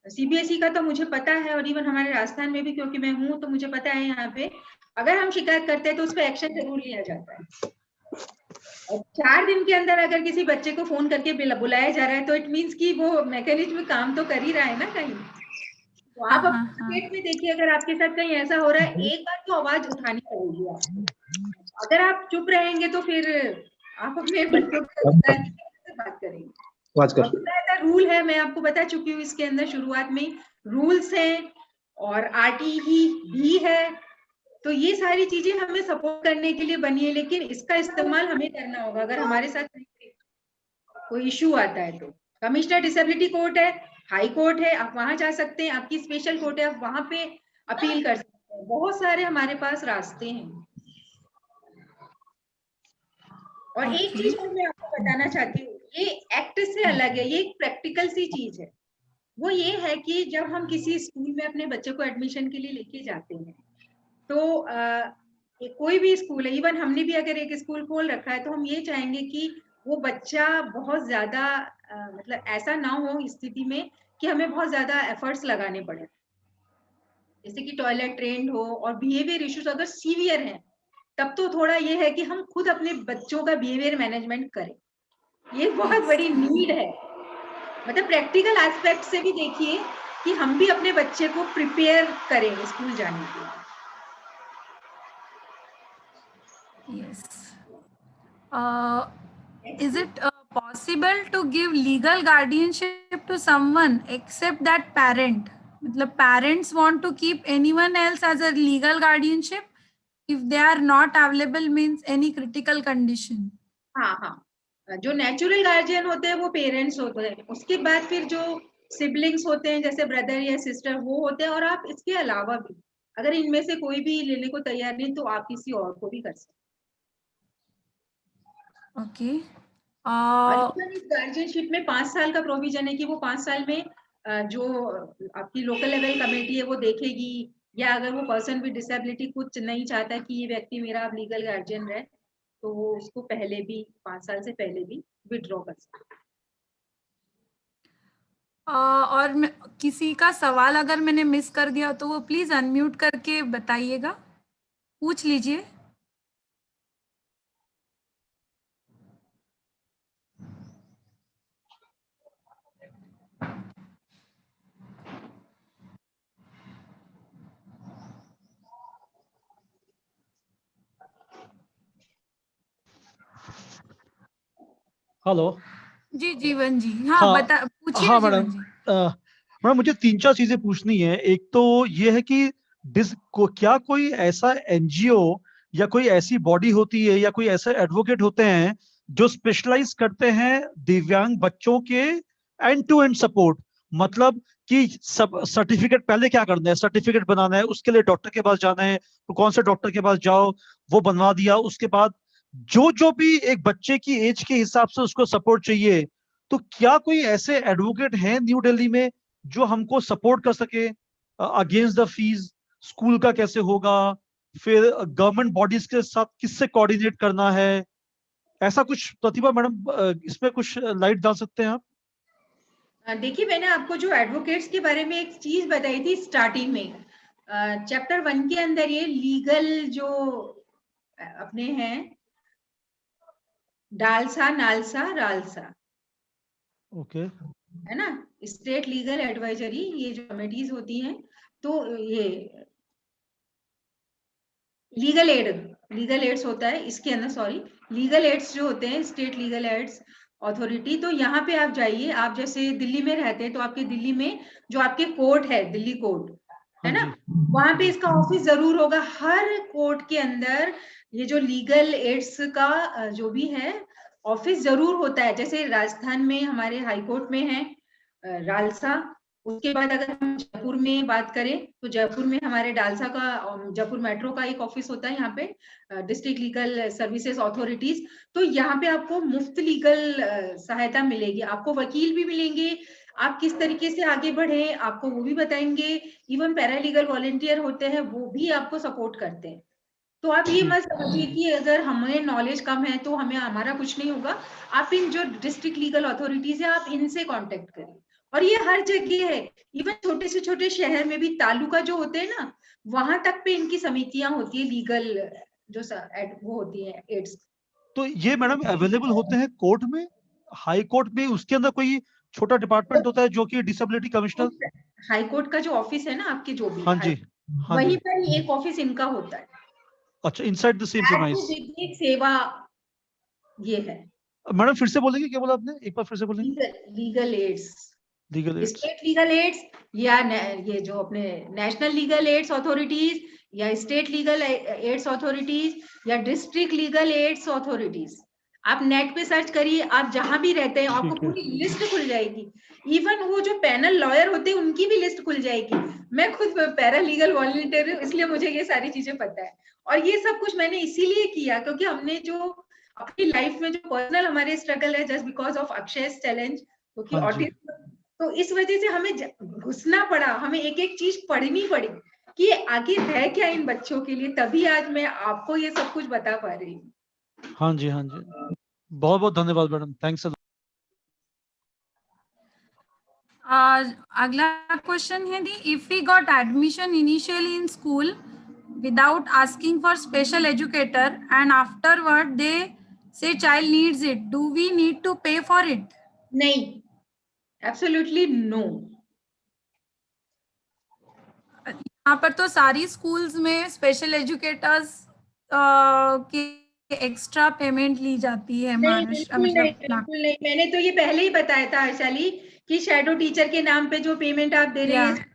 सीबीएसई का तो मुझे पता है, और इवन हमारे राजस्थान में भी क्योंकि मैं हूँ तो मुझे पता है यहाँ पे अगर हम शिकायत करते हैं तो उस पर एक्शन जरूर लिया जाता है। और 4 दिन के अंदर अगर किसी बच्चे को फोन करके बुलाया जा रहा है तो इट मीन्स कि वो मैकेनिज्म काम तो कर ही रहा है ना कहीं। तो आप स्टेट में देखिए, अगर आपके साथ कहीं ऐसा हो रहा है, एक बार तो आवाज उठानी पड़ेगी आपको। अगर आप चुप रहेंगे तो फिर आप अपने बच्चों से बात करेंगे। ऐसा रूल है, मैं आपको बता चुकी हूँ इसके अंदर शुरुआत में, रूल्स हैं और आरटीई भी है। तो ये सारी चीजें हमें सपोर्ट करने के लिए बनी है, लेकिन इसका इस्तेमाल हमें करना होगा। अगर हमारे साथ कोई इश्यू आता है तो कमिश्नर डिसेबिलिटी कोर्ट है, हाई कोर्ट है, आप वहां जा सकते हैं, आपकी स्पेशल कोर्ट है, आप वहां पे अपील कर सकते हैं। बहुत सारे हमारे पास रास्ते हैं। और एक चीज को मैं आपको बताना चाहती हूँ, ये एक्ट से अलग है, ये एक प्रैक्टिकल सी चीज है। वो ये है कि जब हम किसी स्कूल में अपने बच्चे को एडमिशन के लिए लेके जाते हैं तो कोई भी स्कूल है, इवन हमने भी अगर एक स्कूल खोल रखा है तो हम ये चाहेंगे कि वो बच्चा बहुत ज्यादा मतलब ऐसा ना हो स्थिति में कि हमें बहुत ज्यादा एफर्ट्स लगाने पड़े, जैसे कि टॉयलेट ट्रेंड हो। और बिहेवियर इश्यूज अगर सीवियर हैं तब तो थोड़ा ये है कि हम खुद अपने बच्चों का बिहेवियर मैनेजमेंट करें, ये बहुत बड़ी नीड है। मतलब प्रैक्टिकल एस्पेक्ट से भी देखिए कि हम भी अपने बच्चे को प्रिपेयर करें स्कूल जाने के लिए। Yes. Is it possible to give legal guardianship to someone except that parent? मतलब parents want to keep anyone else as a legal guardianship if they are not available, means any critical condition. हाँ, जो natural guardian होते हैं वो parents होते हैं, उसके बाद फिर जो सिबलिंग्स होते हैं जैसे ब्रदर या सिस्टर वो होते हैं, और आप इसके अलावा भी अगर इनमें से कोई भी लेने को तैयार नहीं तो आप किसी और को भी कर सकते हैं। ओके। इस गार्जियनशिप में 5 साल का प्रोविजन है कि वो 5 साल में जो आपकी लोकल लेवल कमेटी है वो देखेगी, या अगर वो पर्सन भी डिसेबिलिटी कुछ नहीं चाहता कि ये व्यक्ति मेरा अब लीगल गार्जियन रहे तो वो उसको पहले भी 5 साल से पहले भी विड्रॉ कर सकते हैं। और किसी का सवाल अगर मैंने मिस कर दिया तो वो प्लीज अनम्यूट करके बताइएगा, पूछ लीजिए। हेलो जी जीवन जी, हाँ बता, पूछिए। हाँ मैडम, मैडम मुझे 3-4 चीजें पूछनी है। एक तो ये है कि क्या कोई ऐसा एनजीओ या कोई ऐसी बॉडी होती है या कोई ऐसे एडवोकेट होते हैं जो स्पेशलाइज करते हैं दिव्यांग बच्चों के एंड टू एंड सपोर्ट, मतलब कि सब सर्टिफिकेट पहले क्या करना है, सर्टिफिकेट बनाना है, उसके लिए डॉक्टर के पास जाना है, तो कौन से डॉक्टर के पास जाओ, वो बनवा दिया, उसके बाद जो भी एक बच्चे की एज के हिसाब से उसको सपोर्ट चाहिए, तो क्या कोई ऐसे एडवोकेट हैं न्यू दिल्ली में जो हमको सपोर्ट कर सके अगेंस्ट द फीस? स्कूल का कैसे होगा, फिर गवर्नमेंट बॉडीज के साथ किससे कोऑर्डिनेट करना है, ऐसा कुछ प्रतिभा मैडम इसमें कुछ लाइट डाल सकते हैं आप? देखिए, मैंने आपको जो एडवोकेट्स के बारे में एक चीज बताई थी स्टार्टिंग में, चैप्टर 1 के अंदर ये लीगल जो अपने हैं डालसा, नालसा, रालसा, ओके है ना, स्टेट लीगल एडवाइजरी, ये जो कमेटीज होती हैं, तो ये लीगल एड्स होता है इसके अंदर, सॉरी, लीगल एड्स जो होते हैं, स्टेट लीगल एड्स अथॉरिटी। तो यहाँ पे आप जाइए, आप जैसे दिल्ली में रहते हैं तो आपके दिल्ली में जो आपके कोर्ट है, दिल्ली कोर्ट है ना, वहां पे इसका ऑफिस जरूर होगा। हर कोर्ट के अंदर ये जो लीगल एड्स का जो भी है ऑफिस जरूर होता है। जैसे राजस्थान में हमारे हाई कोर्ट में है रालसा, उसके बाद अगर हम जयपुर में बात करें तो जयपुर में हमारे डालसा का, जयपुर मेट्रो का एक ऑफिस होता है यहाँ पे, डिस्ट्रिक्ट लीगल सर्विसेज अथॉरिटीज। तो यहाँ पे आपको मुफ्त लीगल सहायता मिलेगी, आपको वकील भी मिलेंगे, आप किस तरीके से आगे बढ़े आपको वो भी बताएंगे। इवन पैरालीगल वॉलंटियर होते हैं, वो भी आपको सपोर्ट करते हैं। तो आप ये मत समझिए कि अगर हमें नॉलेज कम है तो हमें हमारा कुछ नहीं होगा। आप इन जो डिस्ट्रिक्ट लीगल अथॉरिटीज है, आप इनसे कांटेक्ट करिए, और ये हर जगह है। इवन छोटे से छोटे शहर में भी तालुका जो होते हैं ना, वहां तक पे इनकी समितियां होती है, लीगल जो वो होती है एड्स। तो ये मैडम अवेलेबल होते हैं कोर्ट में, हाई कोर्ट में, उसके अंदर कोई छोटा डिपार्टमेंट होता है जो कि डिसेबिलिटी कमिश्नर? हाई कोर्ट का जो ऑफिस है ना आपके, जो भी हाँ जी, हाँ वहीं जी। पर एक ऑफिस इनका होता है। अच्छा, इनसाइड द सेम प्रीमाइस। एक सेवा ये है। मैडम फिर से बोलेंगे, क्या बोला आपने, एक बार फिर से बोलेंगे? Legal aids, legal aids, state legal aids, या ये जो अपने नेशनल लीगल एड्स अथॉरिटीज, या स्टेट लीगल एड्स अथॉरिटीज, या डिस्ट्रिक्ट लीगल एड्स अथॉरिटीज। आप नेट पे सर्च करिए, आप जहां भी रहते हैं आपको पूरी लिस्ट खुल जाएगी। इवन वो जो पैनल लॉयर होते हैं उनकी भी लिस्ट खुल जाएगी। मैं खुद पैरा लीगल वॉलंटियर हूँ, इसलिए मुझे ये सारी चीजें पता है। और ये सब कुछ मैंने इसीलिए किया क्योंकि हमने जो अपनी लाइफ में जो पर्सनल हमारे स्ट्रगल है, जस्ट बिकॉज ऑफ अक्षय's चैलेंज, क्योंकि ऑटिज्म, तो इस वजह से हमें घुसना पड़ा, हमें एक एक चीज पढ़नी पड़ी कि आगे है क्या इन बच्चों के लिए, तभी आज मैं आपको ये सब कुछ बता पा रही हूँ। हाँ जी, हाँ जी, बहुत बहुत धन्यवाद मैडम, थैंक्स। अगला क्वेश्चन है दी, if we got admission initially in school without asking for special educator and afterward they say child needs it, do we need to pay for it? नहीं, absolutely no. यहाँ पर तो सारी schools में special educators की extra payment ली जाती है। बिल्कुल नहीं, मैंने तो ये पहले ही बताया था हर्षाली कि शैडो टीचर के नाम पे जो पेमेंट आप दे रहे हैं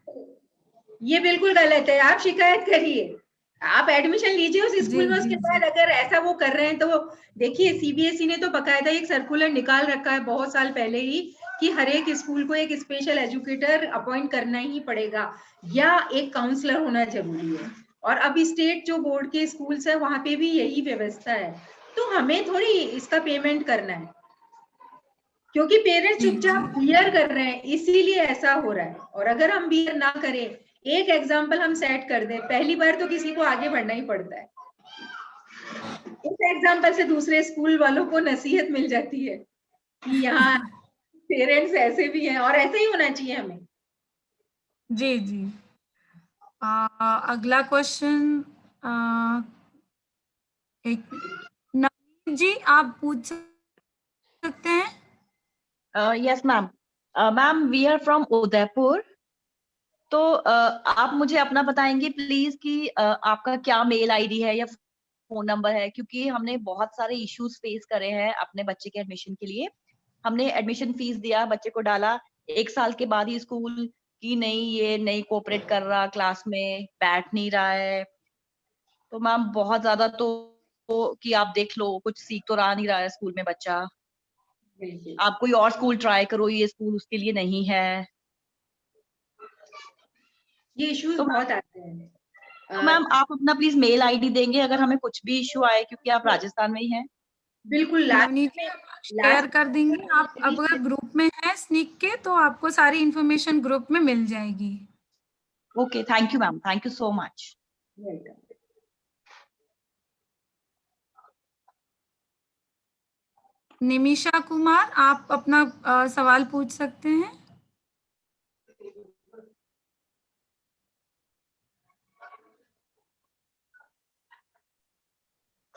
ये बिल्कुल गलत है। आप शिकायत करिए, आप एडमिशन लीजिए उस स्कूल में, उसके बाद अगर ऐसा वो कर रहे हैं तो देखिए, सीबीएसई ने तो बकायदा एक सर्कुलर निकाल रखा है बहुत साल पहले ही कि हर एक स्कूल को एक स्पेशल एजुकेटर अपॉइंट करना ही पड़ेगा या एक काउंसलर होना जरूरी है। और अभी स्टेट जो बोर्ड के स्कूल्स है वहां पे भी यही व्यवस्था है, तो हमें थोड़ी इसका पेमेंट करना है क्योंकि पेरेंट्स चुपचाप बियर कर रहे हैं, इसीलिए ऐसा हो रहा है। और अगर हम बियर ना करें, एक एग्जाम्पल हम सेट कर दें, पहली बार तो किसी को आगे बढ़ना ही पड़ता है, इस एग्जाम्पल से दूसरे स्कूल वालों को नसीहत मिल जाती है कि यहाँ पेरेंट्स ऐसे भी हैं और ऐसे ही होना चाहिए हमें। जी जी। अगला क्वेश्चन नवीन जी आप पूछ सकते हैं। Yes ma'am, ma'am we are from Udaipur, तो आप मुझे अपना बताएंगे प्लीज कि आपका क्या मेल आईडी है या फोन नंबर है, क्योंकि हमने बहुत सारे इश्यूज फेस करे हैं अपने बच्चे के एडमिशन के लिए। हमने एडमिशन फीस दिया, बच्चे को डाला, 1 साल के बाद ही स्कूल की ये नहीं कोऑपरेट कर रहा, क्लास में बैठ नहीं रहा है। तो मैम बहुत ज्यादा तो कि आप देख लो कुछ सीख तो रहा नहीं रहा है स्कूल में बच्चा, आप कोई और स्कूल ट्राई करो, ये स्कूल उसके लिए नहीं है। ये इश्यूज तो बहुत आते हैं। तो मैम आप अपना प्लीज मेल आईडी देंगे अगर हमें कुछ भी इश्यू आए, क्योंकि आप राजस्थान में ही हैं। बिल्कुल, शेयर कर देंगे। आप अगर ग्रुप में है स्निक के तो आपको सारी इंफॉर्मेशन ग्रुप में मिल जाएगी। Okay, thank you ma'am, thank you so much. Welcome. Nimisha Kumar, आप अपना सवाल पूछ सकते हैं।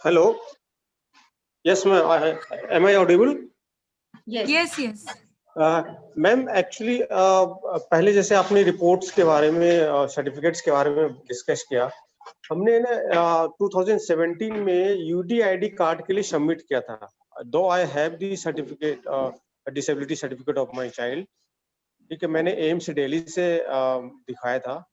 Hello. Yes, ma'am. Am I audible? Yes, yes. Ma'am actually पहले जैसे आपने रिपोर्ट्स के बारे में, सर्टिफिकेट्स के बारे में डिस्कस किया, हमने ना 2017 में यूडीआईडी कार्ड के लिए सबमिट किया था। दो I have the certificate, disability certificate of my child, ठीक है, मैंने एम्स दिल्ली से दिखाया था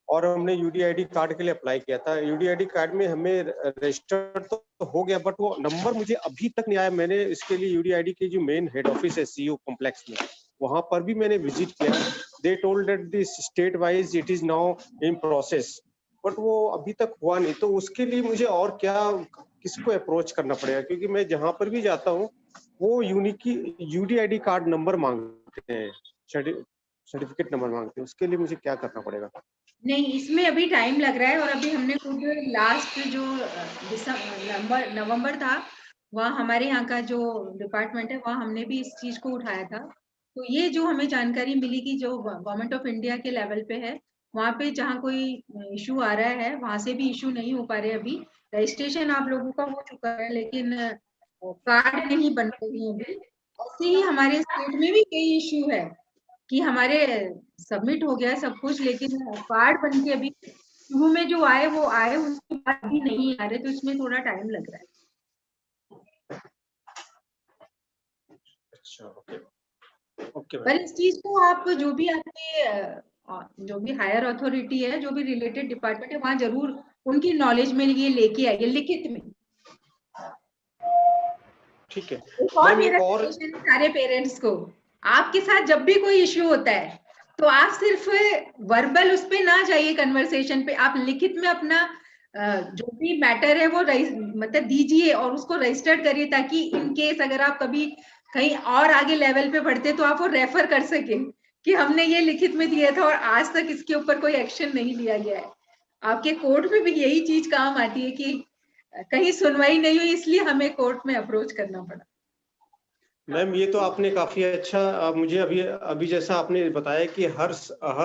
और हमने यूडीआईडी कार्ड के लिए अप्लाई किया था। यूडीआईडी कार्ड में हमें रजिस्टर्ड तो हो गया, बट वो नंबर मुझे अभी तक नहीं आया। मैंने इसके लिए यूडीआईडी के जो मेन हेड ऑफिस है सीओ कॉम्प्लेक्स में, वहां पर भी मैंने विजिट किया। They told that this state wise it is now in process, but वो अभी तक हुआ नहीं। तो उसके लिए मुझे और क्या, किसको अप्रोच करना पड़ेगा? क्योंकि मैं जहां पर भी जाता हूँ वो यूडीआईडी कार्ड नंबर मांगते हैं, सर्टिफिकेट नंबर मांगते हैं। उसके लिए मुझे क्या करना पड़ेगा? नहीं, इसमें अभी टाइम लग रहा है और अभी हमने खुद लास्ट जो नवंबर था, वहाँ हमारे यहाँ का जो डिपार्टमेंट है वहाँ हमने भी इस चीज को उठाया था। तो ये जो हमें जानकारी मिली कि जो गवर्नमेंट ऑफ इंडिया के लेवल पे है, वहाँ पे जहाँ कोई इशू आ रहा है वहाँ से भी इशू नहीं हो पा रहे। अभी रजिस्ट्रेशन आप लोगों का हो चुका है लेकिन कार्ड नहीं बन रही है अभी। ऐसे ही हमारे स्टेट में भी कई इशू है कि हमारे सबमिट हो गया सब कुछ, लेकिन कार्ड बन के अभी शुरू में जो आए वो आए, उसके बाद भी नहीं आ रहे, तो इसमें थोड़ा टाइम लग रहा है। अच्छा, ओके। पर इस चीज को आप जो भी आपके जो भी हायर अथॉरिटी है, जो भी रिलेटेड डिपार्टमेंट है, वहां जरूर उनकी नॉलेज में ये लेके आइए लिखित में। ठीक है। और मेरा सजेशन सारे पेरेंट्स को, आपके साथ जब भी कोई इश्यू होता है तो आप सिर्फ वर्बल उस पे ना जाइए कन्वर्सेशन पे, आप लिखित में अपना जो भी मैटर है वो मतलब दीजिए और उसको रजिस्टर्ड करिए, ताकि इन केस अगर आप कभी कहीं और आगे लेवल पे बढ़ते तो आप वो रेफर कर सके कि हमने ये लिखित में दिया था और आज तक इसके ऊपर कोई एक्शन नहीं लिया गया है। आपके कोर्ट में भी यही चीज काम आती है कि कहीं सुनवाई नहीं हुई इसलिए हमें कोर्ट में अप्रोच करना पड़ा। मैम ये तो आपने काफी अच्छा मुझे अभी जैसा आपने बताया कि हर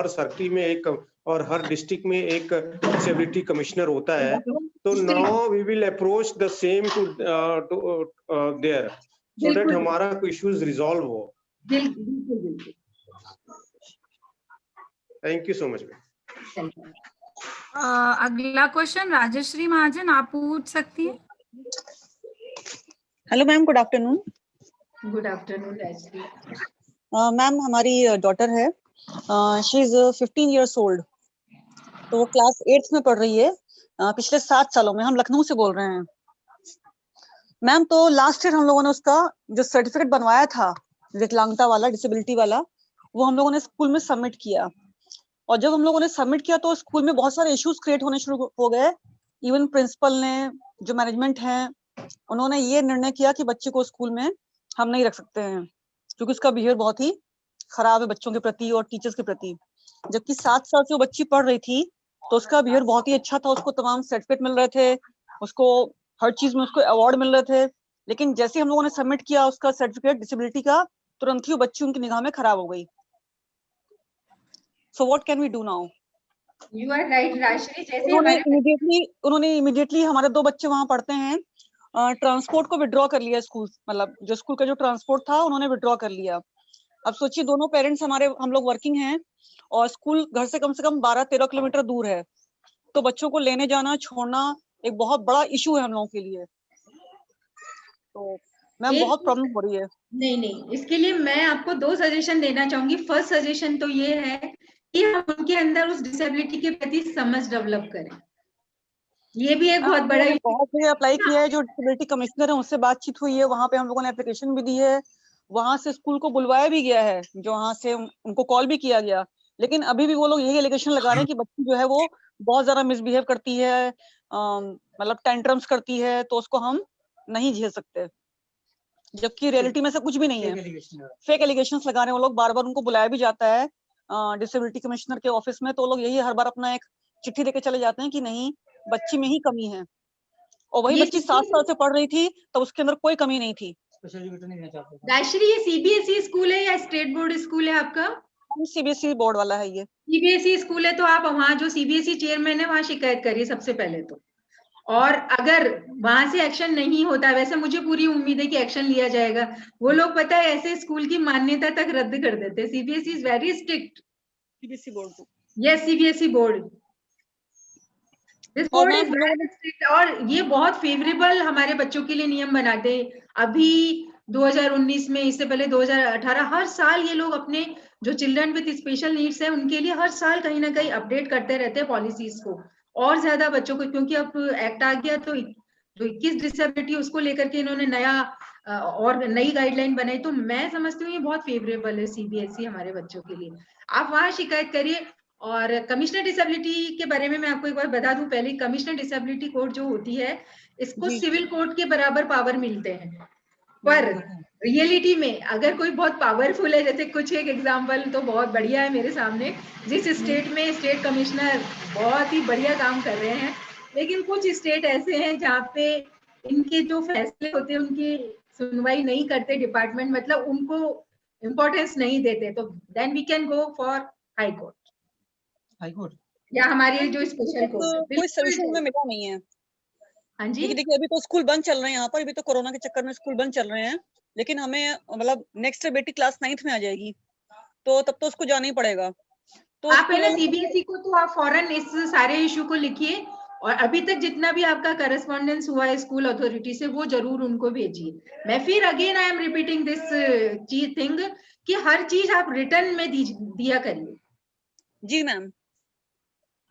सर्किल में एक और हर डिस्ट्रिक्ट में एक डिसेबिलिटी कमिश्नर होता है, तो now we will approach the same to there so that हमारा इश्यूज रिजॉल्व हो। बिल्कुल। Thank you so much ma'am. अगला क्वेश्चन राजश्री महाजन, आप पूछ सकती हैं। Hello ma'am, good afternoon. Good afternoon Rajshree. Ma'am हमारी डॉटर है, शी इज 15 इयर्स ओल्ड, तो वो क्लास 8th में पढ़ रही है। पिछले 7 सालों में, हम लखनऊ से बोल रहे हैं मैम। तो लास्ट ईयर हम लोगों ने उसका जो सर्टिफिकेट बनवाया था विकलांगता वाला, डिसेबिलिटी वाला, वो हम लोगों ने स्कूल में सबमिट किया। और जब हम लोगों ने सबमिट किया तो स्कूल में बहुत सारे इश्यूज क्रिएट होने शुरू हो गए। इवन प्रिंसिपल ने, जो मैनेजमेंट है, उन्होंने ये निर्णय किया कि बच्चे को स्कूल में हम नहीं रख सकते हैं क्योंकि उसका बिहेवियर बहुत ही खराब है बच्चों के प्रति और टीचर्स के प्रति। जबकि 7 साल से वो बच्ची पढ़ रही थी तो उसका बिहेवियर बहुत ही अच्छा था, उसको तमाम सर्टिफिकेट मिल रहे थे, उसको हर चीज में उसको अवार्ड मिल रहे थे। लेकिन जैसे हम लोगों ने सबमिट किया उसका सर्टिफिकेट डिसेबिलिटी का, तुरंत ही वो बच्ची उनकी निगाह में खराब हो गई। So what can we do now? You are right, Rajshree. जैसे उन्होंने इमीडिएटली हमारे 2 बच्चे वहां पढ़ते हैं, ट्रांसपोर्ट को विड्रॉ कर लिया स्कूल, मतलब जो स्कूल का जो ट्रांसपोर्ट था उन्होंने विड्रॉ कर लिया। अब सोचिए दोनों पेरेंट्स हम लोग वर्किंग हैं और स्कूल घर से कम 12-13 किलोमीटर दूर है, तो बच्चों को लेने जाना छोड़ना एक बहुत बड़ा इशू है हम लोगों के लिए। तो मैम बहुत प्रॉब्लम हो रही है। नहीं, इसके लिए मैं आपको 2 सजेशन देना चाहूंगी। फर्स्ट सजेशन तो ये है कि हम उनके अंदर उस डिसेबिलिटी के प्रति समझ डेवलप करें। ये भी एक बहुत बड़ा, बहुत जगह अप्लाई किया है, जो डिसेबिलिटी कमिश्नर है उससे बातचीत हुई है, वहां पे हम लोगों ने एप्लीकेशन भी दी है, वहां से स्कूल को बुलवाया भी गया है, जो वहां से उनको कॉल भी किया गया। लेकिन अभी भी वो लोग यही एलिगेशन लगा रहे हैं कि बच्ची जो है वो बहुत ज्यादा मिसबिहेव करती है, मतलब टेंट्रम्स करती है, तो उसको हम नहीं झेल सकते। जबकि रियलिटी में से कुछ भी नहीं है, फेक एलिगेशंस लगा रहे हैं वो लोग। बार बार उनको बुलाया भी जाता है डिसेबिलिटी कमिश्नर के ऑफिस में, तो लोग यही हर बार अपना एक चिट्ठी देके चले जाते हैं कि नहीं बच्ची में ही कमी है। और वही बच्ची 7 साल से पढ़ रही थी तो उसके अंदर कोई कमी नहीं थी। स्पेशल एजुकेटर नहीं देना चाहते। दाशरी, ये सीबीएसई स्कूल है या स्टेट बोर्ड स्कूल है आपका? सीबीएसई बोर्ड वाला है ये। सीबीएसई स्कूल है तो आप वहाँ जो सीबीएसई चेयरमैन है वहाँ शिकायत करिए सबसे पहले तो। और अगर वहां से एक्शन नहीं होता, वैसे मुझे पूरी उम्मीद है कि एक्शन लिया जाएगा। वो लोग पता है ऐसे स्कूल की मान्यता तक रद्द कर देते हैं। CBSE is very strict. CBSE board, yes CBSE board, this board is very strict. और ये बहुत फेवरेबल हमारे बच्चों के लिए नियम बनाते हैं। अभी 2019 में, इससे पहले 2018, हर साल ये लोग अपने जो चिल्ड्रन विद स्पेशल नीड्स है उनके लिए हर साल कहीं ना कहीं अपडेट करते रहते हैं पॉलिसीज को, और ज्यादा बच्चों को, क्योंकि अब एक्ट आ गया तो जो 21 डिसेबिलिटी उसको लेकर के इन्होंने नया और नई गाइडलाइन बनाई। तो मैं समझती हूँ ये बहुत फेवरेबल है सीबीएसई हमारे बच्चों के लिए। आप वहाँ शिकायत करिए। और कमिश्नर डिसेबिलिटी के बारे में मैं आपको एक बार बता दूं पहले, कमिश्नर डिसेबिलिटी कोर्ट जो होती है इसको सिविल कोर्ट के बराबर पावर मिलते हैं, पर रियलिटी में अगर कोई बहुत पावरफुल है, जैसे कुछ एक एग्जांपल तो बहुत बढ़िया है मेरे सामने, जिस स्टेट में स्टेट कमिश्नर बहुत ही बढ़िया काम कर रहे हैं, लेकिन कुछ स्टेट ऐसे हैं जहाँ पे इनके जो फैसले होते हैं उनकी सुनवाई नहीं करते डिपार्टमेंट, मतलब उनको इम्पोर्टेंस नहीं देते, तो then we can go for high court. High court या हमारी जो स्पेशल कोर्ट कोई सोल्यूशन में मिला नहीं है। हाँ जी, देखिए अभी तो स्कूल बंद चल रहे हैं यहाँ पर, अभी तो कोरोना के चक्कर में स्कूल बंद चल रहे हैं, लेकिन हमें मतलब नेक्स्ट बेटी क्लास 9th में आ जाएगी तो तब तो उसको जाना ही पड़ेगा। तो आप है ना सीबीएसई को तो आप फौरन इस सारे इशू को लिखिए, और अभी तक जितना भी आपका करस्पॉन्डेंस हुआ है स्कूल अथॉरिटी से वो जरूर उनको भेजिए। मैं फिर again I am repeating this thing कि हर चीज आप रिटर्न में दिया करिए। जी ma'am,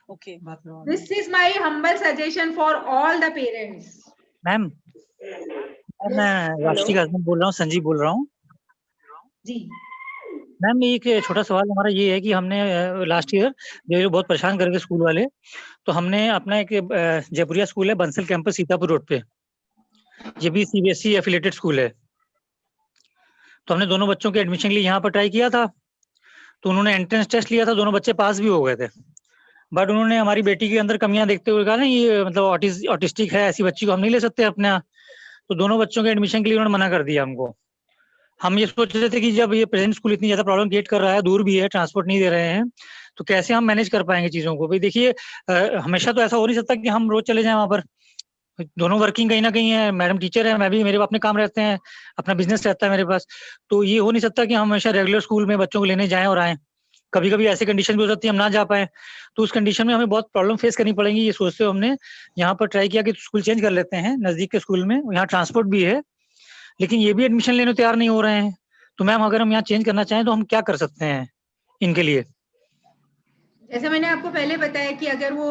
okay. This is my humble suggestion for all the parents. Ma'am मैं राष्ट्रीय हस्बैंड बोल रहा हूँ, संजीव बोल रहा हूँ जी। मैम एक छोटा सवाल हमारा ये है कि हमने लास्ट ईयर जो बहुत परेशान करके स्कूल वाले, तो हमने अपना एक जयपुरिया स्कूल है बंसल कैंपस सीतापुर रोड पे, ये भी सीबीएसई एफिलिएटेड स्कूल है, तो हमने दोनों बच्चों के एडमिशन के लिए यहाँ पर ट्राई किया था, तो उन्होंने एंट्रेंस टेस्ट लिया था, दोनों बच्चे पास भी हो गए थे, बट उन्होंने हमारी बेटी के अंदर कमियां देखते हुए कहा ना ये मतलब ऑटिस्टिक है, ऐसी बच्ची को हम नहीं ले सकते अपने यहाँ, तो दोनों बच्चों के एडमिशन के लिए उन्होंने मना कर दिया हमको। हम ये सोच रहे थे कि जब ये प्रेजेंट स्कूल इतनी ज्यादा प्रॉब्लम क्रिएट कर रहा है, दूर भी है, ट्रांसपोर्ट नहीं दे रहे हैं, तो कैसे हम मैनेज कर पाएंगे चीजों को। भाई देखिए हमेशा तो ऐसा हो नहीं सकता कि हम रोज चले जाएं वहां पर, दोनों वर्किंग कहीं ना कहीं है, मैडम टीचर है, मैं भी, मेरे अपने काम रहते हैं, अपना बिजनेस रहता है मेरे पास, तो ये हो नहीं सकता कि हम हमेशा रेगुलर स्कूल में बच्चों को लेने जाएं और आएं। कभी कभी ऐसी कंडीशन भी हो सकती है हम ना जा पाए, तो उस कंडीशन में हमें बहुत प्रॉब्लम फेस करनी पड़ेगी। ये सोचते हुए हमने यहाँ पर ट्राई किया कि स्कूल चेंज कर लेते हैं नजदीक के स्कूल में, यहाँ ट्रांसपोर्ट भी है, लेकिन ये भी एडमिशन लेने तैयार नहीं हो रहे हैं। तो मैम अगर हम यहाँ चेंज करना चाहें तो हम क्या कर सकते हैं इनके लिए? जैसे मैंने आपको पहले बताया कि अगर वो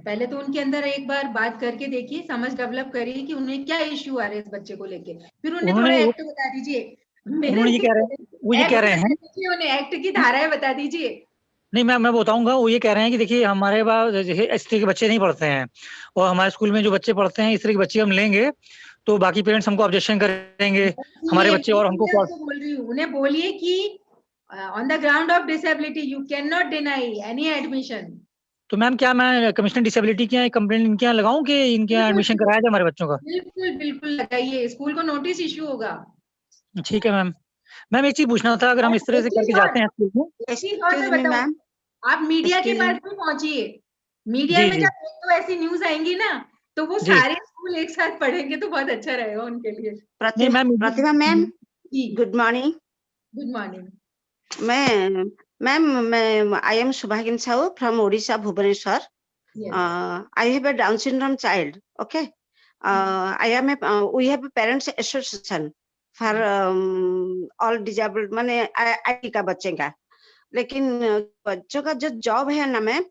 पहले तो उनके अंदर एक बार बात करके देखिए, समझ डेवलप करिए कि उन्हें क्या इश्यू आ रहे हैं इस बच्चे को लेके, फिर उन्हें थोड़ा एक्ट बता दीजिए। उन्होंने ये कह रहे हैं, वो ये कह रहे हैं, उन्हें एक्ट की धाराएं बता दीजिए। नहीं मैं बताऊंगा, वो ये कह रहे हैं कि देखिए हमारे पास इस तरह के बच्चे नहीं पढ़ते हैं, और हमारे स्कूल में जो बच्चे पढ़ते हैं इस तरह के बच्चे हम लेंगे तो बाकी पेरेंट्स हमको ऑब्जेक्शन करेंगे, हमारे बच्चे और हमको बोल रही हूँ, उन्हें बोलिए कि on the ground of disability you can not deny any admission. तो मैम क्या मैं कमिश्नर डिसेबिलिटी के यहाँ कंप्लेंट इनके यहाँ लगाऊं कि इनके यहाँ एडमिशन कराया जाए हमारे बच्चों का? बिल्कुल बिल्कुल लगाइए, स्कूल को नोटिस इश्यू होगा। ठीक है मैम। मैम एक चीज पूछना था, अगर हम इस तरह से करके जाते हैं स्कूल में, आप मीडिया के पास भी पहुंचिए, मीडिया में जब तो ऐसी न्यूज आएंगी ना तो वो सारे स्कूल एक साथ पढ़ेंगे तो बहुत अच्छा रहेगा उनके लिए। Pratibha ma'am, good morning. Good morning ma'am, I am Subhagin Sahu from Odisha, Bhubaneswar. Yes. I have a Down syndrome child. Okay. We have a parents association for all disabled, माने IT का बच्चे का, लेकिन बच्चों का जो जॉब है ना मैम,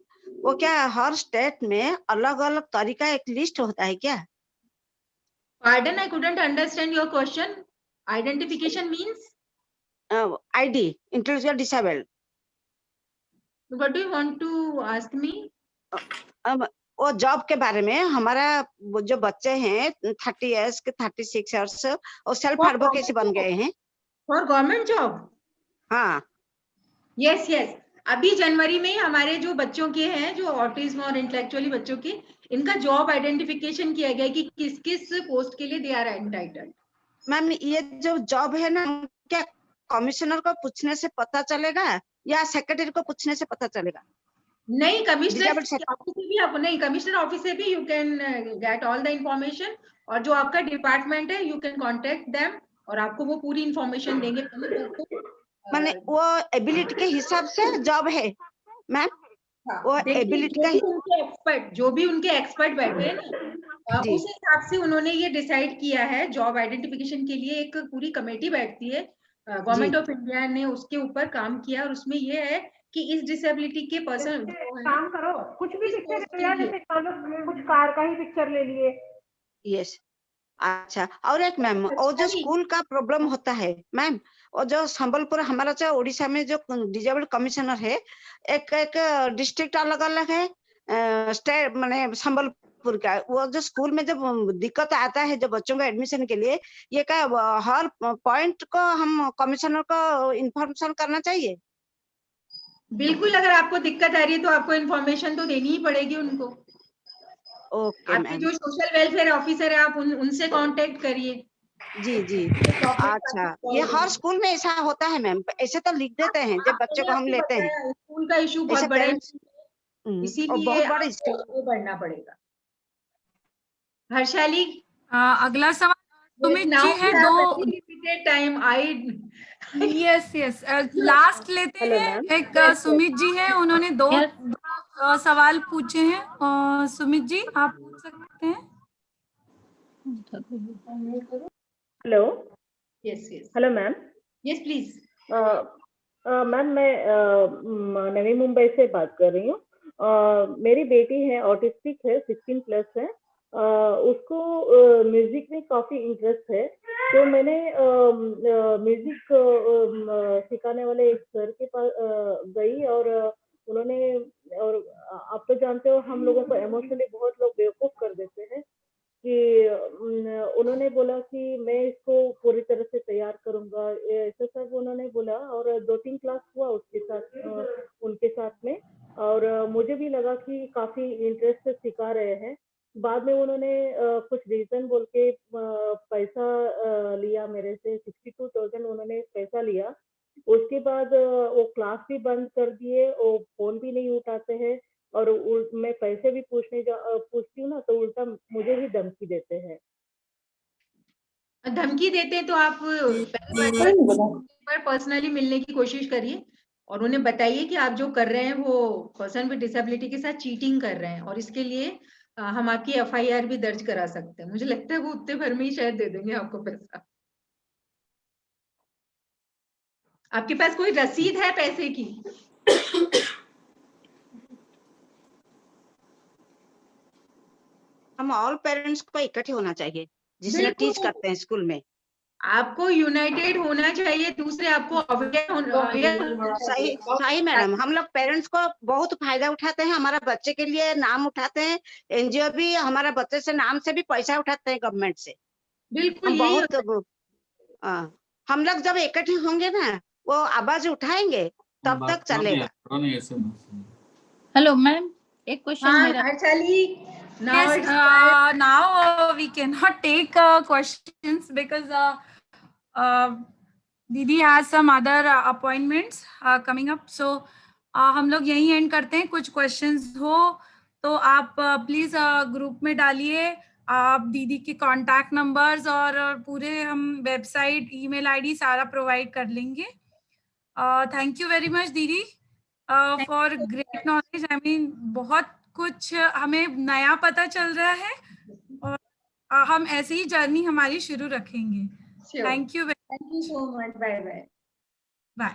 वो क्या हर स्टेट में अलग अलग तरीका एक लिस्ट होता है क्या? Pardon, I couldn't understand your question. Identification means? ID, intellectual disabled. What do you want to ask me? वो जॉब के बारे में, हमारा जो बच्चे हैं 30 इयर्स के 36 इयर्स और सेल्फ एडवोकेसी बन गए हैं फॉर गवर्नमेंट जॉब। हाँ यस यस, अभी जनवरी में हमारे जो बच्चों के हैं जो ऑटिज्म और इंटेलेक्चुअली बच्चों के, इनका जॉब आइडेंटिफिकेशन किया गया कि किस किस पोस्ट के लिए दे आर एंटाइटल्ड। मैम ये जो जॉब है ना, क्या कमिश्नर को पूछने से पता चलेगा या सेक्रेटरी को पूछने से पता चलेगा? नहीं, कमिश्नर Disabled ऑफिस से भी आपको नहीं, कमिश्नर ऑफिस से भी you can get all the information, और जो आपका डिपार्टमेंट है यू कैन कांटेक्ट देम और आपको वो पूरी इंफॉर्मेशन देंगे। माने वो एबिलिटी के हिसाब से जॉब है मैम, वो एबिलिटी का एक्सपर्ट, जो भी उनके एक्सपर्ट बैठे हैं ना, उस हिसाब से उन्होंने ये डिसाइड किया है। जॉब आइडेंटिफिकेशन के लिए एक पूरी कमेटी बैठती है, गवर्नमेंट ऑफ इंडिया ने उसके ऊपर काम किया, और उसमें ये है कि इस डिसेबिलिटी के पर्सन काम करो, कुछ भी पिक्चर ले लीजिए, कुछ कार का ही पिक्चर ले लिए। यस, अच्छा। और एक मैम, और जो स्कूल का प्रॉब्लम होता है मैम, और जो संबलपुर हमारा जो उड़ीसा में जो डिजेबल्ड कमिश्नर है, एक एक डिस्ट्रिक्ट अलग अलग है, स्टेट माने संबलपुर का, वो जो स्कूल में जब दिक्कत आता है जो बच्चों को एडमिशन के लिए, ये क्या हर पॉइंट को हम कमिश्नर को इन्फॉर्मेशन करना चाहिए? बिल्कुल, अगर आपको दिक्कत आ रही है तो आपको इन्फॉर्मेशन तो देनी ही पड़ेगी उनको। ओके आपके जो सोशल वेलफेयर ऑफिसर है आप उनसे कांटेक्ट करिए। जी जी, अच्छा। ये हर स्कूल में ऐसा होता है मैम? ऐसे तो लिख देते हैं जब बच्चे को हम लेते हैं। स्कूल का इशू बहुत बड़ा है, इसीलिए बहुत बड़ा आपको बढ़ना पड़ेगा। हर्षाली, अगला सवाल सुमित जी है। टाइम आई यस लास्ट लेते हैं। एक सुमित जी है, उन्होंने दो सवाल पूछे हैं। सुमित जी आप पूछ सकते हैं। Hello, yes hello ma'am. Yes please. Ma'am मैं नवी मुंबई से बात कर रही हूँ। मेरी बेटी है, ऑटिस्टिक है, 16 प्लस है। उसको म्यूजिक में काफी इंटरेस्ट है, तो मैंने म्यूजिक सिखाने वाले एक सर के पास गई, और उन्होंने, और आप तो जानते हो हम लोगों को इमोशनली बहुत लोग बेवकूफ कर देते हैं, कि उन्होंने बोला कि मैं इसको पूरी तरह से तैयार करूंगा, ऐसा सब उन्होंने बोला। और 2-3 क्लास हुआ उसके साथ, उनके साथ में, और मुझे भी लगा कि काफी इंटरेस्ट से सिखा रहे हैं। बाद में उन्होंने कुछ रीजन बोल के पैसा लिया मेरे से, 62,000 उन्होंने पैसा लिया। उसके बाद वो क्लास भी बंद कर दिए, वो फोन भी नहीं उठाते हैं, और मैं पैसे भी पूछती हूँ ना तो उल्टा मुझे ही धमकी देते हैं। धमकी देते हैं तो आप पर्सनली मिलने की कोशिश करिए और उन्हें बताइए कि आप जो कर रहे हैं वो पर्सन विद डिसेबिलिटी के साथ चीटिंग कर रहे हैं, और इसके लिए हम आपकी FIR भी दर्ज करा सकते हैं। मुझे लगता है वो उतने भर में ही शायद दे देंगे आपको पैसा। आपके पास कोई रसीद है पैसे की? हम ऑल पेरेंट्स को इकट्ठे होना चाहिए जिसने टीच करते हैं स्कूल में। आपको यूनाइटेड होना चाहिए, दूसरे आपको अवेयर होना। सही मैडम, हम लोग पेरेंट्स को बहुत फायदा उठाते हैं, हमारा बच्चे के लिए नाम उठाते हैं, NGO भी हमारा बच्चे से नाम से भी पैसा उठाते हैं गवर्नमेंट से। बिल्कुल बहुत हम लोग जब इकट्ठे होंगे ना, वो आवाज उठाएंगे तब तक चलेगा। हेलो मैम, एक क्वेश्चन मेरा। चलिए now we cannot take questions because Didi has some other appointments coming up, so हम लोग यहीं एंड करते हैं। कुछ क्वेश्चंस हो तो आप प्लीज ग्रुप में डालिए, आप दीदी के कॉन्टैक्ट नंबर्स और पूरे हम वेबसाइट, ईमेल आईडी सारा प्रोवाइड कर लेंगे। थैंक यू वेरी मच दीदी for great knowledge. I mean बहुत कुछ हमें नया पता चल रहा है, और हम ऐसे ही जर्नी हमारी शुरू रखेंगे। Thank you so much. Bye bye. Bye.